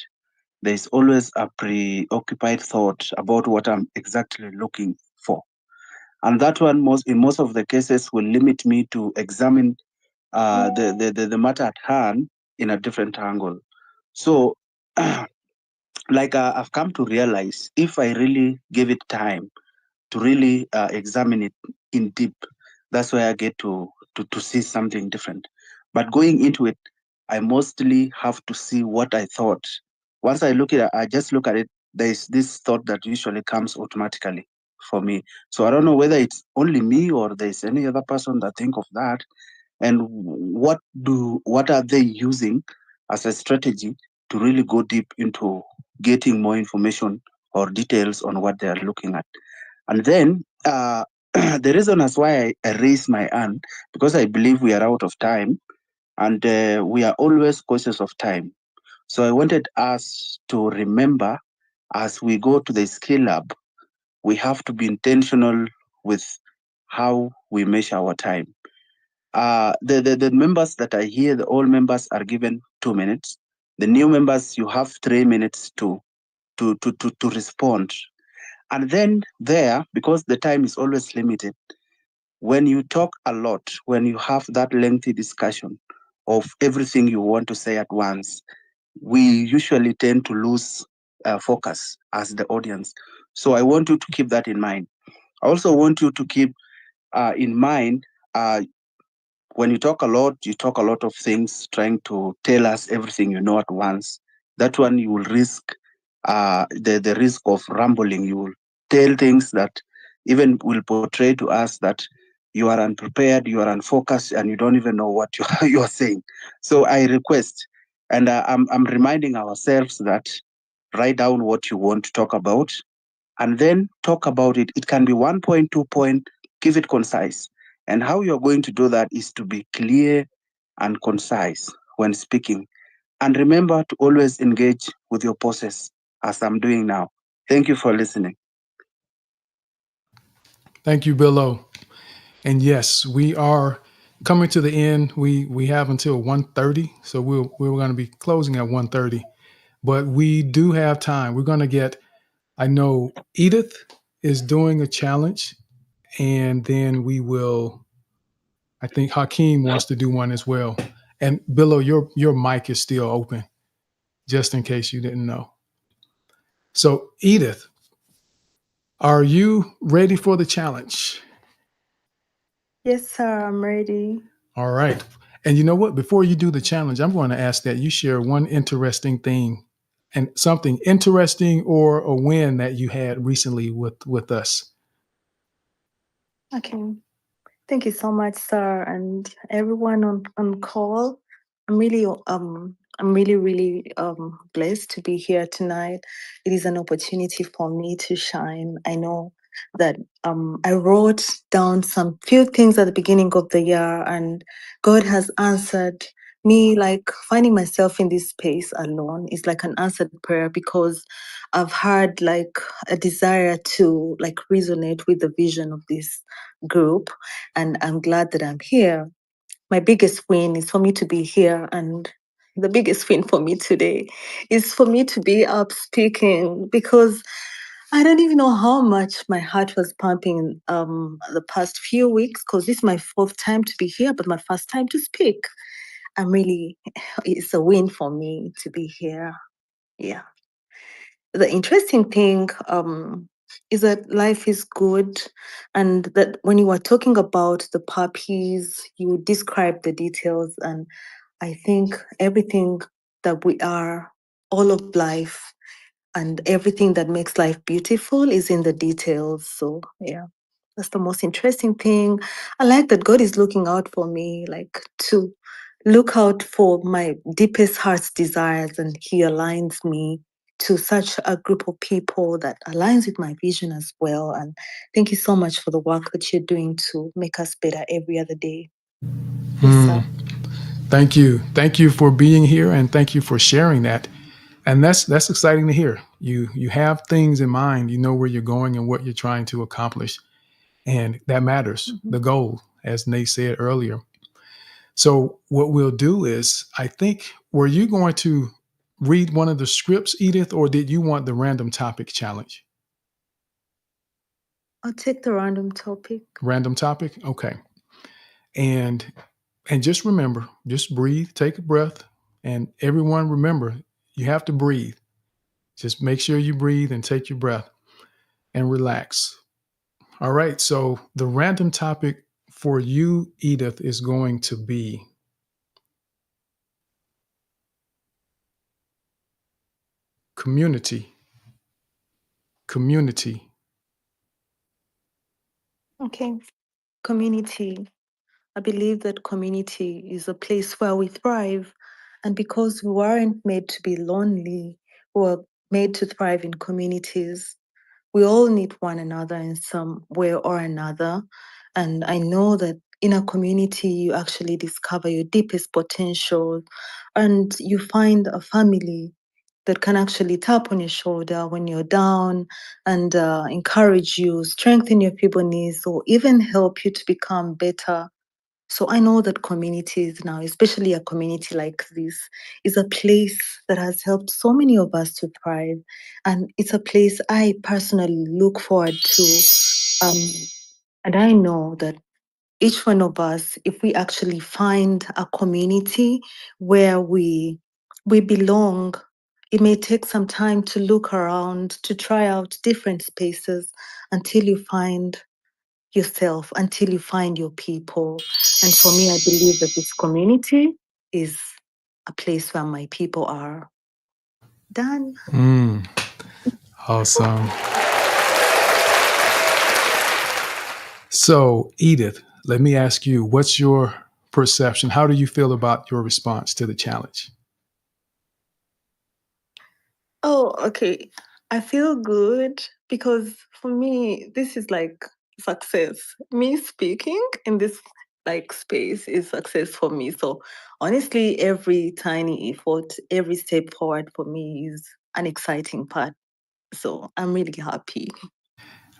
there's always a preoccupied thought about what I'm exactly looking for, and that one in most of the cases will limit me to examine the matter at hand in a different angle. So, like I've come to realize, if I really give it time to really examine it in deep, that's where I get to see something different. But going into it, I mostly have to see what I thought. Once I look at it, I just look at it, there's this thought that usually comes automatically for me. So I don't know whether it's only me or there's any other person that think of that. And what are they using as a strategy to really go deep into getting more information or details on what they are looking at. And then the reason as why I raise my hand, because I believe we are out of time and we are always cautious of time. So I wanted us to remember, as we go to the skill lab, we have to be intentional with how we measure our time. The members that are here, the old members are given 2 minutes. The new members, you have 3 minutes to respond. And then there, because the time is always limited, when you talk a lot, when you have that lengthy discussion of everything you want to say at once, we usually tend to lose focus as the audience. So I want you to keep that in mind. I also want you to keep in mind when you talk a lot of things, trying to tell us everything you know at once. That one you will risk the risk of rambling. You will tell things that even will portray to us that you are unprepared, you are unfocused, and you don't even know what you are saying. So I request, and I'm reminding ourselves that write down what you want to talk about, and then talk about it. It can be 1 point, 2 point, keep it concise. And how you're going to do that is to be clear and concise when speaking. And remember to always engage with your process, as I'm doing now. Thank you for listening. Thank you, Billo. And yes, we are coming to the end. We have until 1:30, so we're going to be closing at 1:30. But we do have time. We're going to get, I know Edith is doing a challenge, and then we will, I think Hakeem wants to do one as well. And Billo, your mic is still open, just in case you didn't know. So Edith, are you ready for the challenge? Yes, sir, I'm ready. All right. And you know what? Before you do the challenge, I'm going to ask that you share one interesting thing and something interesting or a win that you had recently with us. Okay. Thank you so much, sir, and everyone on call. I'm really blessed to be here tonight. It is an opportunity for me to shine. I know that I wrote down some few things at the beginning of the year, and God has answered me. Like finding myself in this space alone is like an answered prayer, because I've had like a desire to like resonate with the vision of this group, and I'm glad that I'm here. My biggest win is for me to be here, and the biggest win for me today is for me to be up speaking, because I don't even know how much my heart was pumping the past few weeks, because this is my 4th time to be here, but my first time to speak. It's a win for me to be here. Yeah. The interesting thing is that life is good, and that when you were talking about the puppies, you described the details, and I think everything that we are, all of life, and everything that makes life beautiful is in the details. So yeah, that's the most interesting thing. I like that God is looking out for me, like to look out for my deepest heart's desires, and He aligns me to such a group of people that aligns with my vision as well. And thank you so much for the work that you're doing to make us better every other day. Yes, sir. Thank you. Thank you for being here, and thank you for sharing that. And that's exciting to hear. You have things in mind, you know where you're going and what you're trying to accomplish. And that matters, the goal, as Nate said earlier. So what we'll do is, I think, were you going to read one of the scripts, Edith, or did you want the random topic challenge? I'll take the random topic. Random topic? Okay. And just remember, just breathe, take a breath, and everyone remember, you have to breathe. Just make sure you breathe and take your breath and relax. All right. So the random topic for you, Edith, is going to be community. Community. Okay. Community. I believe that community is a place where we thrive. And because we weren't made to be lonely, we were made to thrive in communities. We all need one another in some way or another. And I know that in a community, you actually discover your deepest potential, and you find a family that can actually tap on your shoulder when you're down, and encourage you, strengthen your feeble knees, or even help you to become better. So I know that communities now, especially a community like this, is a place that has helped so many of us to thrive. And it's a place I personally look forward to. And I know that each one of us, if we actually find a community where we belong, it may take some time to look around, to try out different spaces until you find yourself, until you find your people. And for me, I believe that this community is a place where my people are. Done. Awesome. So, Edith, let me ask you, what's your perception? How do you feel about your response to the challenge? Oh, okay. I feel good because for me, this is like success. Me speaking in this like space is success for me. So honestly, every tiny effort, every step forward for me is an exciting part. So I'm really happy.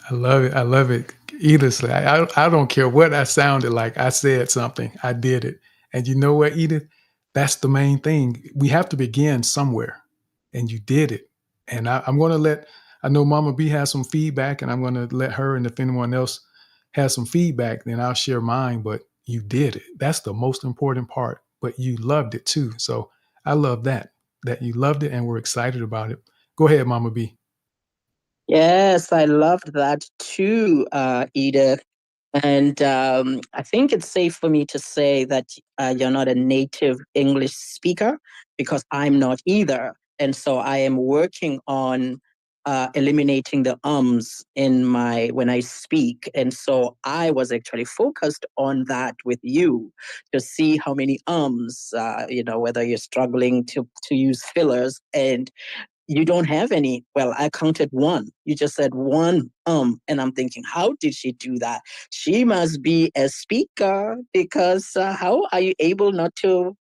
I love it. I love it. Edith, I don't care what I sounded like. I said something. I did it. And you know what, Edith? That's the main thing. We have to begin somewhere. And you did it. And I'm going to I know Mama B has some feedback, and I'm going to let her, and if anyone else has some feedback, then I'll share mine. But you did it. That's the most important part. But you loved it too. So I love that you loved it and we're excited about it. Go ahead, Mama B. Yes, I loved that too, Edith. And I think it's safe for me to say that you're not a native English speaker, because I'm not either. And so I am working on eliminating the ums when I speak. And so I was actually focused on that with you to see how many ums, whether you're struggling to use fillers, and you don't have any. Well, I counted one. You just said one and I'm thinking, how did she do that? She must be a speaker, because how are you able not to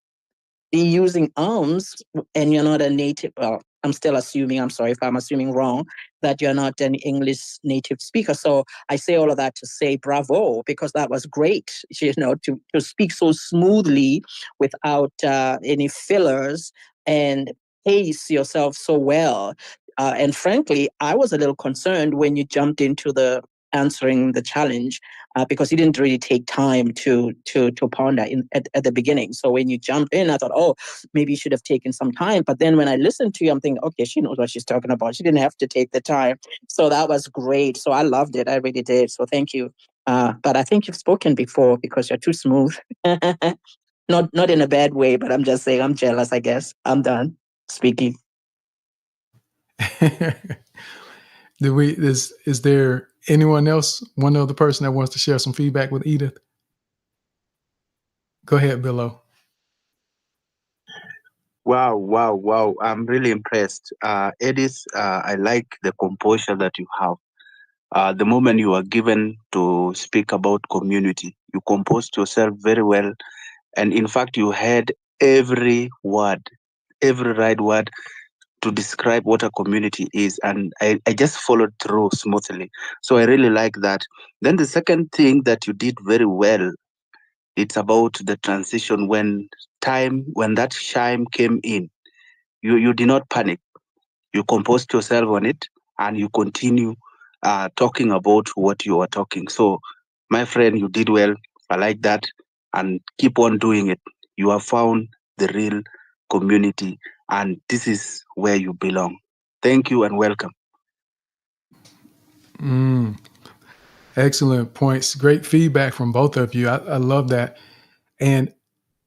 be using ums and you're not a native? Well, I'm still assuming, I'm sorry if I'm assuming wrong, that you're not an English native speaker. So I say all of that to say bravo, because that was great, to speak so smoothly without any fillers, and pace yourself so well. And frankly, I was a little concerned when you jumped into the answering the challenge because he didn't really take time to ponder at the beginning. So when you jumped in, I thought, oh, maybe you should have taken some time. But then when I listened to you, I'm thinking, okay, she knows what she's talking about. She didn't have to take the time. So that was great. So I loved it. I really did. So thank you. But I think you've spoken before because you're too smooth. Not in a bad way, but I'm just saying I'm jealous, I guess. I'm done speaking. Is there anyone else, one other person that wants to share some feedback with Edith? Go ahead, Billo. Wow. I'm really impressed. Edith, I like the composure that you have. The moment you are given to speak about community, you composed yourself very well. And in fact, you had every right word to describe what a community is. And I just followed through smoothly. So I really like that. Then the second thing that you did very well, it's about the transition when that chime came in. You did not panic. You composed yourself on it and you continue talking about what you are talking. So my friend, you did well. I like that. And keep on doing it. You have found the real community and this is where you belong. Thank you and welcome. Excellent points. Great feedback from both of you. I love that. And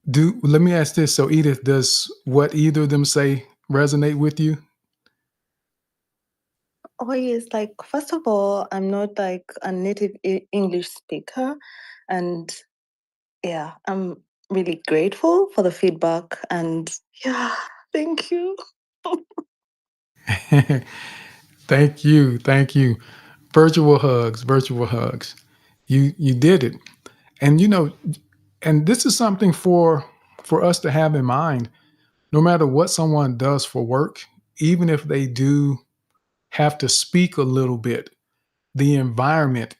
let me ask this. So Edith, does what either of them say resonate with you? Oh, yes. Like, first of all, I'm not like a native English speaker. And yeah, I'm really grateful for the feedback. And yeah, thank you. Thank you. Virtual hugs. You did it. And and this is something for us to have in mind. No matter what someone does for work, even if they do have to speak a little bit, the environment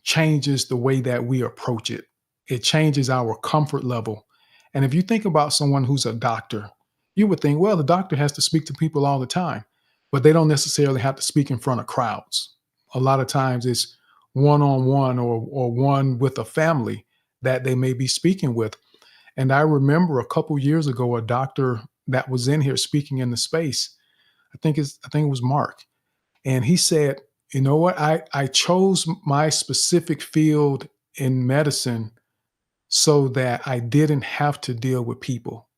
changes the way that we approach it. It changes our comfort level. And if you think about someone who's a doctor, you would think, well, the doctor has to speak to people all the time, but they don't necessarily have to speak in front of crowds. A lot of times it's one-on-one or one with a family that they may be speaking with. And I remember a couple years ago, a doctor that was in here speaking in the space. I think it was Mark. And he said, you know what? I chose my specific field in medicine so that I didn't have to deal with people.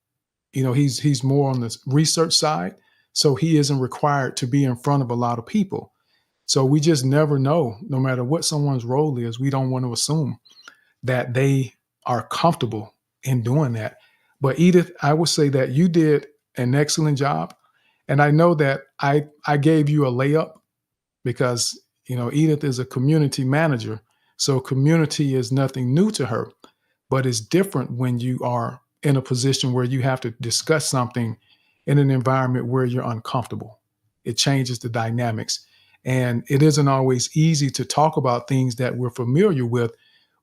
He's more on the research side, so he isn't required to be in front of a lot of people. So we just never know, no matter what someone's role is, we don't want to assume that they are comfortable in doing that. But Edith, I would say that you did an excellent job. And I know that I gave you a layup because, Edith is a community manager. So community is nothing new to her, but it's different when you are in a position where you have to discuss something in an environment where you're uncomfortable. It changes the dynamics. And it isn't always easy to talk about things that we're familiar with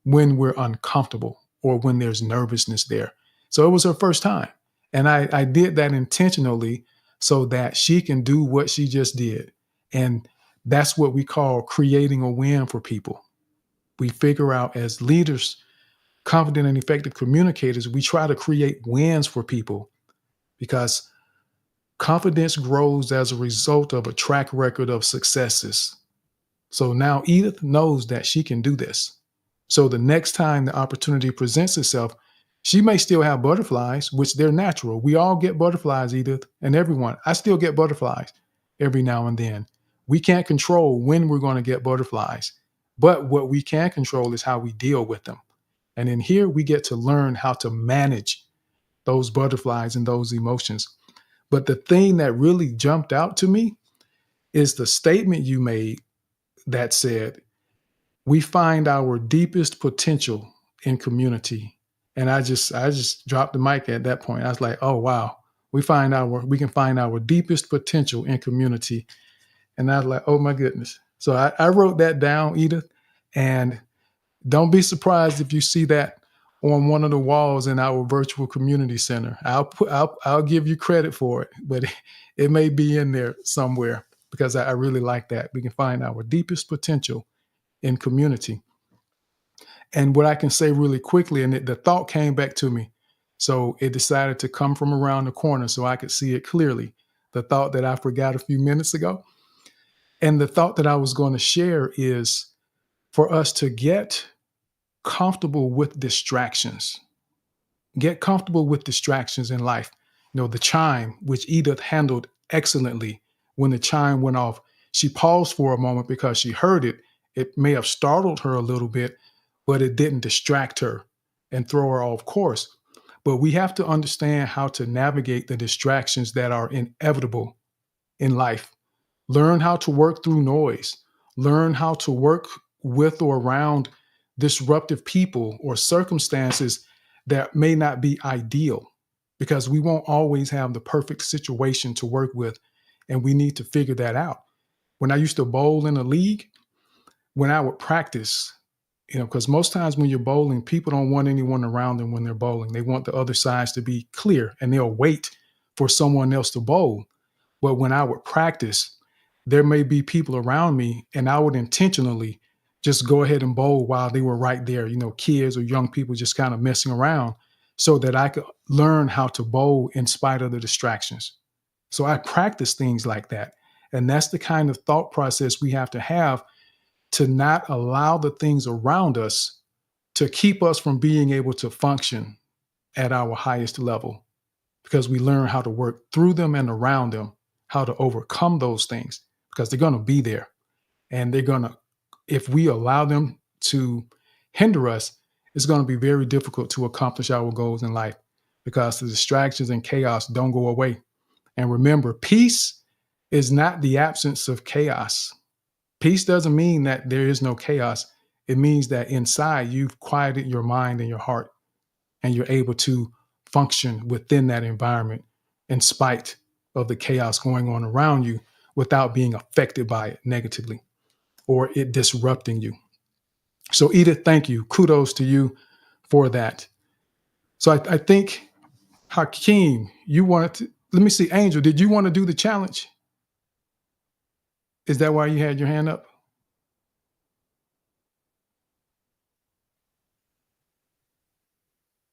when we're uncomfortable or when there's nervousness there. So it was her first time. And I did that intentionally so that she can do what she just did. And that's what we call creating a win for people. We figure out as leaders, confident and effective communicators, we try to create wins for people because confidence grows as a result of a track record of successes. So now Edith knows that she can do this. So the next time the opportunity presents itself, she may still have butterflies, which they're natural. We all get butterflies, Edith, and everyone. I still get butterflies every now and then. We can't control when we're going to get butterflies, but what we can control is how we deal with them. And in here, we get to learn how to manage those butterflies and those emotions. But the thing that really jumped out to me is the statement you made that said, we find our deepest potential in community. And I just dropped the mic at that point. I was like, oh, wow, we can find our deepest potential in community. And I was like, oh my goodness. So I wrote that down, Edith, and don't be surprised if you see that on one of the walls in our virtual community center. I'll give you credit for it, but it may be in there somewhere because I really like that. We can find our deepest potential in community. And what I can say really quickly, and the thought came back to me, so it decided to come from around the corner so I could see it clearly. The thought that I forgot a few minutes ago. And the thought that I was going to share is for us to get comfortable with distractions. Get comfortable with distractions in life. You know, the chime, which Edith handled excellently when the chime went off. She paused for a moment because she heard it. It may have startled her a little bit, but it didn't distract her and throw her off course. But we have to understand how to navigate the distractions that are inevitable in life. Learn how to work through noise. Learn how to work with or around disruptive people or circumstances that may not be ideal, because we won't always have the perfect situation to work with. And we need to figure that out. When I used to bowl in a league, when I would practice, you know, because most times when you're bowling, people don't want anyone around them when they're bowling. They want the other sides to be clear and they'll wait for someone else to bowl. But when I would practice, there may be people around me and I would intentionally just go ahead and bowl while they were right there, you know, kids or young people just kind of messing around so that I could learn how to bowl in spite of the distractions. So I practice things like that. And that's the kind of thought process we have to not allow the things around us to keep us from being able to function at our highest level, because we learn how to work through them and around them, how to overcome those things, because they're going to be there. And they're going to, if we allow them to hinder us, it's going to be very difficult to accomplish our goals in life, because the distractions and chaos don't go away. And remember, peace is not the absence of chaos. Peace doesn't mean that there is no chaos. It means that inside you've quieted your mind and your heart, and you're able to function within that environment in spite of the chaos going on around you without being affected by it negatively or it disrupting you. So, Edith, thank you. Kudos to you for that. So I think, Hakeem, you wanted to, let me see, Angel, did you want to do the challenge? Is that why you had your hand up?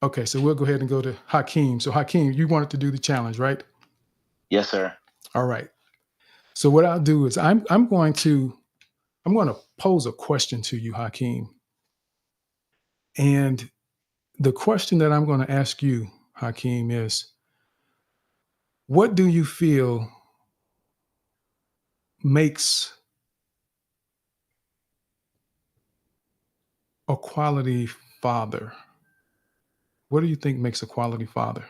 Okay, so we'll go ahead and go to Hakeem. So Hakeem, you wanted to do the challenge, right? Yes, sir. All right. So what I'll do is I'm going to pose a question to you, Hakeem. And the question that I'm going to ask you, Hakeem, is what do you feel makes a quality father? What do you think makes a quality father?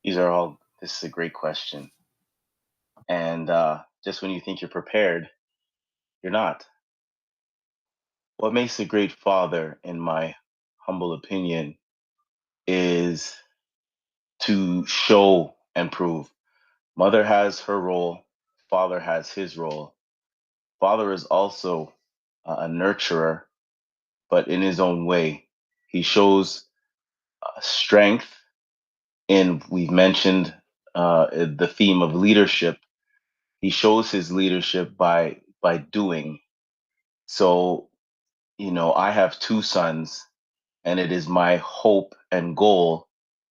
This is a great question. And just when you think you're prepared, you're not. What makes a great father, in my humble opinion, is to show and prove. Mother has her role, father has his role. Father is also a nurturer, but in his own way. He shows strength in, we've mentioned the theme of leadership. He shows his leadership by doing. So, you know, I have two sons, and it is my hope and goal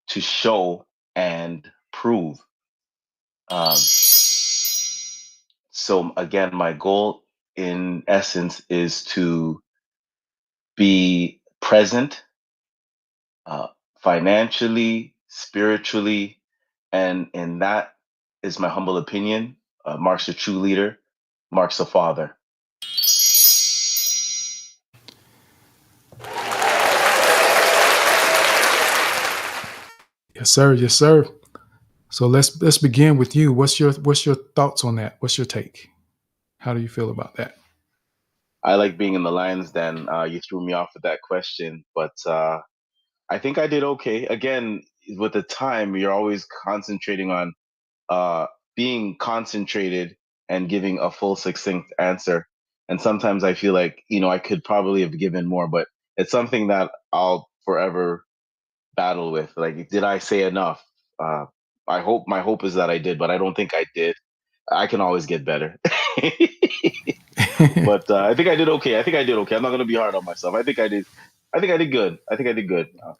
to show and prove. So again, my goal in essence is to be present financially, spiritually, and that is my humble opinion. Mark's a true leader. Mark's a father. Yes, sir. Yes, sir. So let's begin with you. What's your thoughts on that? What's your take? How do you feel about that? I like being in the lion's den. You threw me off with that question, but I think I did okay. Again, with the time, you're always concentrating on being concentrated and giving a full, succinct answer. And sometimes I feel like, you know, I could probably have given more, but it's something that I'll forever battle with. Like, did I say enough? My hope is that I did, but I don't think I did. I can always get better. But I think I did okay. I'm not going to be hard on myself. I think I did good.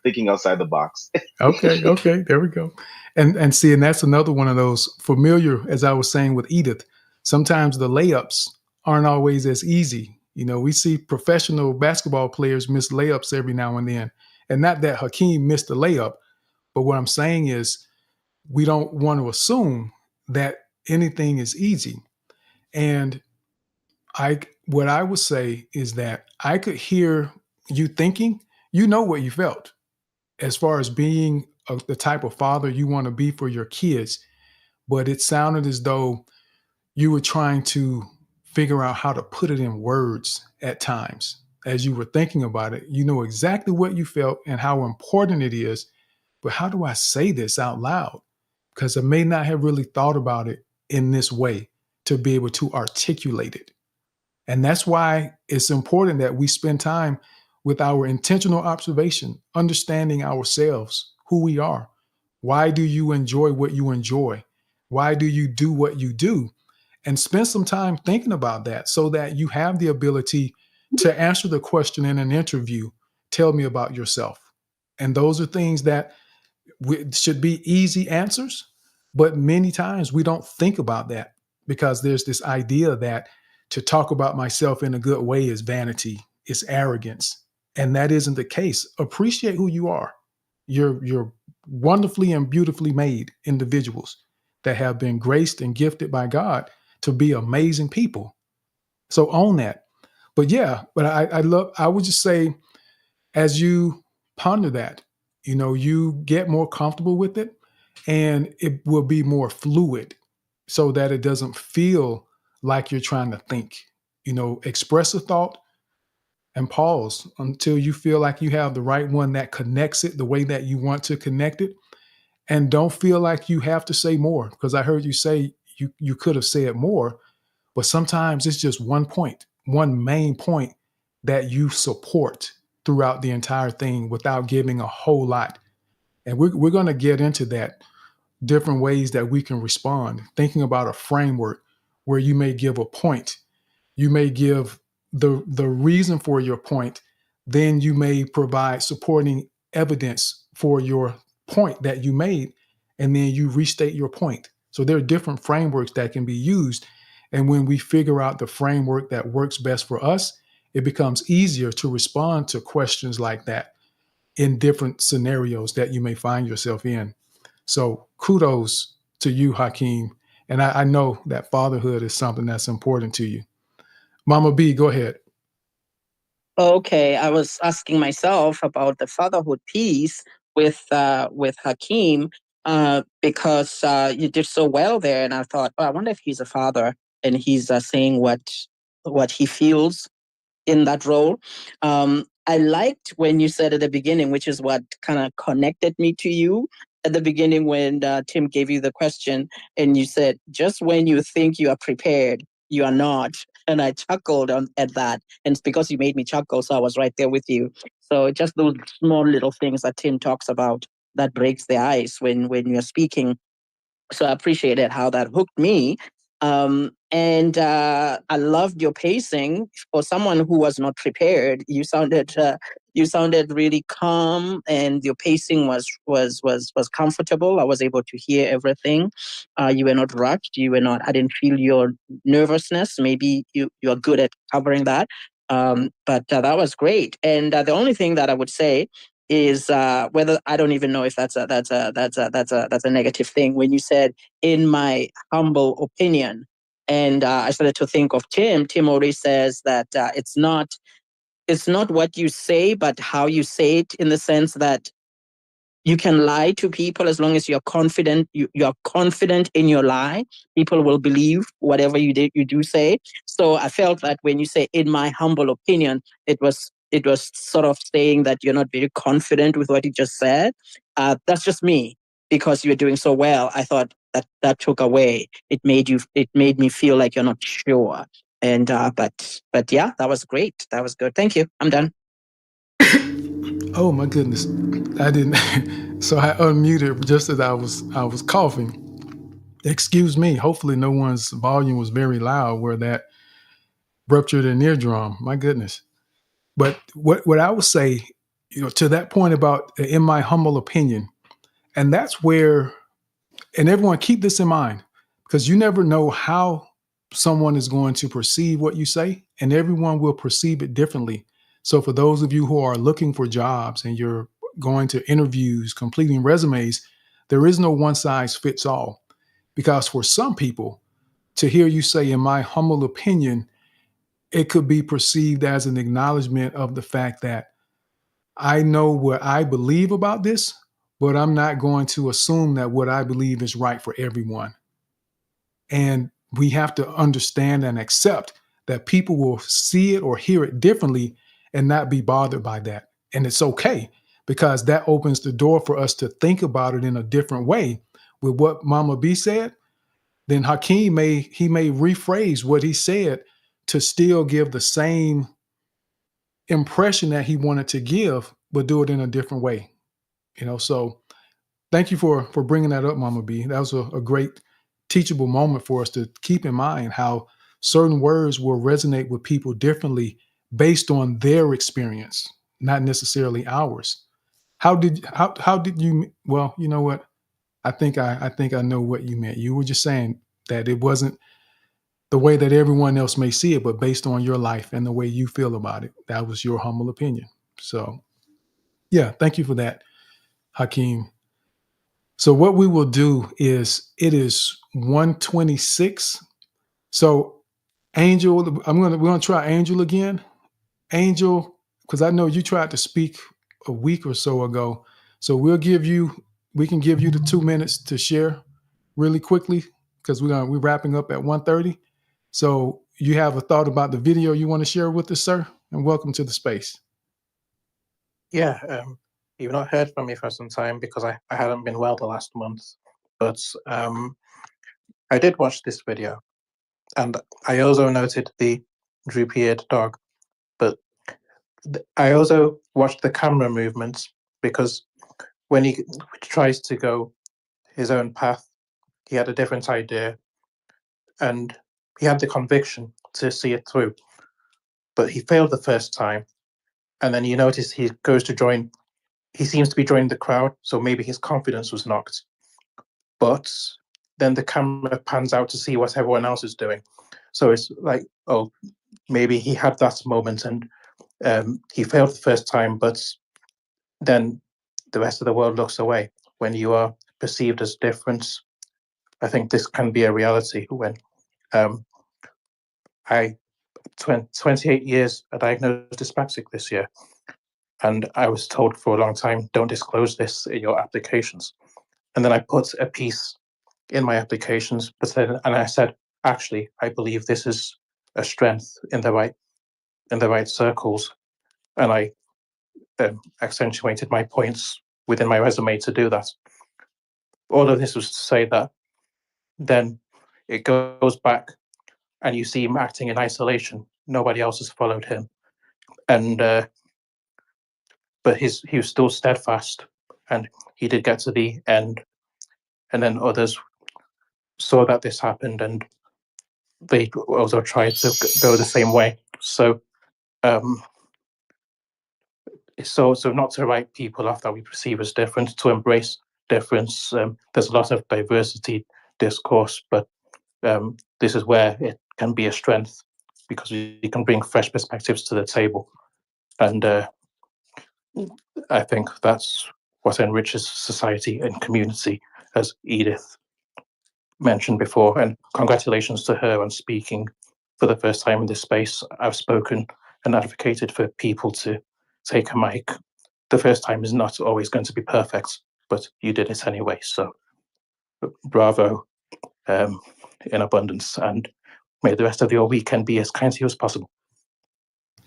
Thinking outside the box. Okay, there we go. And see, and that's another one of those familiar, as I was saying with Edith. Sometimes the layups aren't always as easy. You know, we see professional basketball players miss layups every now and then. And not that Hakeem missed a layup, but what I'm saying is we don't want to assume that anything is easy. And what I would say is that I could hear you thinking, you know what you felt as far as being the type of father you want to be for your kids, but it sounded as though you were trying to figure out how to put it in words at times. As you were thinking about it, you know exactly what you felt and how important it is, but how do I say this out loud? Because I may not have really thought about it in this way to be able to articulate it. And that's why it's important that we spend time with our intentional observation, understanding ourselves, who we are. Why do you enjoy what you enjoy? Why do you do what you do? And spend some time thinking about that so that you have the ability to answer the question in an interview, tell me about yourself. And those are things that should be easy answers, but many times we don't think about that because there's this idea that to talk about myself in a good way is vanity, it's arrogance. And that isn't the case. Appreciate who you are. You're wonderfully and beautifully made individuals that have been graced and gifted by God to be amazing people. So own that. But yeah, but I would just say, as you ponder that, you know, you get more comfortable with it and it will be more fluid so that it doesn't feel like you're trying to think. You know, express a thought and pause until you feel like you have the right one that connects it the way that you want to connect it. And don't feel like you have to say more, because I heard you say you could have said more, but sometimes it's just one point, one main point that you support throughout the entire thing without giving a whole lot. And we're going to get into that, different ways that we can respond, thinking about a framework where you may give a point, you may give the reason for your point, then you may provide supporting evidence for your point that you made, and then you restate your point. So there are different frameworks that can be used. And when we figure out the framework that works best for us, it becomes easier to respond to questions like that in different scenarios that you may find yourself in. So kudos to you, Hakeem. And I know that fatherhood is something that's important to you. Mama B, go ahead. Okay, I was asking myself about the fatherhood piece with Hakeem because you did so well there, and I thought, oh, I wonder if he's a father and he's saying what he feels in that role. I liked when you said at the beginning, which is what kind of connected me to you at the beginning when Tim gave you the question, and you said, just when you think you are prepared, you are not. And I chuckled at that. And it's because you made me chuckle, so I was right there with you. So just those small little things that Tim talks about that breaks the ice when you're speaking. So I appreciated how that hooked me. And I loved your pacing. For someone who was not prepared, you sounded really calm, and your pacing was comfortable. I was able to hear everything. You were not rushed. I didn't feel your nervousness. Maybe you are good at covering that. But that was great. And the only thing that I would say is whether, I don't even know if that's a negative thing. When you said, in my humble opinion, and I started to think of Tim. Tim always says that it's not what you say, but how you say it, in the sense that you can lie to people as long as you're confident. You're confident in your lie. People will believe whatever you do say. So I felt that when you say, in my humble opinion, it was sort of saying that you're not very confident with what you just said. That's just me, because you're doing so well. I thought that took away. It made me feel like you're not sure. And but yeah, that was great. That was good. Thank you. I'm done. Oh my goodness, I didn't. So I unmuted just as I was coughing. Excuse me. Hopefully no one's volume was very loud where that ruptured an eardrum. My goodness. But what I would say, to that point about, in my humble opinion, and that's where, and everyone keep this in mind, because you never know how someone is going to perceive what you say, and everyone will perceive it differently. So for those of you who are looking for jobs and you're going to interviews, completing resumes, there is no one size fits all. Because for some people, to hear you say, in my humble opinion, it could be perceived as an acknowledgement of the fact that I know what I believe about this, but I'm not going to assume that what I believe is right for everyone. And we have to understand and accept that people will see it or hear it differently and not be bothered by that. And it's okay, because that opens the door for us to think about it in a different way. With what Mama B said, then Hakeem may rephrase what he said to still give the same impression that he wanted to give, but do it in a different way. So thank you for bringing that up, Mama B. That was a great teachable moment for us to keep in mind how certain words will resonate with people differently based on their experience, not necessarily ours. How did you? Well, you know what? I think I know what you meant. You were just saying that it wasn't the way that everyone else may see it, but based on your life and the way you feel about it. That was your humble opinion. So, yeah, thank you for that, Hakeem. So what we will do is, it is 1:26. So Angel, we're gonna try Angel again. Angel, because I know you tried to speak a week or so ago. So we can give you the 2 minutes to share really quickly, because we're wrapping up at 1:30. So you have a thought about the video you want to share with us, sir? And welcome to the space. Yeah, you've not heard from me for some time because I hadn't been well the last month. But I did watch this video, and I also noted the droopy-eared dog. But I also watched the camera movements, because when he tries to go his own path, he had a different idea, and he had the conviction to see it through. But he failed the first time, and then you notice he goes to join. He seems to be joining the crowd, so maybe his confidence was knocked. But then the camera pans out to see what everyone else is doing. So it's like, oh, maybe he had that moment and he failed the first time, but then the rest of the world looks away when you are perceived as different. I think this can be a reality when 28 years, I diagnosed dyspraxic this year. And I was told for a long time, don't disclose this in your applications. And then I put a piece in my applications, and I said, actually, I believe this is a strength in the right circles. And I accentuated my points within my resume to do that. All of this was to say that then it goes back and you see him acting in isolation. Nobody else has followed him. And but he was still steadfast, and he did get to the end. And then others saw that this happened, and they also tried to go the same way. So, so not to write people off that we perceive as different, to embrace difference. There's a lot of diversity discourse, but this is where it can be a strength, because we can bring fresh perspectives to the table. And I think that's what enriches society and community, as Edith mentioned before. And congratulations to her on speaking for the first time in this space. I've spoken and advocated for people to take a mic. The first time is not always going to be perfect, but you did it anyway. So bravo in abundance, and may the rest of your weekend be as kind to you as possible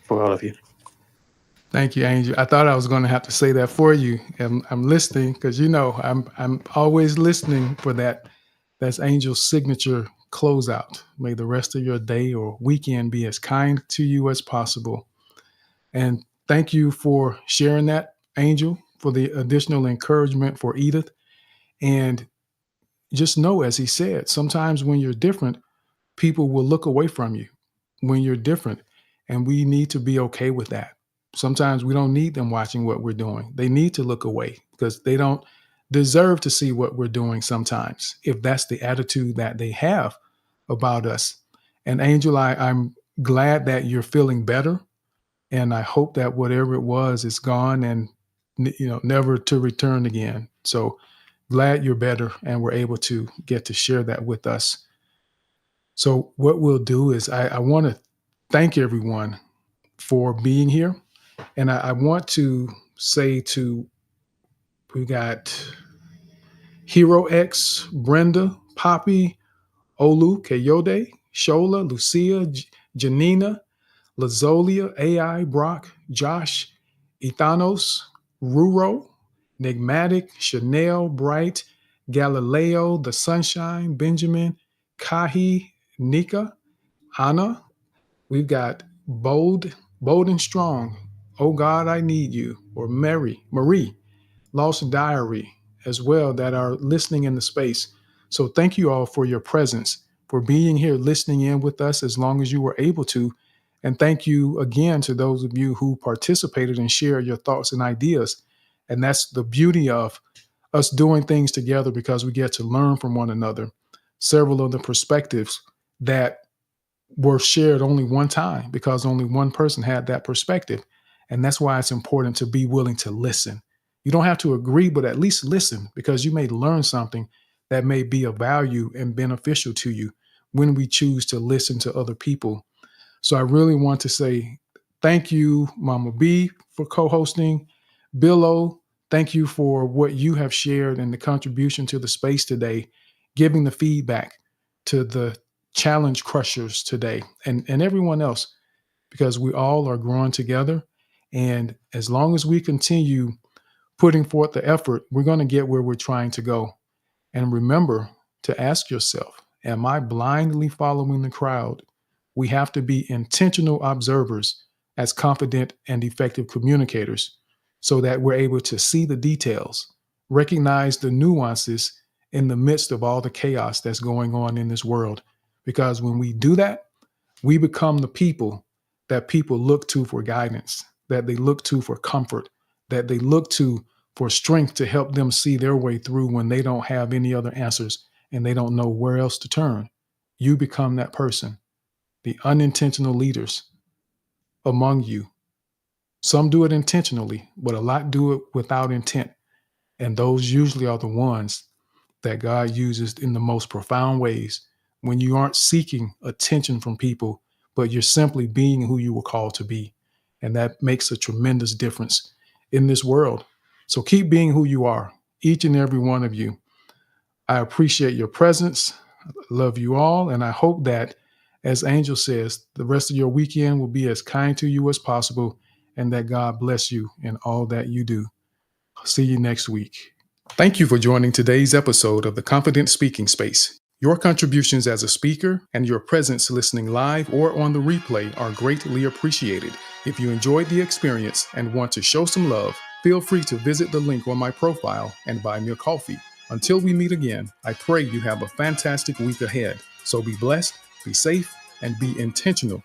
for all of you. Thank you, Angel. I thought I was going to have to say that for you. I'm listening, because I'm always listening for that. That's Angel's signature closeout. May the rest of your day or weekend be as kind to you as possible. And thank you for sharing that, Angel, for the additional encouragement for Edith. And just know, as he said, sometimes when you're different, people will look away from you when you're different. And we need to be okay with that. Sometimes we don't need them watching what we're doing. They need to look away because they don't deserve to see what we're doing sometimes, if that's the attitude that they have about us. And Angel, I'm glad that you're feeling better. And I hope that whatever it was is gone and never to return again. So glad you're better and we're able to get to share that with us. So what we'll do is I want to thank everyone for being here. And I want to say we got Hero X, Brenda, Poppy, Olu, Kayode, Shola, Lucia, Janina, Lazolia, AI, Brock, Josh, Ethanos, Ruro, Nigmatic, Chanel, Bright, Galileo, The Sunshine, Benjamin, Kahi, Nika, Anna. We've got Bold and Strong, Oh God, I Need You, or Marie, Lost Diary as well, that are listening in the space. So thank you all for your presence, for being here, listening in with us as long as you were able to. And thank you again to those of you who participated and shared your thoughts and ideas. And that's the beauty of us doing things together, because we get to learn from one another. Several of the perspectives that were shared only one time because only one person had that perspective. And that's why it's important to be willing to listen. You don't have to agree, but at least listen, because you may learn something that may be of value and beneficial to you when we choose to listen to other people. So I really want to say thank you, Mama B, for co-hosting. Billo, thank you for what you have shared and the contribution to the space today, giving the feedback to the challenge crushers today and everyone else, because we all are growing together. And as long as we continue putting forth the effort, we're going to get where we're trying to go. And remember to ask yourself, am I blindly following the crowd? We have to be intentional observers as confident and effective communicators so that we're able to see the details, recognize the nuances in the midst of all the chaos that's going on in this world. Because when we do that, we become the people that people look to for guidance, that they look to for comfort, that they look to for strength to help them see their way through when they don't have any other answers and they don't know where else to turn. You become that person, the unintentional leaders among you. Some do it intentionally, but a lot do it without intent. And those usually are the ones that God uses in the most profound ways, when you aren't seeking attention from people, but you're simply being who you were called to be. And that makes a tremendous difference in this world. So keep being who you are, each and every one of you. I appreciate your presence. Love you all. And I hope that, as Angel says, the rest of your weekend will be as kind to you as possible, and that God bless you in all that you do. See you next week. Thank you for joining today's episode of the Confident Speaking Space. Your contributions as a speaker and your presence listening live or on the replay are greatly appreciated. If you enjoyed the experience and want to show some love, feel free to visit the link on my profile and buy me a coffee. Until we meet again, I pray you have a fantastic week ahead. So be blessed, be safe, and be intentional